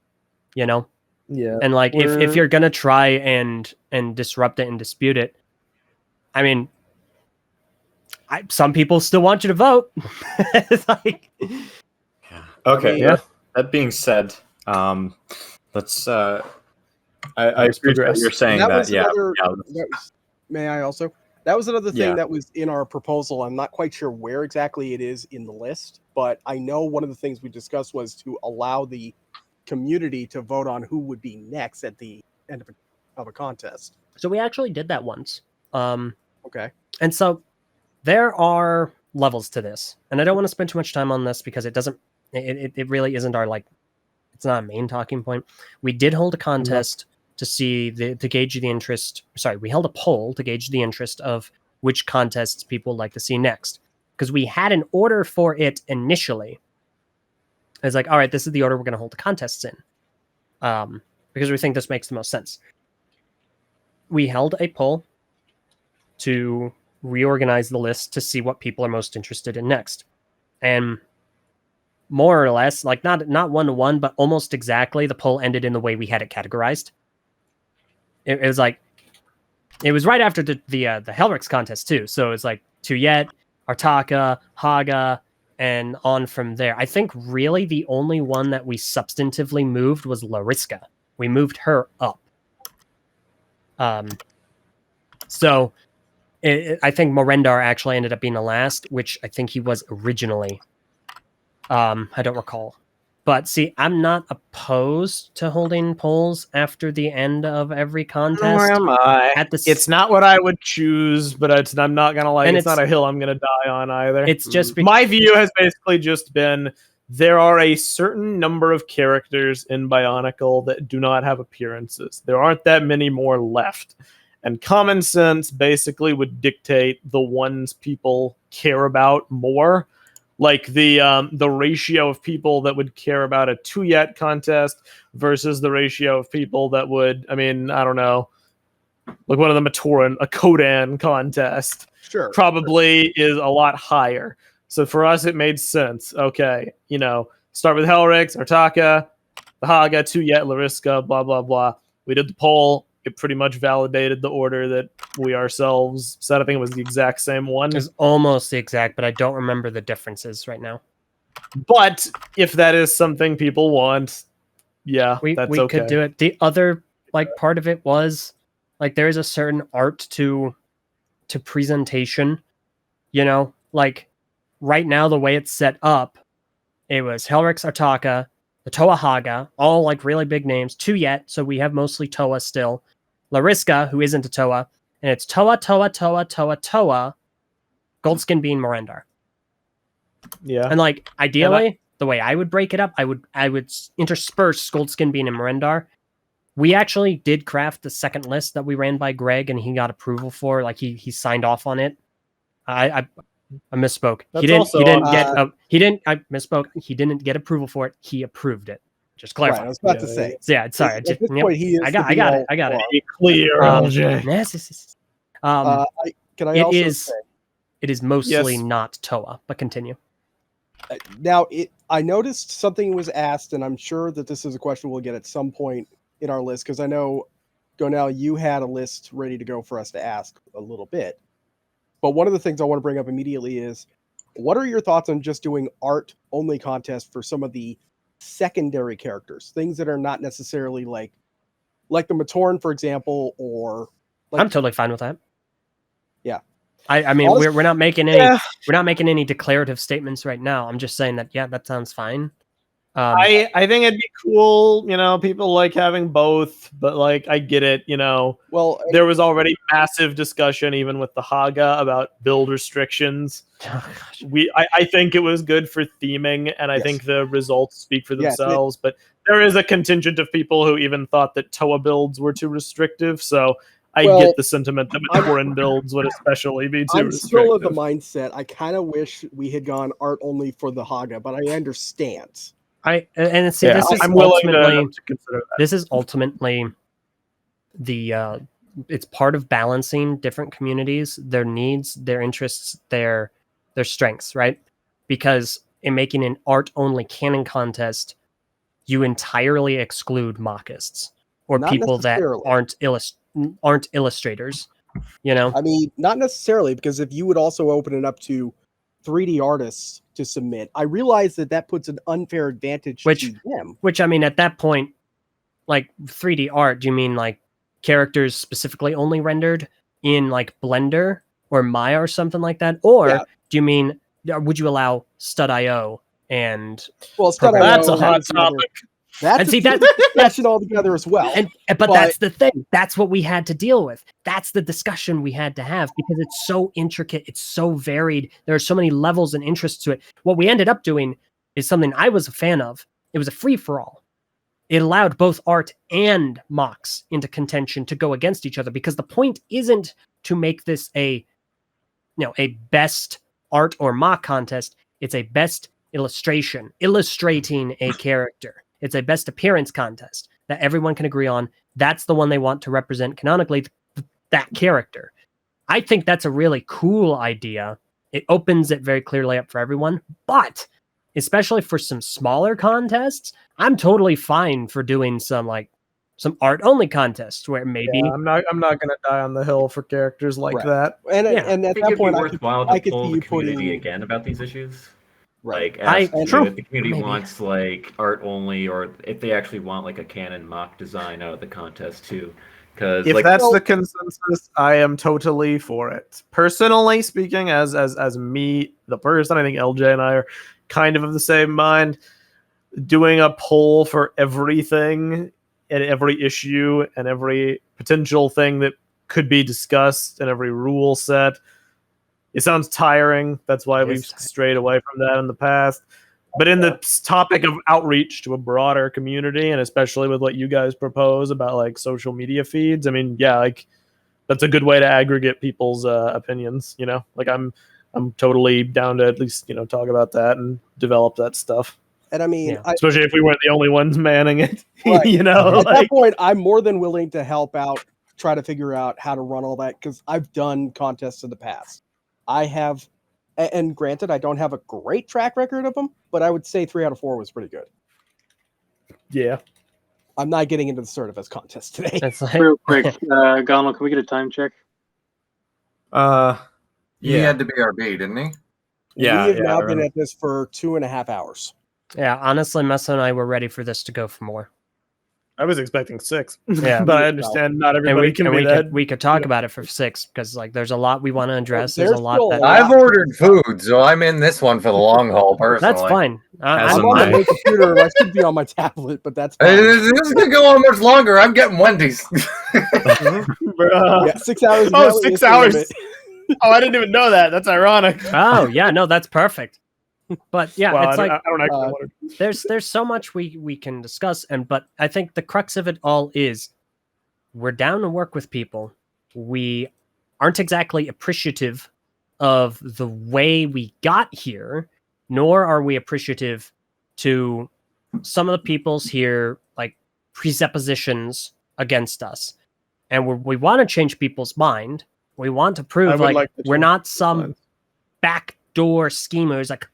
you know? Yeah. And like if you're gonna try and disrupt it and dispute it, I mean, some people still want you to vote. It's like, Okay. Yeah. That being said, let's. I appreciate progress. you're saying That that. was Yeah. another- yeah. that was- may I also? That was another thing Yeah. that was in our proposal. I'm not quite sure where exactly it is in the list, but I know one of the things we discussed was to allow the community to vote on who would be next at the end of a contest. so we actually did that once. Okay. And so there are levels to this, and I don't want to spend too much time on this because it doesn't. It really isn't our like. It's not a main talking point. We did hold a contest to see to gauge the interest. Sorry, we held a poll to gauge the interest of which contests people would like to see next, because we had an order for it initially. It's like, all right, this is the order we're going to hold the contests in, because we think this makes the most sense. We held a poll to reorganize the list to see what people are most interested in next, and more or less, like not 1-to-1, but almost exactly, the poll ended in the way we had it categorized. It was like, it was right after the Helrix contest too, so it's like ToaArcan, Artaka, Haga, and on from there. I think really the only one that we substantively moved was Lariska. We moved her up. So I think Morendar actually ended up being the last, which I think he was originally. I don't recall. But see, I'm not opposed to holding polls after the end of every contest. Nor am I. It's It's not what I would choose, but I'm not gonna like. And It's not a hill I'm gonna die on either. It's just My view has basically just been there are a certain number of characters in Bionicle that do not have appearances. There aren't that many more left. And common sense basically would dictate the ones people care about more. Like the ratio of people that would care about a ToaArcan contest versus the ratio of people that would, I mean, I don't know, like one of the Matoran, a Kodan contest Sure. probably is a lot higher. So for us, it made sense. Okay, start with Helrix, Artaka, the Haga, ToaArcan, Lariska, blah, blah, blah. We did the poll. It pretty much validated the order that we ourselves said. I think it was the exact same one. It's almost the exact, but I don't remember the differences right now. But if that is something people want, yeah, We that's okay. could do it. The other part of it was like there is a certain art to presentation. Like right now the way it's set up, it was Helrix, Artaka, the Toa Haga, all like really big names. ToaArcan, so we have mostly Toa still. Lariska, who isn't a Toa, and it's Toa, Goldskin Bean, Morendar. Yeah. And like ideally, the way I would break it up, I would intersperse Goldskin Bean and Morendar. We actually did craft the second list that we ran by Greg, and he got approval for. Like he signed off on it. I misspoke. That's He didn't. also He didn't on- get. He didn't. I misspoke. He didn't get approval for it. He approved it. Just Right, clarify. I was about Yeah, to say. So, yeah. Sorry. At Just, this point, he is I got the it. be-all I got it. Be clear, LJ. Yes. Can I It also is. say, It is mostly Yes. not Toa, but continue. now I noticed something was asked, and I'm sure that this is a question we'll get at some point in our list, because I know, Gonell, you had a list ready to go for us to ask a little bit. But one of the things I want to bring up immediately is, what are your thoughts on just doing art-only contests for some of the secondary characters, things that are not necessarily like the Matoran, for example, or like, I'm totally fine with that. Yeah. I mean, Honestly, we're not making any Yeah. we're not making any declarative statements right now. I'm just saying that that sounds fine. I think it'd be cool, people like having both, but like I get it, Well, there was already massive discussion even with the Haga about build restrictions. I think it was good for theming, and I think the results speak for themselves, but there is a contingent of people who even thought that ToA builds were too restrictive, so I get the sentiment that Matoran builds would especially be too restrictive. I'm still of the mindset, I kind of wish we had gone art only for the Haga, but I understand. I'm willing to consider that. This is ultimately it's part of balancing different communities, their needs, their interests, their strengths, right? Because in making an art only canon contest, you entirely exclude mockists or Not people that necessarily. aren't illustrators. I mean, not necessarily, because if you would also open it up to 3D artists to submit, I realize that puts an unfair advantage to them. Which, I mean, at that point, like 3D art, do you mean like characters specifically only rendered in like Blender or Maya or something like that? Or do you mean, would you allow Stud.io and... Well, Stud.io... That's a hot topic. That's discussion altogether as well. But that's the thing. That's what we had to deal with. That's the discussion we had to have because it's so intricate. It's so varied. There are so many levels and interests to it. What we ended up doing is something I was a fan of. It was a free-for-all. It allowed both art and mocks into contention to go against each other because the point isn't to make this a best art or mock contest. It's a best illustration, illustrating a character. It's a best appearance contest that everyone can agree on. That's the one they want to represent canonically that character. I think that's a really cool idea. It opens it very clearly up for everyone, but especially for some smaller contests, I'm totally fine for doing some art only contests where maybe I'm not going to die on the hill for characters like that. And at that point, worthwhile to poll the community again about these issues. Like, ask if the community wants like art only, or if they actually want like a canon mock design out of the contest too. Because if that's the consensus, I am totally for it. Personally speaking, as me, the person, I think LJ and I are kind of the same mind. Doing a poll for everything and every issue and every potential thing that could be discussed and every rule set. It sounds tiring. That's why we've strayed away from that in the past. But in the topic of outreach to a broader community, and especially with what you guys propose about like social media feeds, I mean, that's a good way to aggregate people's opinions. Like I'm totally down to at least talk about that and develop that stuff. And I mean, especially if we weren't the only ones manning it. Right. At that point, I'm more than willing to help out, try to figure out how to run all that because I've done contests in the past. I have, and granted, I don't have a great track record of them, but I would say 3 out of 4 was pretty good. Yeah. I'm not getting into the Certifest contest today. Real quick, Gonal, can we get a time check? He had to BRB, didn't he? Yeah. We have now been at this for 2.5 hours. Yeah, honestly, Meso and I were ready for this to go for more. I was expecting 6. Yeah, but I understand not everybody can be that. We could talk about it for 6 because like there's a lot we want to address. There's a lot that I've ordered food, so I'm in this one for the long haul. Personally, that's fine. I'm on my computer. I should be on my tablet, but that's fine. This is gonna go on much longer. I'm getting Wendy's. 6 hours. Oh, 6 hours. Oh, I didn't even know that. That's ironic. Oh yeah, no, that's perfect. But yeah, well, it's like I don't actually want to... there's so much we can discuss, but I think the crux of it all is we're down to work with people. We aren't exactly appreciative of the way we got here, nor are we appreciative to some of the people's here like presuppositions against us, and we want to change people's mind. We want to prove like we're not some backdoor schemers like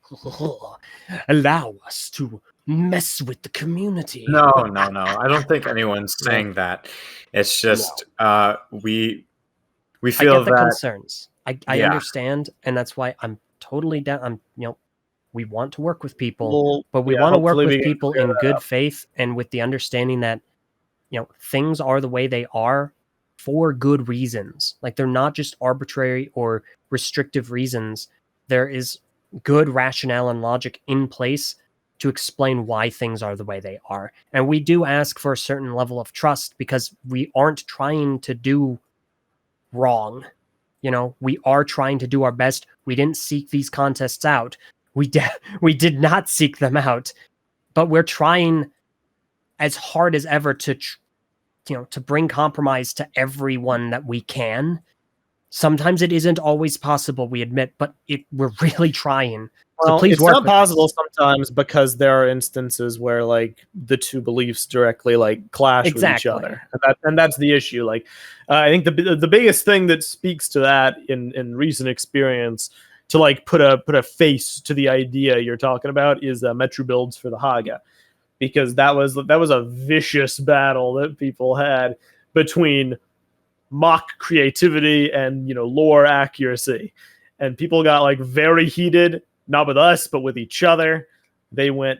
allow us to mess with the community. No. I don't think anyone's saying that. It's just we feel I get the that concerns. I understand, and that's why I'm totally down. We want to work with people, but we want to work with people in good faith and with the understanding that things are the way they are for good reasons. Like they're not just arbitrary or restrictive reasons. There is good rationale and logic in place to explain why things are the way they are. And we do ask for a certain level of trust because we aren't trying to do wrong. You know, we are trying to do our best. We didn't seek these contests out. We did not seek them out, but we're trying as hard as ever to to bring compromise to everyone that we can. Sometimes it isn't always possible, we admit, but we're really trying. Well, so please it's work not with possible us. sometimes because there are instances where like the two beliefs directly like clash with each other, and that's the issue. Like, I think the biggest thing that speaks to that in recent experience to like put a face to the idea you're talking about is Metro builds for the Haga, because that was a vicious battle that people had between mock creativity and lore accuracy, and people got like very heated, not with us but with each other. They went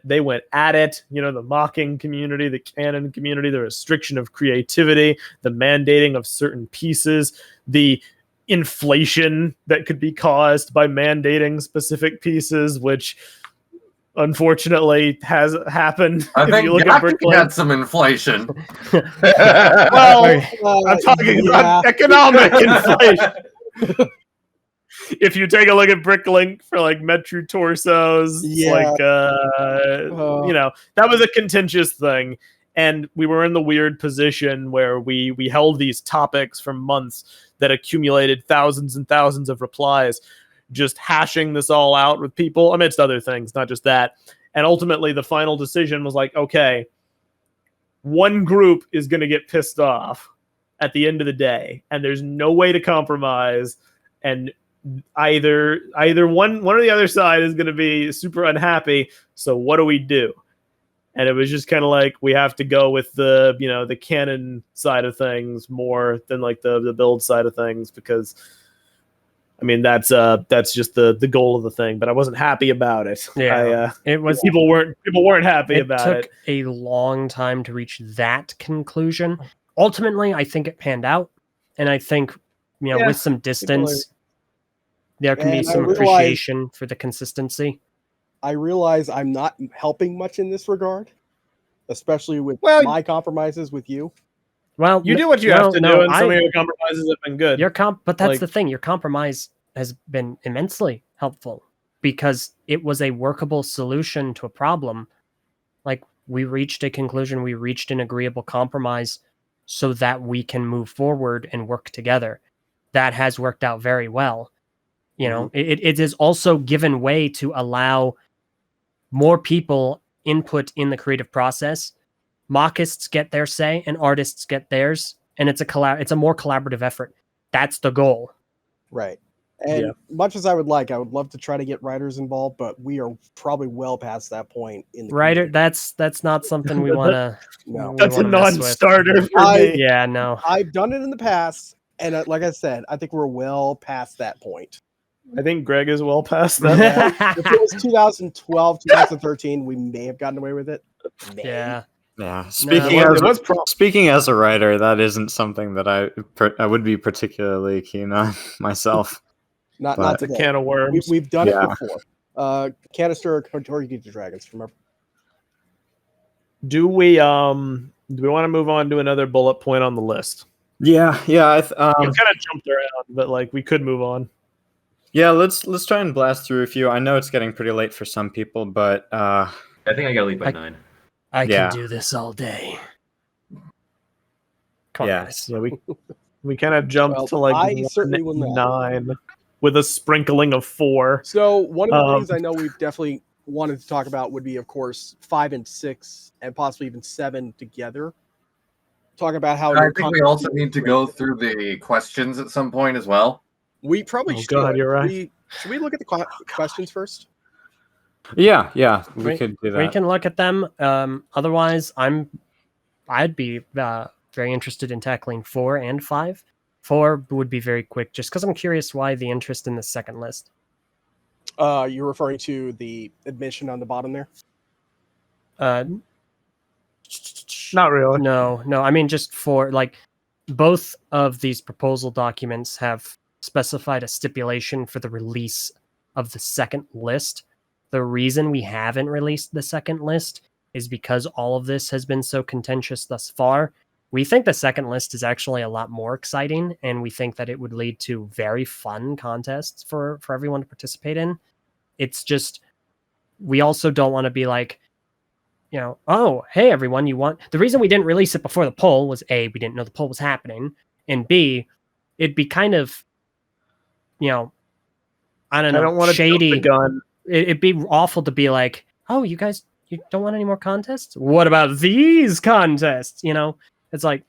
at it, the mocking community, the canon community, the restriction of creativity, the mandating of certain pieces, the inflation that could be caused by mandating specific pieces, which unfortunately has happened. I think Yaki had some inflation. Well, I'm talking about economic inflation. If you take a look at Bricklink for like Metro torsos, like that was a contentious thing, and we were in the weird position where we held these topics for months that accumulated thousands and thousands of replies, just hashing this all out with people amidst other things, not just that. And ultimately the final decision was like, okay, one group is going to get pissed off at the end of the day, and there's no way to compromise, and either one or the other side is going to be super unhappy. So what do we do? And it was just kind of like, we have to go with the canon side of things more than like the build side of things, because I mean that's just the goal of the thing. But I wasn't happy about it. Yeah, it was. People weren't happy about it. It took a long time to reach that conclusion. Ultimately, I think it panned out, and I think with some distance, there can be some appreciation for the consistency. I realize I'm not helping much in this regard, especially with my compromises with you. Well, you do what you have to do, and some of your compromises have been good. But that's the thing. Your compromise has been immensely helpful because it was a workable solution to a problem. Like, we reached a conclusion, we reached an agreeable compromise so that we can move forward and work together. That has worked out very well. It is also given way to allow more people input in the creative process. Mockists get their say and artists get theirs, and it's a more collaborative effort. That's the goal. Right. And much as I would love to try to get writers involved, but we are probably well past that point in the writer. That's not something we want to. No, that's a non-starter for me. Yeah, no. I've done it in the past, and like I said, I think we're well past that point. I think Greg is well past that. If it was 2012, 2013, we may have gotten away with it. Maybe. Yeah. Speaking as a writer, that isn't something that I would be particularly keen on myself. Not a can of worms. We've done it before. Canister or you get the dragons. Remember? Do we want to move on to another bullet point on the list? Yeah. We kind of jumped around, but like we could move on. Yeah, let's try and blast through a few. I know it's getting pretty late for some people, but I think I gotta leave by 9. I can do this all day. Come on, guys. Yeah, we kind of jumped to like I certainly will not. 9 with a sprinkling of 4. So one of the things I know we've definitely wanted to talk about would be, of course, 5 and 6, and possibly even 7 together. Talk about how I think we also need to go through the questions at some point as well. We probably should. God, you're right. Should we look at the questions first? Yeah, we could do that. We can look at them. Otherwise, I'd be very interested in tackling 4 and 5. 4 would be very quick, just because I'm curious why the interest in the second list. You're referring to the admission on the bottom there? Not really. No. I mean, just for like, both of these proposal documents have specified a stipulation for the release of the second list. the reason we haven't released the second list is because all of this has been so contentious thus far. We think the second list is actually a lot more exciting, and we think that it would lead to very fun contests for everyone to participate in. It's just, we also don't want to be like, you know, oh, hey, everyone, you want... The reason we didn't release it before the poll was A, we didn't know the poll was happening, and B, it'd be kind of, you know, I don't know, shady. Gun. It'd be awful to be like, oh, you guys, you don't want any more contests? What about these contests? You know, it's like,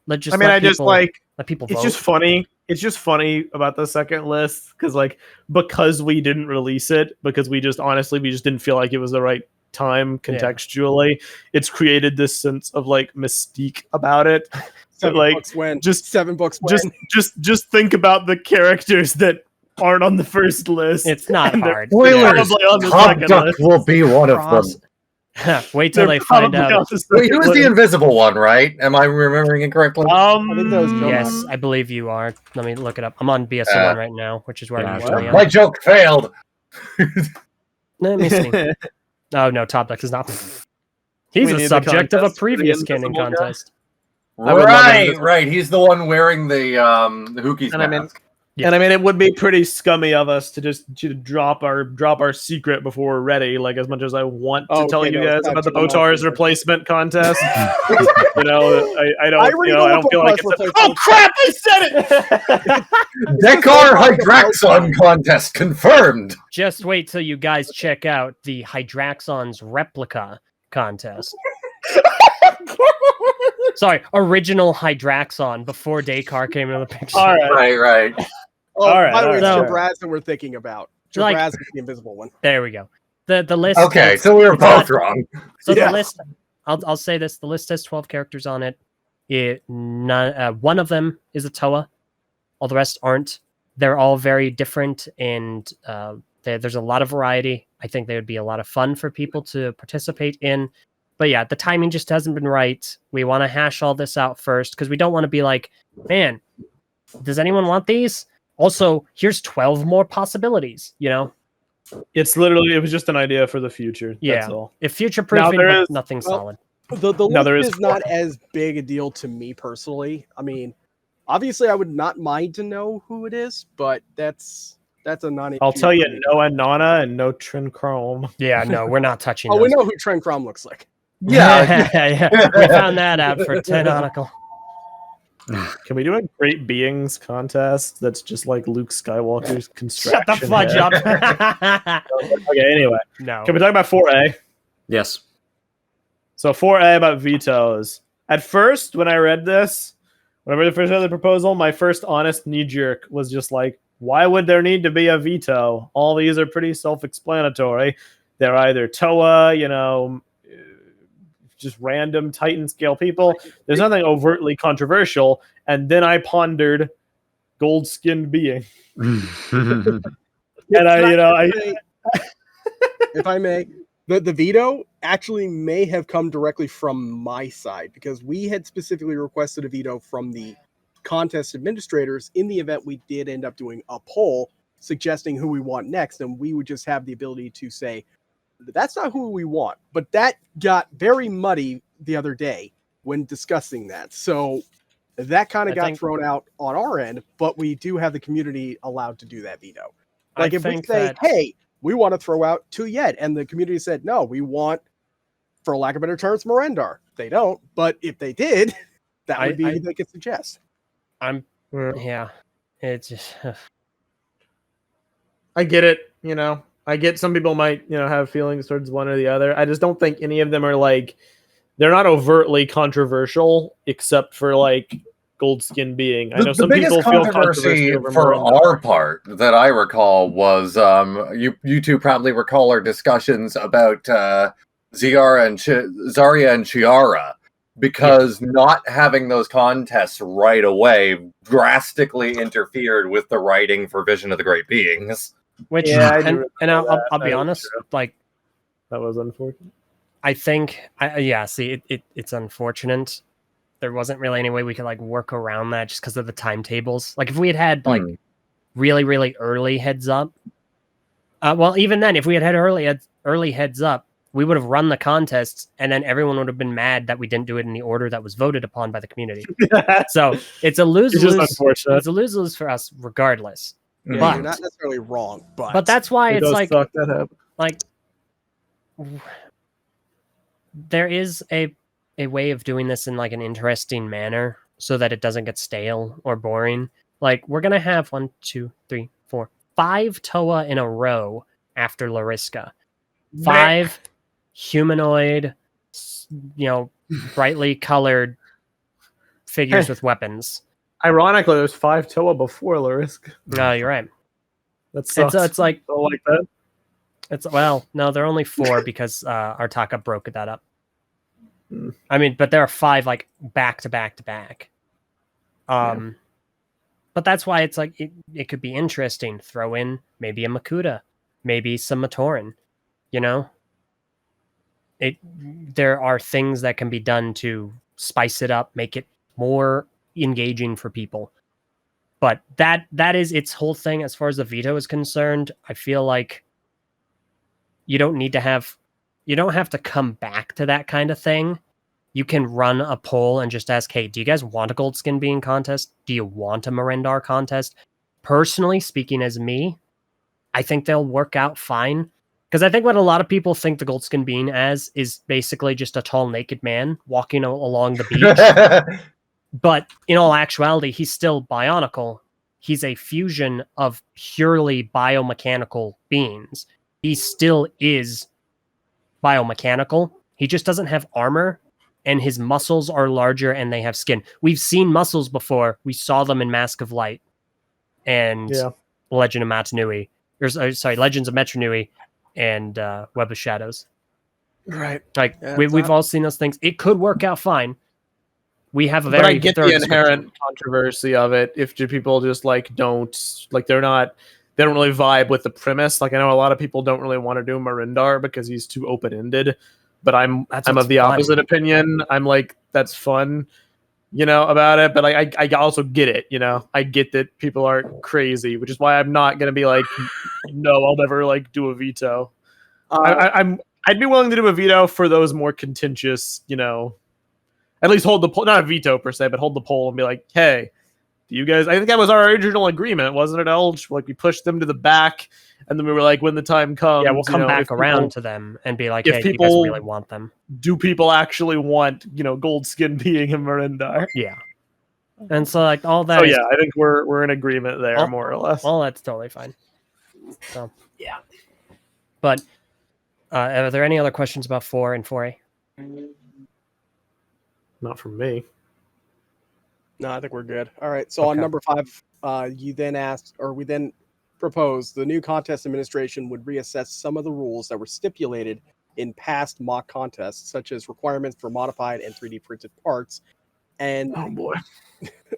let people it's vote. just funny. It's just funny about the second list because we didn't release it, because we just didn't feel like it was the right time contextually. It's created this sense of like mystique about it. $7 win. Just think about the characters that aren't on the first list. It's not hard. Spoilers! Top Duck will be one of them. Wait till they find out. Wait, who is the invisible one, right? Am I remembering it correctly? I think that was yes, I believe you are. Let me look it up. I'm on BSO1 right now, which is where I usually am. My joke failed. Let me see. Oh, no, Top Duck is not. He's a subject of a previous Canon contest. Right. He's the one wearing the Hookie's mask. Yeah. And I mean, it would be pretty scummy of us to just drop our secret before we're ready. Like, as much as I want to tell you guys about the Botar's replacement contest, you know, I don't feel like it's oh crap! I said it. Dekar Hydraxon contest confirmed. Just wait till you guys check out the Hydraxon's replica contest. Sorry, original Hydraxon before Dekar came into the picture. All right. Right. Oh, all right. By the way, it's So- Jabraz that we're thinking about. Jabraz is the invisible one. There we go. The list. Okay, so we were both wrong. So the list. I'll say this: the list has 12 characters on it. One of them is a Toa. All the rest aren't. They're all very different, and there's a lot of variety. I think they would be a lot of fun for people to participate in. But yeah, the timing just hasn't been right. We want to hash all this out first because we don't want to be like, man, does anyone want these? Also, here's 12 more possibilities, you know? It was just an idea for the future. Yeah. That's all. If future-proofing, Now, but nothing solid. The list is not as big a deal to me personally. I mean, obviously, I would not mind to know who it is, but that's a non-issue. I'll tell you, no Anana and no Trin Chrome. Yeah, no, we're not touching Oh, those. we know who Trent Crom looks like. Yeah. We found that out for Bionicle. Can we do a Great Beings contest that's just like Luke Skywalker's construction? Shut the fudge up. Okay, anyway. No. Can we talk about 4A? Yes. So 4A about vetoes. At first, when I read this, whenever I first read the proposal, my first honest knee-jerk was just like, why would there need to be a veto? All these are pretty self-explanatory. They're either Toa, you know, just random Titan scale people. There's nothing overtly controversial. And then I pondered gold skinned being. If I may, the veto actually may have come directly from my side because we had specifically requested a veto from the contest administrators in the event we did end up doing a poll suggesting who we want next, and we would just have the ability to say, that's not who we want. But that got very muddy the other day when discussing that. So that kind of got thrown out on our end, but we do have the community allowed to do that veto. Like if we say, hey, we want to throw out Tuyet, and the community said, no, we want, for lack of better terms, Morendar. They don't, but if they did, that would be who they could suggest. It's just... I get it, you know. I get some people might, you know, have feelings towards one or the other. I just don't think any of them are like, they're not overtly controversial, except for like gold skin being. I know some people feel controversy for our part that I recall was you two probably recall our discussions about Zarya and Chiara, because not having those contests right away drastically interfered with the writing for Vision of the Great Beings. Which, and I'll be honest, like, that was unfortunate. I think, it's unfortunate. There wasn't really any way we could like work around that just because of the timetables. Like, if we had really, really early heads up, well, even then, if we had early early heads up, we would have run the contests, and then everyone would have been mad that we didn't do it in the order that was voted upon by the community. So it's a lose-lose. It's a lose-lose for us, regardless. Yeah, But you're not necessarily wrong, but that's why It it's does like suck that happens. like there is a way of doing this in like an interesting manner so that it doesn't get stale or boring. Like we're gonna have 1, 2, 3, 4, 5 Toa in a row after Lariska. 5 humanoid, brightly colored figures with weapons. Ironically, there's 5 Toa before Larisk. No, you're right. That sucks. It's like I like that. No, there are only 4 because Artaka broke that up. Hmm. I mean, but there are 5 like back to back to back. But that's why it's like it could be interesting. Throw in maybe a Makuta, maybe some Matoran. There are things that can be done to spice it up, make it more engaging for people. But that is its whole thing as far as the veto is concerned. I feel like you don't have to come back to that kind of thing. You can run a poll and just ask, hey, do you guys want a gold skin being contest? Do you want a Marendar contest? Personally speaking, as me, I think they'll work out fine. Because I think what a lot of people think the gold skin being as is basically just a tall naked man walking along the beach. But in all actuality, he's still Bionicle. He's a fusion of purely biomechanical beings. He still is biomechanical. He just doesn't have armor, and his muscles are larger and they have skin. We've seen muscles before. We saw them in Mask of Light and Legend of Matanui. Legends of Metronui and Web of Shadows. Right. Like we've all seen those things. It could work out fine. We have a very but I get the inherent controversy of it. If people just they don't really vibe with the premise. Like I know a lot of people don't really want to do Marindar because he's too open ended. But I'm of the opposite opinion. I'm like, that's fun, about it. But I also get it, I get that people aren't crazy, which is why I'm not gonna be like, no, I'll never do a veto. I'd be willing to do a veto for those more contentious, at least hold the poll, not a veto per se, but hold the poll and be like, hey, do you guys? I think that was our original agreement, wasn't it, Elj? Like we pushed them to the back, and then we were like, when the time comes, we'll come back around to them and be like, hey, do you guys really want them? Do people actually want, gold skin being a Marindar? Yeah. And so all that. Oh yeah, I think we're in agreement there, more or less. Well, that's totally fine. So yeah. But are there any other questions about 4 and 4A? Not from me. No, I think we're good. All right. So on number 5, we then proposed the new contest administration would reassess some of the rules that were stipulated in past mock contests, such as requirements for modified and 3D printed parts. And oh boy,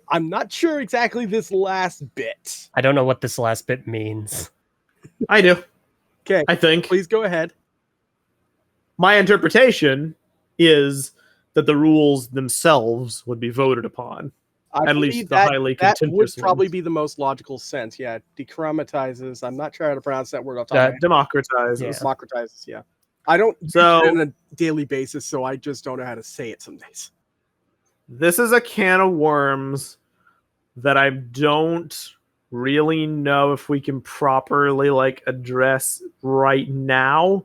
I'm not sure exactly this last bit. I don't know what this last bit means. I do. Okay. I think. Please go ahead. My interpretation is that the rules themselves would be voted upon. At least the highly contentious that would probably ones. be the most logical sense. Yeah, decromatizes. I'm not sure how to pronounce that word off the top of my head. Democratizes. Yeah. Democratizes. Yeah, I don't use it on a daily basis, so I just don't know how to say it some days. This is a can of worms that I don't really know if we can properly address right now,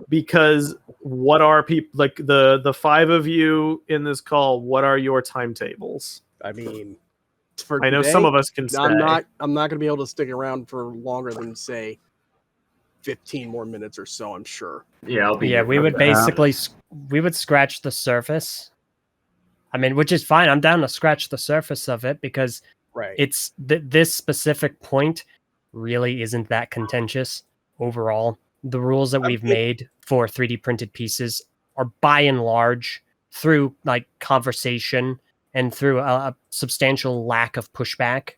because what are people the 5 of you in this call? What are your timetables? I mean, I know some of us can stay. I'm not going to be able to stick around for longer than say 15 more minutes or so. I'm sure. Yeah, we would basically we would scratch the surface. I mean, which is fine. I'm down to scratch the surface of it because it's this specific point really isn't that contentious overall. The rules that we've made for 3D printed pieces are by and large through conversation and through a substantial lack of pushback.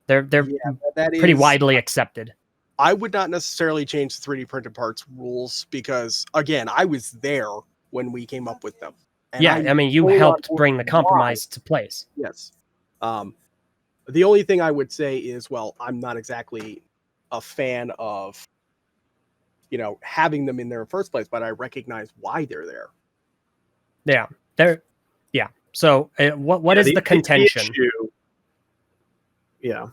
They're pretty widely accepted. I would not necessarily change the 3D printed parts rules because, again, I was there when we came up with them. And I mean, you helped bring the compromise to place. Yes. The only thing I would say is, well, I'm not exactly a fan of, having them in there in the first place, but I recognize why they're there. Yeah, yeah. So what is the contention? Yeah,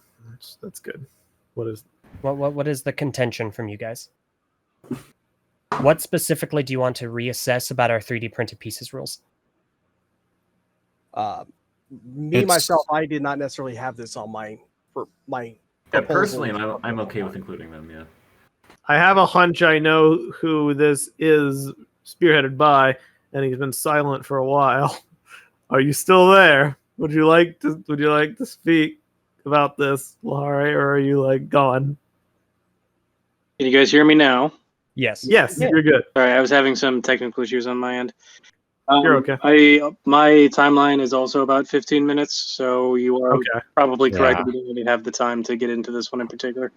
that's good. What is the contention from you guys? What specifically do you want to reassess about our 3D printed pieces rules? Myself, I did not necessarily have this on my Yeah, personally, I'm okay with including them. Yeah. I have a hunch I know who this is spearheaded by, and he's been silent for a while. Are you still there? Would you like to speak about this, Lahari, or are you gone? Can you guys hear me now? Yes. Yes, you're good. Sorry, I was having some technical issues on my end. You're okay. My timeline is also about 15 minutes, so you are probably correct. Yeah. We don't really have the time to get into this one in particular.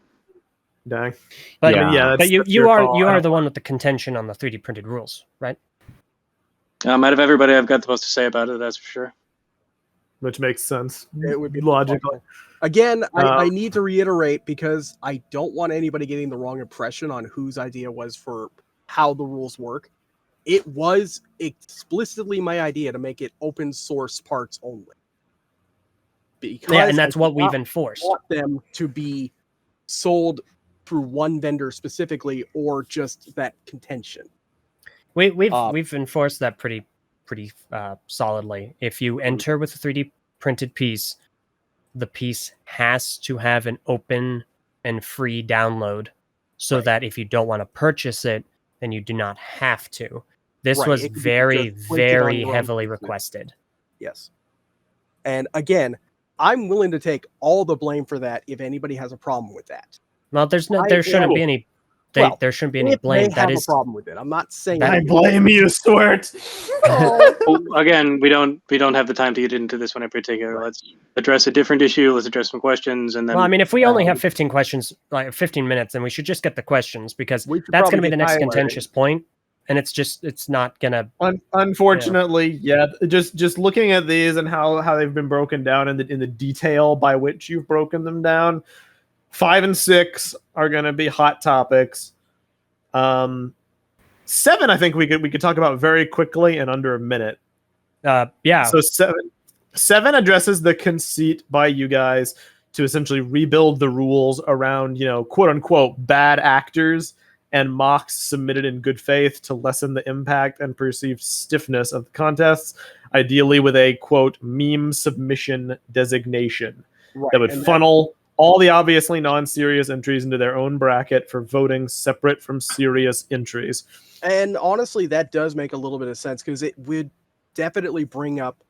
Dang. But that's you are the one with the contention on the 3D printed rules, right? Out of everybody, I've got the most to say about it. That's for sure. Which makes sense. It would be logically. Again, I need to reiterate because I don't want anybody getting the wrong impression on whose idea was for how the rules work. It was explicitly my idea to make it open source parts only. Because and that's what we've enforced. I want them to be sold through one vendor specifically, or just that contention. We've enforced that pretty solidly. If you enter with a 3D printed piece, the piece has to have an open and free download, so that if you don't want to purchase it, then you do not have to. This was very, very heavily requested. Yes. And again, I'm willing to take all the blame for that if anybody has a problem with that. Well, there shouldn't be any blame. That is a problem with it. I'm not saying I blame you, Stuart. Well, again, we don't have the time to get into this one in particular. Let's address a different issue. Let's address some questions, and then. Well, I mean, if we only have 15 questions, 15 minutes, then we should just get the questions, because that's going to be the next contentious point, and it's not going to. Unfortunately, just looking at these and how they've been broken down in the detail by which you've broken them down. 5 and 6 are going to be hot topics. 7, I think we could talk about very quickly in under a minute. Yeah. So 7 addresses the conceit by you guys to essentially rebuild the rules around, quote unquote, bad actors and mocks submitted in good faith to lessen the impact and perceived stiffness of the contests, ideally with a quote meme submission designation that would funnel all the obviously non-serious entries into their own bracket for voting separate from serious entries. And honestly, that does make a little bit of sense, because it would definitely bring up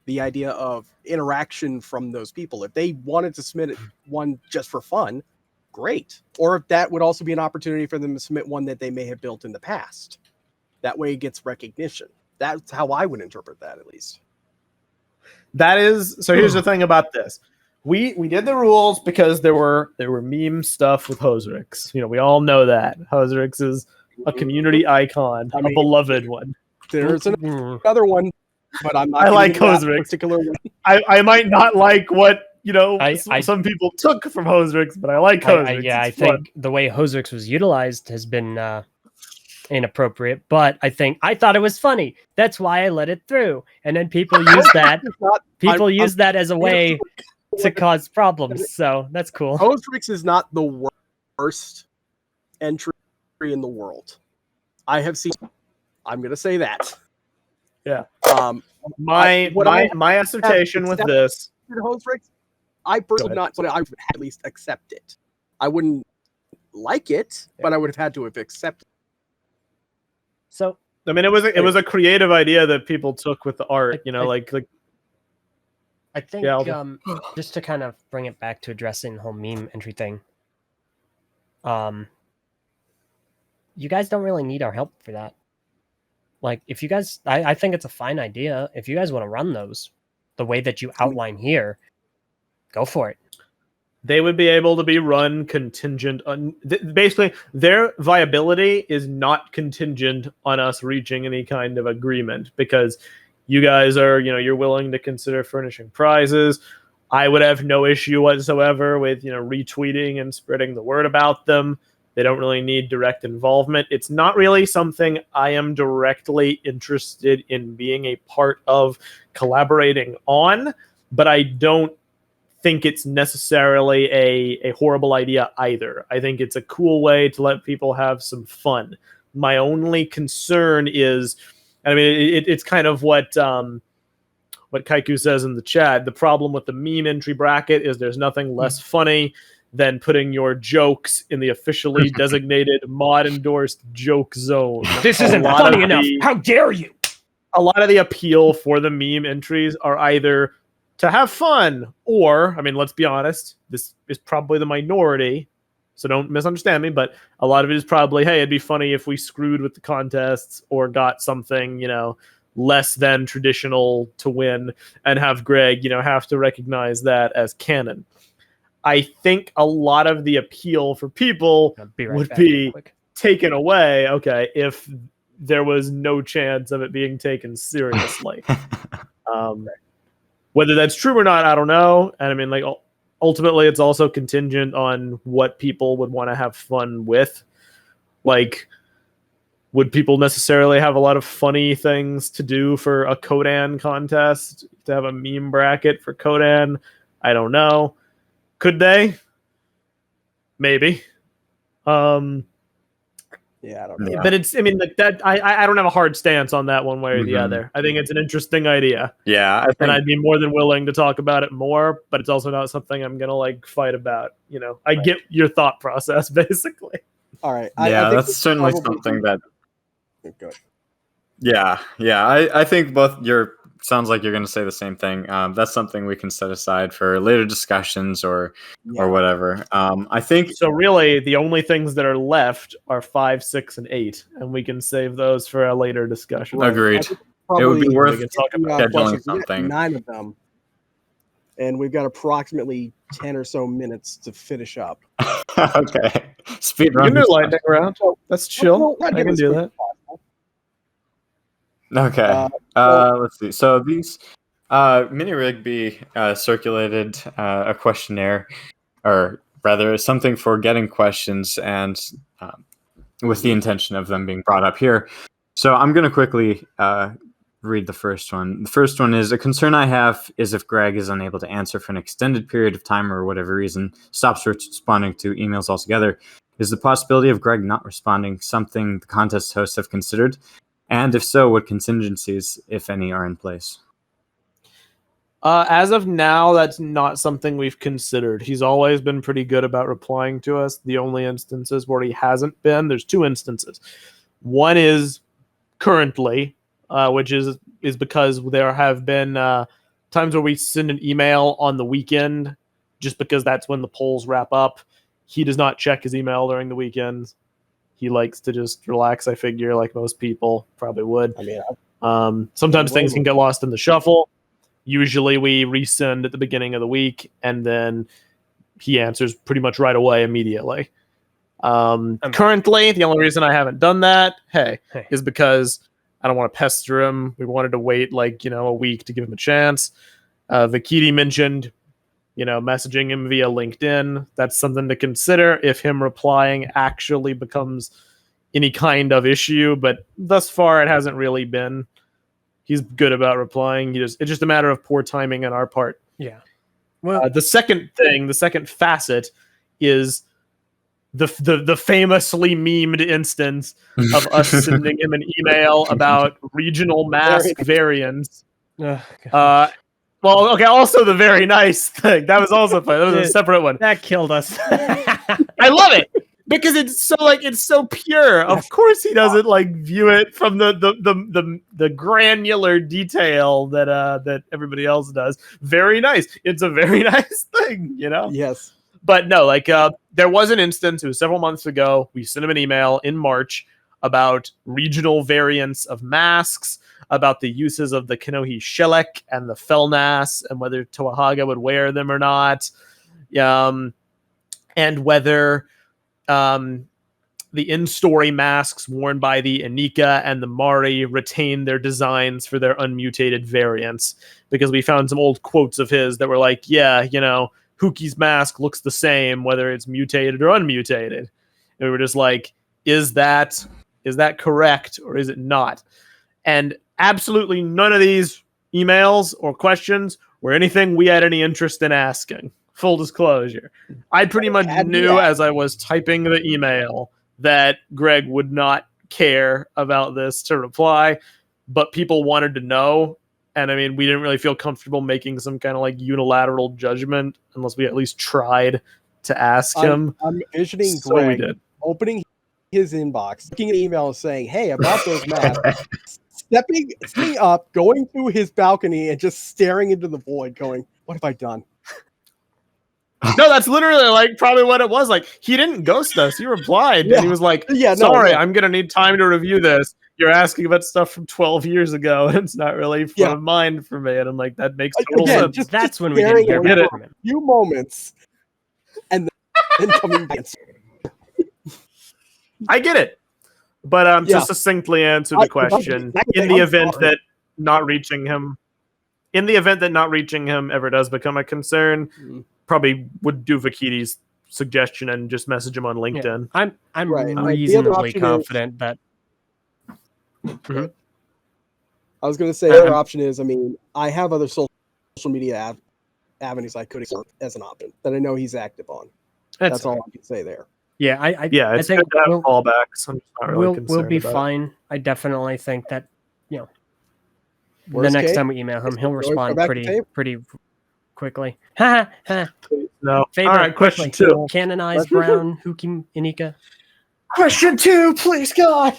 the idea of interaction from those people. If they wanted to submit one just for fun, great. Or if that would also be an opportunity for them to submit one that they may have built in the past. That way it gets recognition. That's how I would interpret that, at least. So here's the thing about this. We did the rules because there were meme stuff with Hosrix. We all know that. Hosrix is a community icon, a beloved one. There's another one, but I'm not. I like Hosrix. Particular one. I might not like what some people took from Hosrix, but I like Hosrix. I think the way Hosrix was utilized has been inappropriate, but I thought it was funny. That's why I let it through. And then people use that. Use that as a way to cause problems, so that's cool. Hosrix is not the worst entry in the world. I have seen. I'm going to say that. Yeah. My assertion with this. Hosrix, I personally not. But I would at least accept it. I wouldn't like it, but I would have had to have accepted. So I mean, it was a creative idea that people took with the art. I think just to kind of bring it back to addressing the whole meme entry thing, you guys don't really need our help for that. If you guys, I think it's a fine idea. If you guys want to run those the way that you outline here, go for it. They would be able to be run contingent on basically their viability is not contingent on us reaching any kind of agreement, because you guys are, you're willing to consider furnishing prizes. I would have no issue whatsoever with, retweeting and spreading the word about them. They don't really need direct involvement. It's not really something I am directly interested in being a part of collaborating on, but I don't think it's necessarily a horrible idea either. I think it's a cool way to let people have some fun. My only concern is, I mean, it's kind of what Kaiku says in the chat. The problem with the meme entry bracket is there's nothing less funny than putting your jokes in the officially designated mod-endorsed joke zone. This isn't funny enough. How dare you? A lot of the appeal for the meme entries are either to have fun, or, I mean, let's be honest, this is probably the minority, so don't misunderstand me, but a lot of it is probably, hey, it'd be funny if we screwed with the contests or got something, less than traditional to win, and have Greg, have to recognize that as canon. I think a lot of the appeal for people would be taken away, if there was no chance of it being taken seriously. Whether that's true or not, I don't know. And I mean, ultimately, it's also contingent on what people would want to have fun with. Would people necessarily have a lot of funny things to do for a Codan contest? To have a meme bracket for Codan? I don't know. Could they? Maybe. Yeah, I don't know. But it's, I mean, that I don't have a hard stance on that one way or the other. I think it's an interesting idea. Yeah. And I'd be more than willing to talk about it more, but it's also not something I'm going to fight about. I get your thought process, basically. All right. Yeah, I think that's certainly something that. Good. Yeah. I think sounds like you're going to say the same thing. That's something we can set aside for later discussions or whatever. I think so. Really, the only things that are left are 5, 6, and 8, and we can save those for a later discussion. Agreed. It would be worth scheduling something. 9 of them, and we've got approximately 10 or so minutes to finish up. Okay. Speed run. You can do lightning round. That's chill. I can do that. Okay. Let's see. So these Mini Rigby circulated a questionnaire, or rather something for getting questions, and with the intention of them being brought up here. So I'm going to quickly read the first one. The first one is: a concern I have is if Greg is unable to answer for an extended period of time or whatever reason, stops responding to emails altogether. Is the possibility of Greg not responding something the contest hosts have considered? And if so, what contingencies, if any, are in place? As of now, that's not something we've considered. He's always been pretty good about replying to us. The only instances where he hasn't been, there's 2 instances. One is currently, which is because there have been times where we send an email on the weekend, just because that's when the polls wrap up. He does not check his email during the weekends. He likes to just relax, I figure, like most people probably would. I mean, sometimes things can get lost in the shuffle. Usually we resend at the beginning of the week, and then he answers pretty much right away immediately. Currently, the only reason I haven't done that, is because I don't want to pester him. We wanted to wait a week to give him a chance. Vikiti mentioned messaging him via LinkedIn. That's something to consider if him replying actually becomes any kind of issue, but thus far it hasn't really been. He's good about replying. It's just a matter of poor timing on our part. Yeah. Well, the second facet is the famously memed instance of us sending him an email about regional mask variants. Well, okay, also the very nice thing. That was also fun. That was a separate one. That killed us. I love it because it's so pure. Of course he doesn't view it from the granular detail that everybody else does. Very nice. It's a very nice thing, Yes. But no, there was an instance, it was several months ago. We sent him an email in March about regional variants of masks, about the uses of the Kanohi Shellek and the Felnas, and whether ToaArcan would wear them or not, and whether the in-story masks worn by the Anika and the Mari retain their designs for their unmutated variants, because we found some old quotes of his that were Hookie's mask looks the same whether it's mutated or unmutated. And we were just like, is that correct or is it not? And absolutely none of these emails or questions were anything we had any interest in asking. Full disclosure. I pretty much knew as I was typing the email that Greg would not care about this to reply, but people wanted to know. And I mean, we didn't really feel comfortable making some kind of like unilateral judgment unless we at least tried to ask him. I'm envisioning So we Greg did. opening his inbox, looking at the email and saying, "Hey, about those maps," stepping up, going through his balcony and just staring into the void, going, "What have I done?" No, that's literally like probably what it was. Like, he didn't ghost us. He replied and he was like, sorry, I'm going to need time to review this. You're asking about stuff from 12 years ago, and it's not really front of mind for me. And I'm like, that makes total sense. That's when we didn't hear back from him. A few moments, and then coming back. I get it. But to succinctly answer the question, in the event that not reaching him ever does become a concern, probably would do Vakiti's suggestion and just message him on LinkedIn. I'm reasonably confident that. I was going to say the other option is, I mean, I have other social media avenues I could explore as an option that I know he's active on. That's all I can say there. Yeah, I think good to have fallbacks. I'm not really we'll be fine. I definitely think that the next time we email him, he'll respond pretty quickly. No. Favorite, all right, question 2. Canonize Brown, Huki Inika. Question 2, please, God.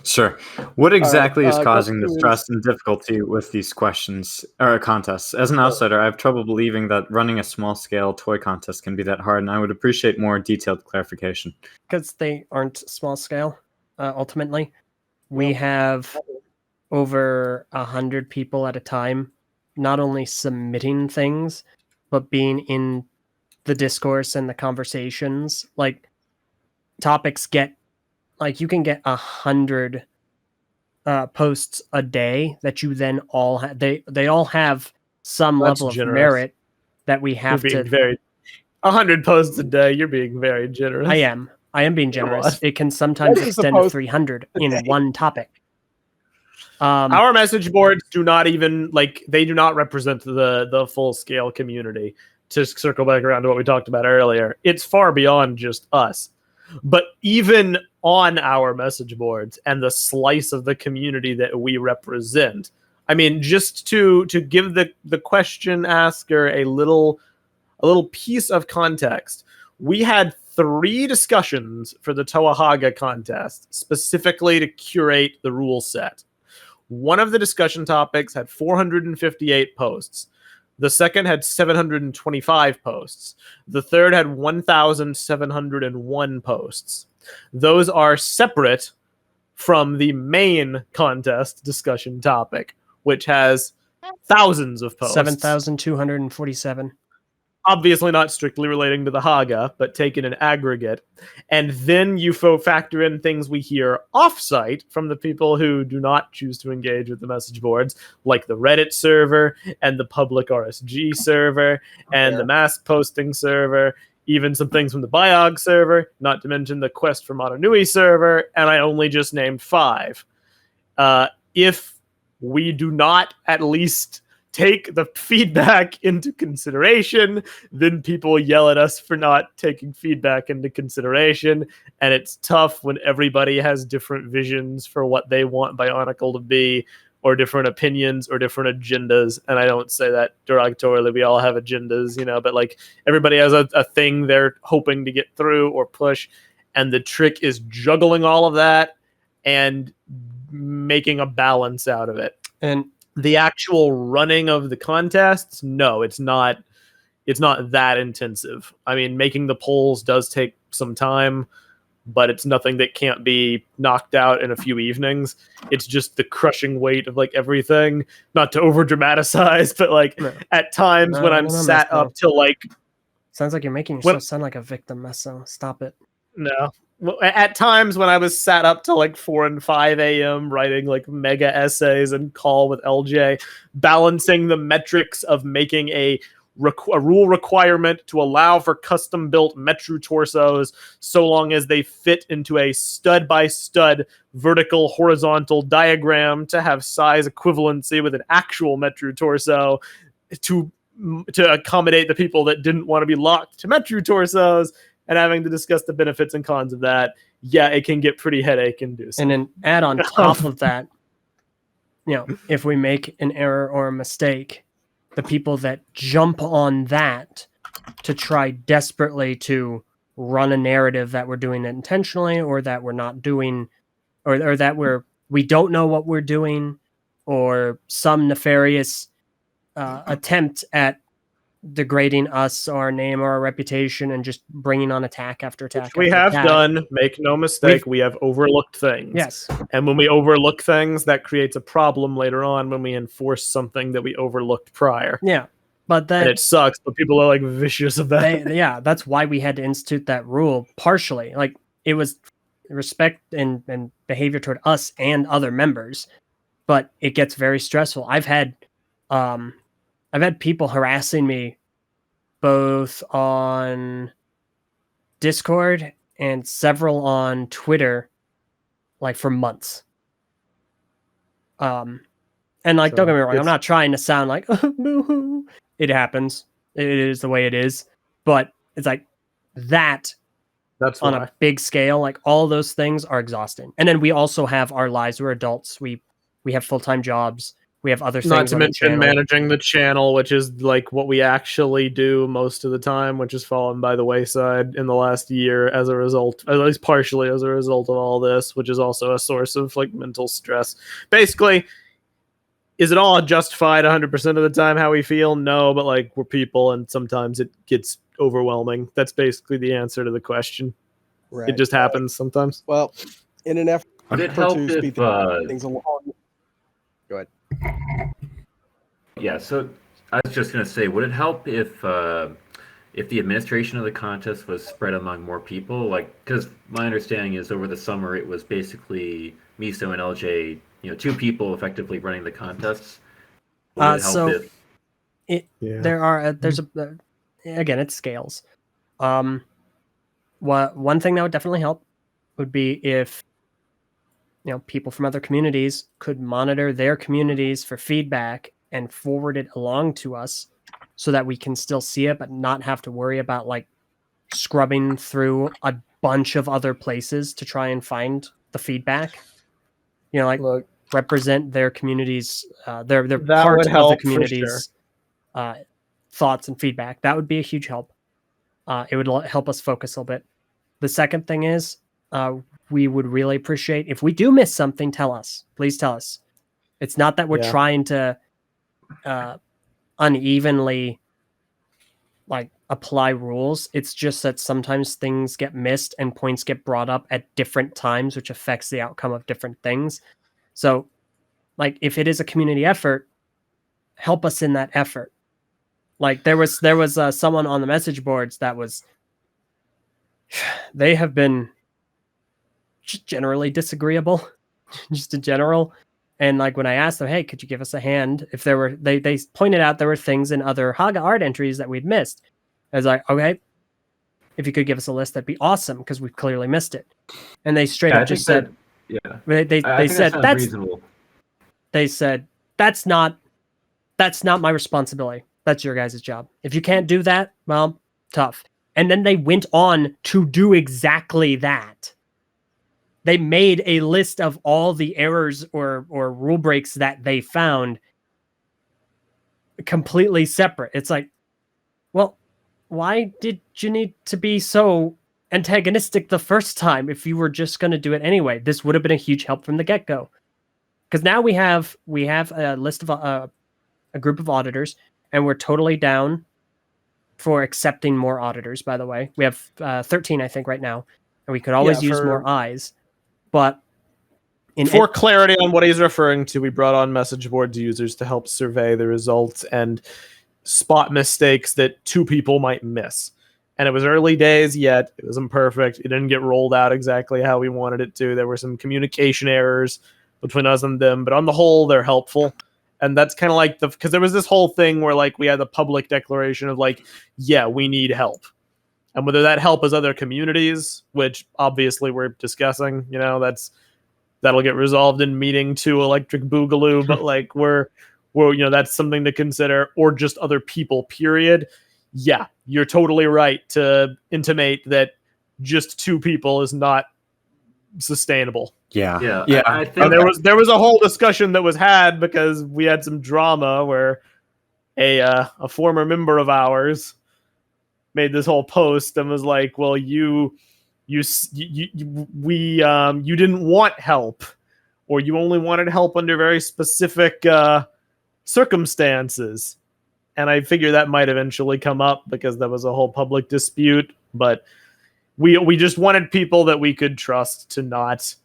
Sure. What exactly is causing the stress and difficulty with these questions or contests? As an outsider, I have trouble believing that running a small-scale toy contest can be that hard, and I would appreciate more detailed clarification. Because they aren't small-scale, ultimately. We have over 100 people at a time, not only submitting things, but being in the discourse and the conversations. Like, topics get, like, you can get 100 posts a day that you then all have. They all have some level of merit that we have to. 100 posts a day. You're being very generous. I am being generous. It can sometimes extend to 300 in one topic. Our message boards do not even they do not represent the full scale community. To circle back around to what we talked about earlier, it's far beyond just us. But even on our message boards and the slice of the community that we represent, I mean, just to give the question asker a little piece of context, we had 3 discussions for the ToaArcan contest specifically to curate the rule set. One of the discussion topics had 458 posts. The second had 725 posts. The third had 1,701 posts. Those are separate from the main contest discussion topic, which has thousands of posts. 7,247. Obviously not strictly relating to the Haga, but taken in aggregate. And then you factor in things we hear offsite from the people who do not choose to engage with the message boards, like the Reddit server and the public RSG server and the mass posting server, even some things from the Biog server, not to mention the Quest for Motonui server, and I only just named 5. If we do not at least take the feedback into consideration, then people yell at us for not taking feedback into consideration, and it's tough when everybody has different visions for what they want Bionicle to be, or different opinions or different agendas. And I don't say that derogatorily, we all have agendas, but like everybody has a thing they're hoping to get through or push, and the trick is juggling all of that and making a balance out of it. And the actual running of the contests, no, it's not that intensive. I mean, making the polls does take some time, but it's nothing that can't be knocked out in a few evenings. It's just the crushing weight of like everything, not to over dramatize, but like at times when I'm sat up till like, sounds like you're making yourself sound like a victim, Meso. Stop it. No. Well, at times when I was sat up till like 4 and 5 a.m. writing like mega essays and call with Eljay, balancing the metrics of making a a rule requirement to allow for custom-built Metru torsos so long as they fit into a stud-by-stud vertical horizontal diagram to have size equivalency with an actual Metru torso to accommodate the people that didn't want to be locked to Metru torsos and having to discuss the benefits and cons of that. Yeah, it can get pretty headache-inducing. And then add on top of that, if we make an error or a mistake, the people that jump on that to try desperately to run a narrative that we're doing it intentionally or that we're not doing, or that we don't know what we're doing, or some nefarious attempt at degrading us, our name, or our reputation, and just bringing on attack after attack. Which we have done. Make no mistake, we have overlooked things. Yes. And when we overlook things, that creates a problem later on when we enforce something that we overlooked prior. Yeah. But then, and it sucks, but people are like vicious of that. That's why we had to institute that rule partially. Like, it was respect and behavior toward us and other members, but it gets very stressful. I've had people harassing me both on Discord and several on Twitter, like, for months. And like, so don't get me wrong, I'm not trying to sound like, boo-hoo. It happens. It is the way it is. But it's like that's on a big scale. Like, all those things are exhausting. And then we also have our lives. We're adults. We have full-time jobs. We have other things. Not to mention managing the channel, which is like what we actually do most of the time, which has fallen by the wayside in the last year as a result, at least partially as a result of all this, which is also a source of like mental stress. Basically, is it all justified 100% of the time how we feel? No, but like, we're people and sometimes it gets overwhelming. That's basically the answer to the question. Right. It just happens sometimes. Well, in an effort would it help to speed things along. Go ahead. Yeah, so I was just going to say, would it help if the administration of the contest was spread among more people? Like, because my understanding is over the summer it was basically Meso and Eljay, two people effectively running the contests. Would it help again, it scales. One thing that would definitely help would be if people from other communities could monitor their communities for feedback and forward it along to us so that we can still see it, but not have to worry about like scrubbing through a bunch of other places to try and find the feedback. Look, represent their communities, their part of the community's thoughts and feedback. That would be a huge help. It would help us focus a little bit. The second thing is, we would really appreciate if we do miss something, tell us. Please tell us. It's not that we're trying to unevenly like apply rules. It's just that sometimes things get missed and points get brought up at different times, which affects the outcome of different things. So, like, if it is a community effort, help us in that effort. Like, there was someone on the message boards that was, they have been just generally disagreeable, just in general. And like, when I asked them, hey, could you give us a hand? If there were, they pointed out there were things in other Haga art entries that we'd missed. I was like, okay, if you could give us a list, that'd be awesome, because we've clearly missed it. And they straight up just said, they said that's reasonable. They said that's not my responsibility. That's your guys' job. If you can't do that, well, tough. And then they went on to do exactly that. They made a list of all the errors or rule breaks that they found completely separate. It's like, well, why did you need to be so antagonistic the first time if you were just going to do it anyway? This would have been a huge help from the get-go. Because now we have a list of a group of auditors, and we're totally down for accepting more auditors, by the way. We have 13, I think, right now, and we could always use more eyes. But for clarity on what he's referring to, we brought on message boards users to help survey the results and spot mistakes that two people might miss. And it was early days yet. It wasn't perfect. It didn't get rolled out exactly how we wanted it to. There were some communication errors between us and them, but on the whole, they're helpful. And that's kind of like because there was this whole thing where like we had the public declaration of like, yeah, we need help. And whether that help is other communities, which obviously we're discussing, that'll get resolved in meeting 2 Electric Boogaloo, but like we're that's something to consider, or just other people, period. Yeah, you're totally right to intimate that just 2 people is not sustainable. Yeah. I think And there was a whole discussion that was had because we had some drama where a former member of ours made this whole post and was like, "Well, you didn't want help, or you only wanted help under very specific circumstances." And I figure that might eventually come up because there was a whole public dispute, but we just wanted people that we could trust to not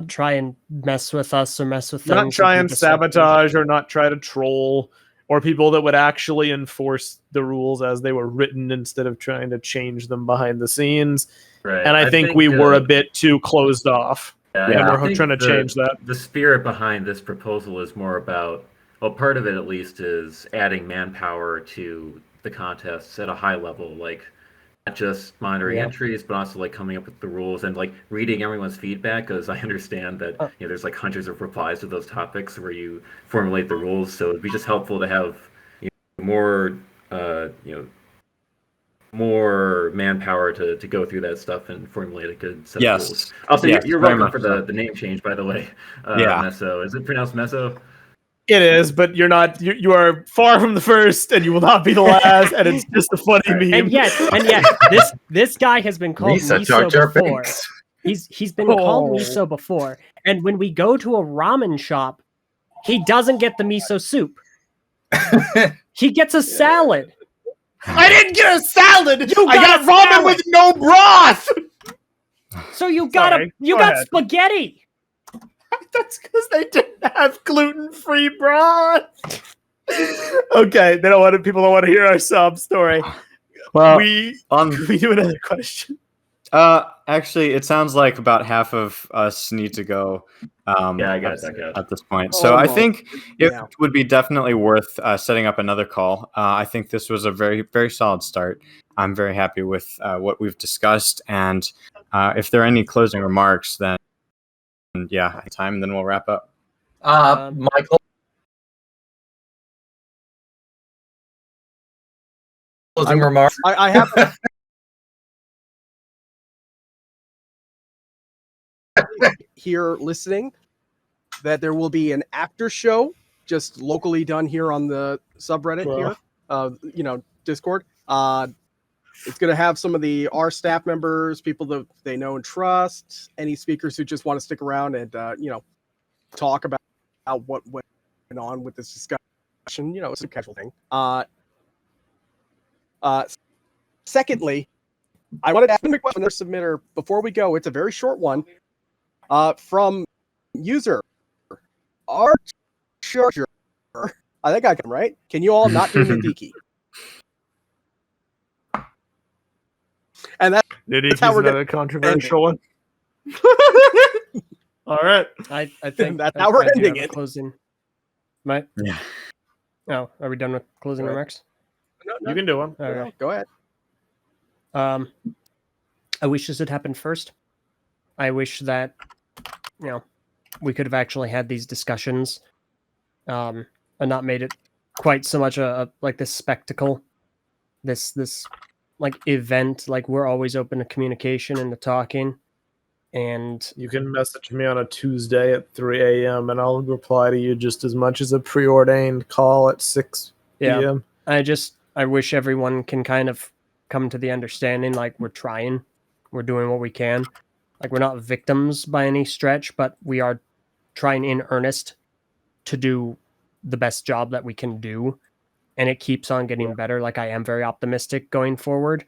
try and mess with us or mess with things. Not try and sabotage or not try to troll, or people that would actually enforce the rules as they were written instead of trying to change them behind the scenes. Right. And I think we were a bit too closed off. And we're trying to change that. The spirit behind this proposal is more about, well, part of it at least is adding manpower to the contests at a high level, like not just monitoring entries, but also like coming up with the rules and like reading everyone's feedback, because I understand that there's like hundreds of replies to those topics where you formulate the rules. So it'd be just helpful to have more more manpower to go through that stuff and formulate a good set of rules. Also, you're welcome for the name change, by the way. Meso. Is it pronounced Meso? It is, but you're not. You are far from the first, and you will not be the last. And it's just a funny meme. And yet, this guy has been called Miso before. He's been called Miso before, and when we go to a ramen shop, he doesn't get the miso soup. He gets a salad. I didn't get a salad. I got ramen salad with no broth. So you got spaghetti. That's because they didn't have gluten-free broth. Okay, people don't want to hear our sob story. Well, we do another question. Actually, it sounds like about half of us need to go. I got it. At this point, so I think it would be definitely worth setting up another call. I think this was a very, very solid start. I'm very happy with what we've discussed, and if there are any closing remarks, then time, then we'll wrap up. Michael, closing remarks. I have. Here listening that there will be an after show just locally done here on the subreddit here, Discord. It's going to have some of our staff members, people that they know and trust, any speakers who just want to stick around and talk about what went on with this discussion. It's a casual thing. Secondly, I wanted to ask a quick question from their submitter before we go. It's a very short one. From user Archer. I think I can, right? Can you all not do Nadiki? And that's how we're another controversial one. All right. I think that's how we're ending it. Closing. Right? Yeah. Oh, are we done with closing remarks? No. You can do one. All right. Go ahead. I wish this had happened first. I wish that we could have actually had these discussions and not made it quite so much like this spectacle, this like event. Like, we're always open to communication and to talking, and you can message me on a Tuesday at 3 a.m. and I'll reply to you just as much as a preordained call at 6 p.m. I wish everyone can kind of come to the understanding, like, we're doing what we can. Like, we're not victims by any stretch, but we are trying in earnest to do the best job that we can do. And it keeps on getting better. Like, I am very optimistic going forward.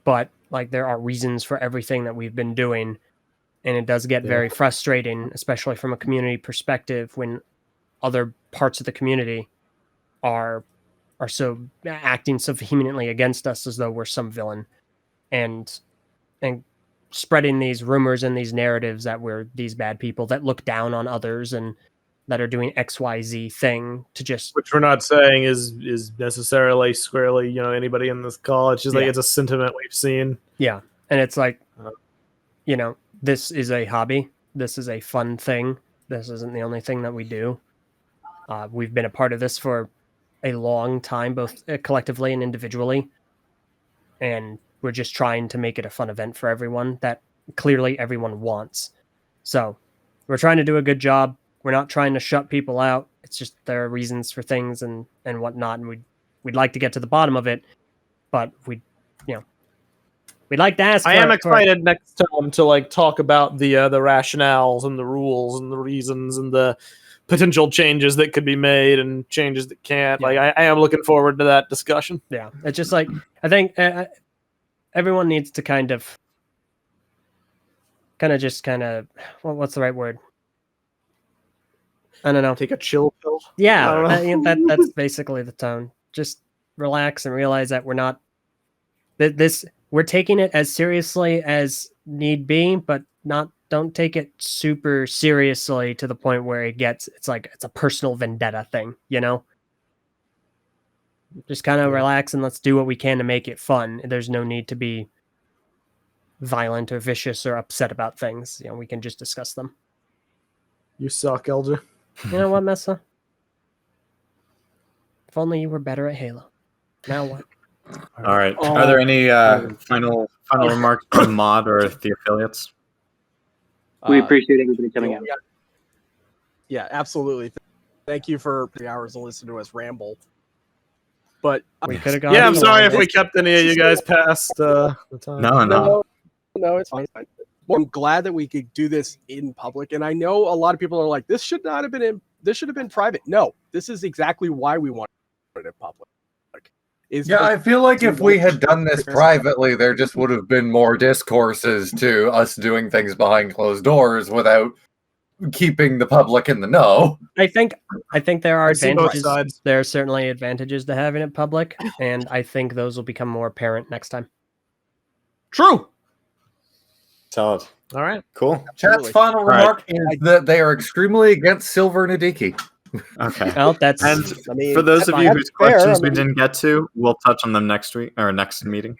But, like, there are reasons for everything that we've been doing. And it does get very frustrating, especially from a community perspective, when other parts of the community are so acting so vehemently against us as though we're some villain. And spreading these rumors and these narratives that we're these bad people that look down on others and that are doing XYZ thing to just, which we're not saying is necessarily squarely, anybody in this call. It's just like it's a sentiment we've seen. Yeah. And it's like, this is a hobby. This is a fun thing. This isn't the only thing that we do. We've been a part of this for a long time, both collectively and individually. And we're just trying to make it a fun event for everyone that clearly everyone wants. So we're trying to do a good job. We're not trying to shut people out. It's just there are reasons for things and whatnot. And we'd like to get to the bottom of it, but we'd like to ask. I am excited next time to talk about the rationales and the rules and the reasons and the potential changes that could be made and changes that can't. Yeah. I am looking forward to that discussion. Yeah, it's just I think everyone needs to kind of what's the right word? I don't know. Take a chill pill. Yeah, that's basically the tone. Just relax and realize that we're not we're taking it as seriously as need be, but don't take it super seriously to the point where it's like it's a personal vendetta thing, Just kind of relax and let's do what we can to make it fun. There's no need to be violent or vicious or upset about things. We can just discuss them. You suck, Eljay. You know what, Mesa? If only you were better at Halo. Now what? All right. Are there any final remarks from the mod or the affiliates? We appreciate everybody coming out. Yeah, absolutely. Thank you for 3 hours to listen to us ramble. But we could have gone. Yeah, I'm sorry if we kept any of you guys past the time. No, it's fine. Well, I'm glad that we could do this in public, and I know a lot of people are like, "This should not have been this should have been private." No, this is exactly why we wanted it in public. I feel like if we had done this privately, there just would have been more discourses to us doing things behind closed doors without keeping the public in the know. I think there are advantages. There are certainly advantages to having it public, and I think those will become more apparent next time. True. Solid. All right. Cool. Chat's final remark is that they are extremely against Silver Nadiki. Okay. Well, that's. And for those of you whose questions we didn't get to, we'll touch on them next week or next meeting.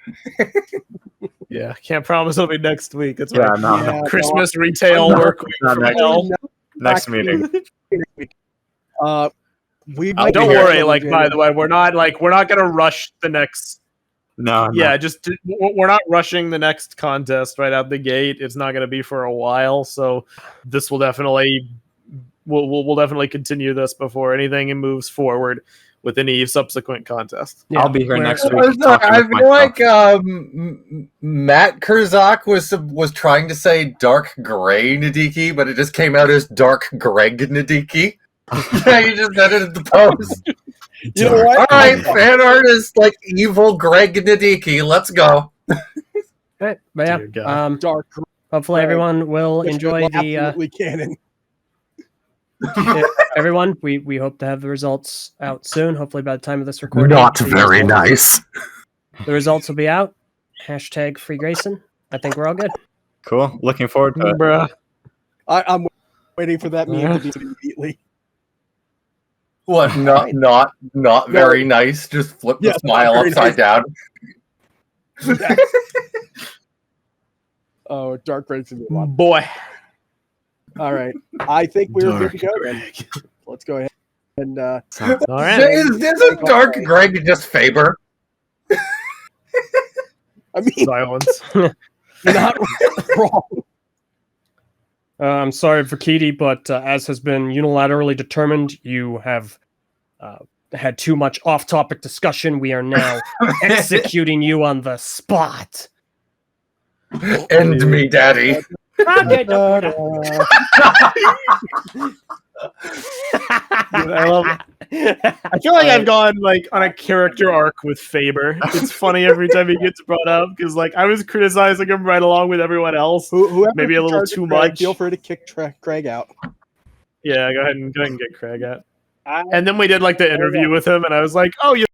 Yeah, can't promise it'll be next week. That's Yeah, right. no. Yeah, Christmas retail work week Not from next hell. Next meeting. We Don't worry. By the way, we're not gonna rush the next. No. Yeah, just we're not rushing the next contest right out the gate. It's not gonna be for a while, so this will definitely we'll definitely continue this before anything moves forward with any subsequent contest. I'll be here next week. I feel like Matt Kurzak was trying to say dark gray Nadiki, but it just came out as dark Greg Nadiki. Yeah, you just edited the post. You know what? All right, fan artist like evil Greg Nadiki. Let's go. Right, but yeah, Dear God. Dark. hopefully everyone will enjoy the. Absolutely canon. Everyone, we hope to have the results out soon. Hopefully by the time of this recording. Not very nice. The results will be out. # Free Grayson. I think we're all good. Cool. Looking forward to it. Bruh. I'm waiting for that meme to be immediately. What? Not very nice. Just flip the smile upside down. Yes. Oh, dark Greg's gonna be a lot. Boy. All right, I think we're good to go. Then let's go ahead and. All right. Isn't Dark Greg just Faber? I mean, Silence. you're not wrong. I'm sorry for Keedy, but as has been unilaterally determined, you have had too much off-topic discussion. We are now executing you on the spot. End me, daddy. Okay, don't- I love it. I feel like I've gone on a character arc with Faber. It's funny every time he gets brought up because I was criticizing him right along with everyone else. Whoever Maybe a little charges too Craig, much. Feel free to kick Craig out. Yeah, go ahead and get Craig out. And then we did the interview with him, and I was like, "Oh, you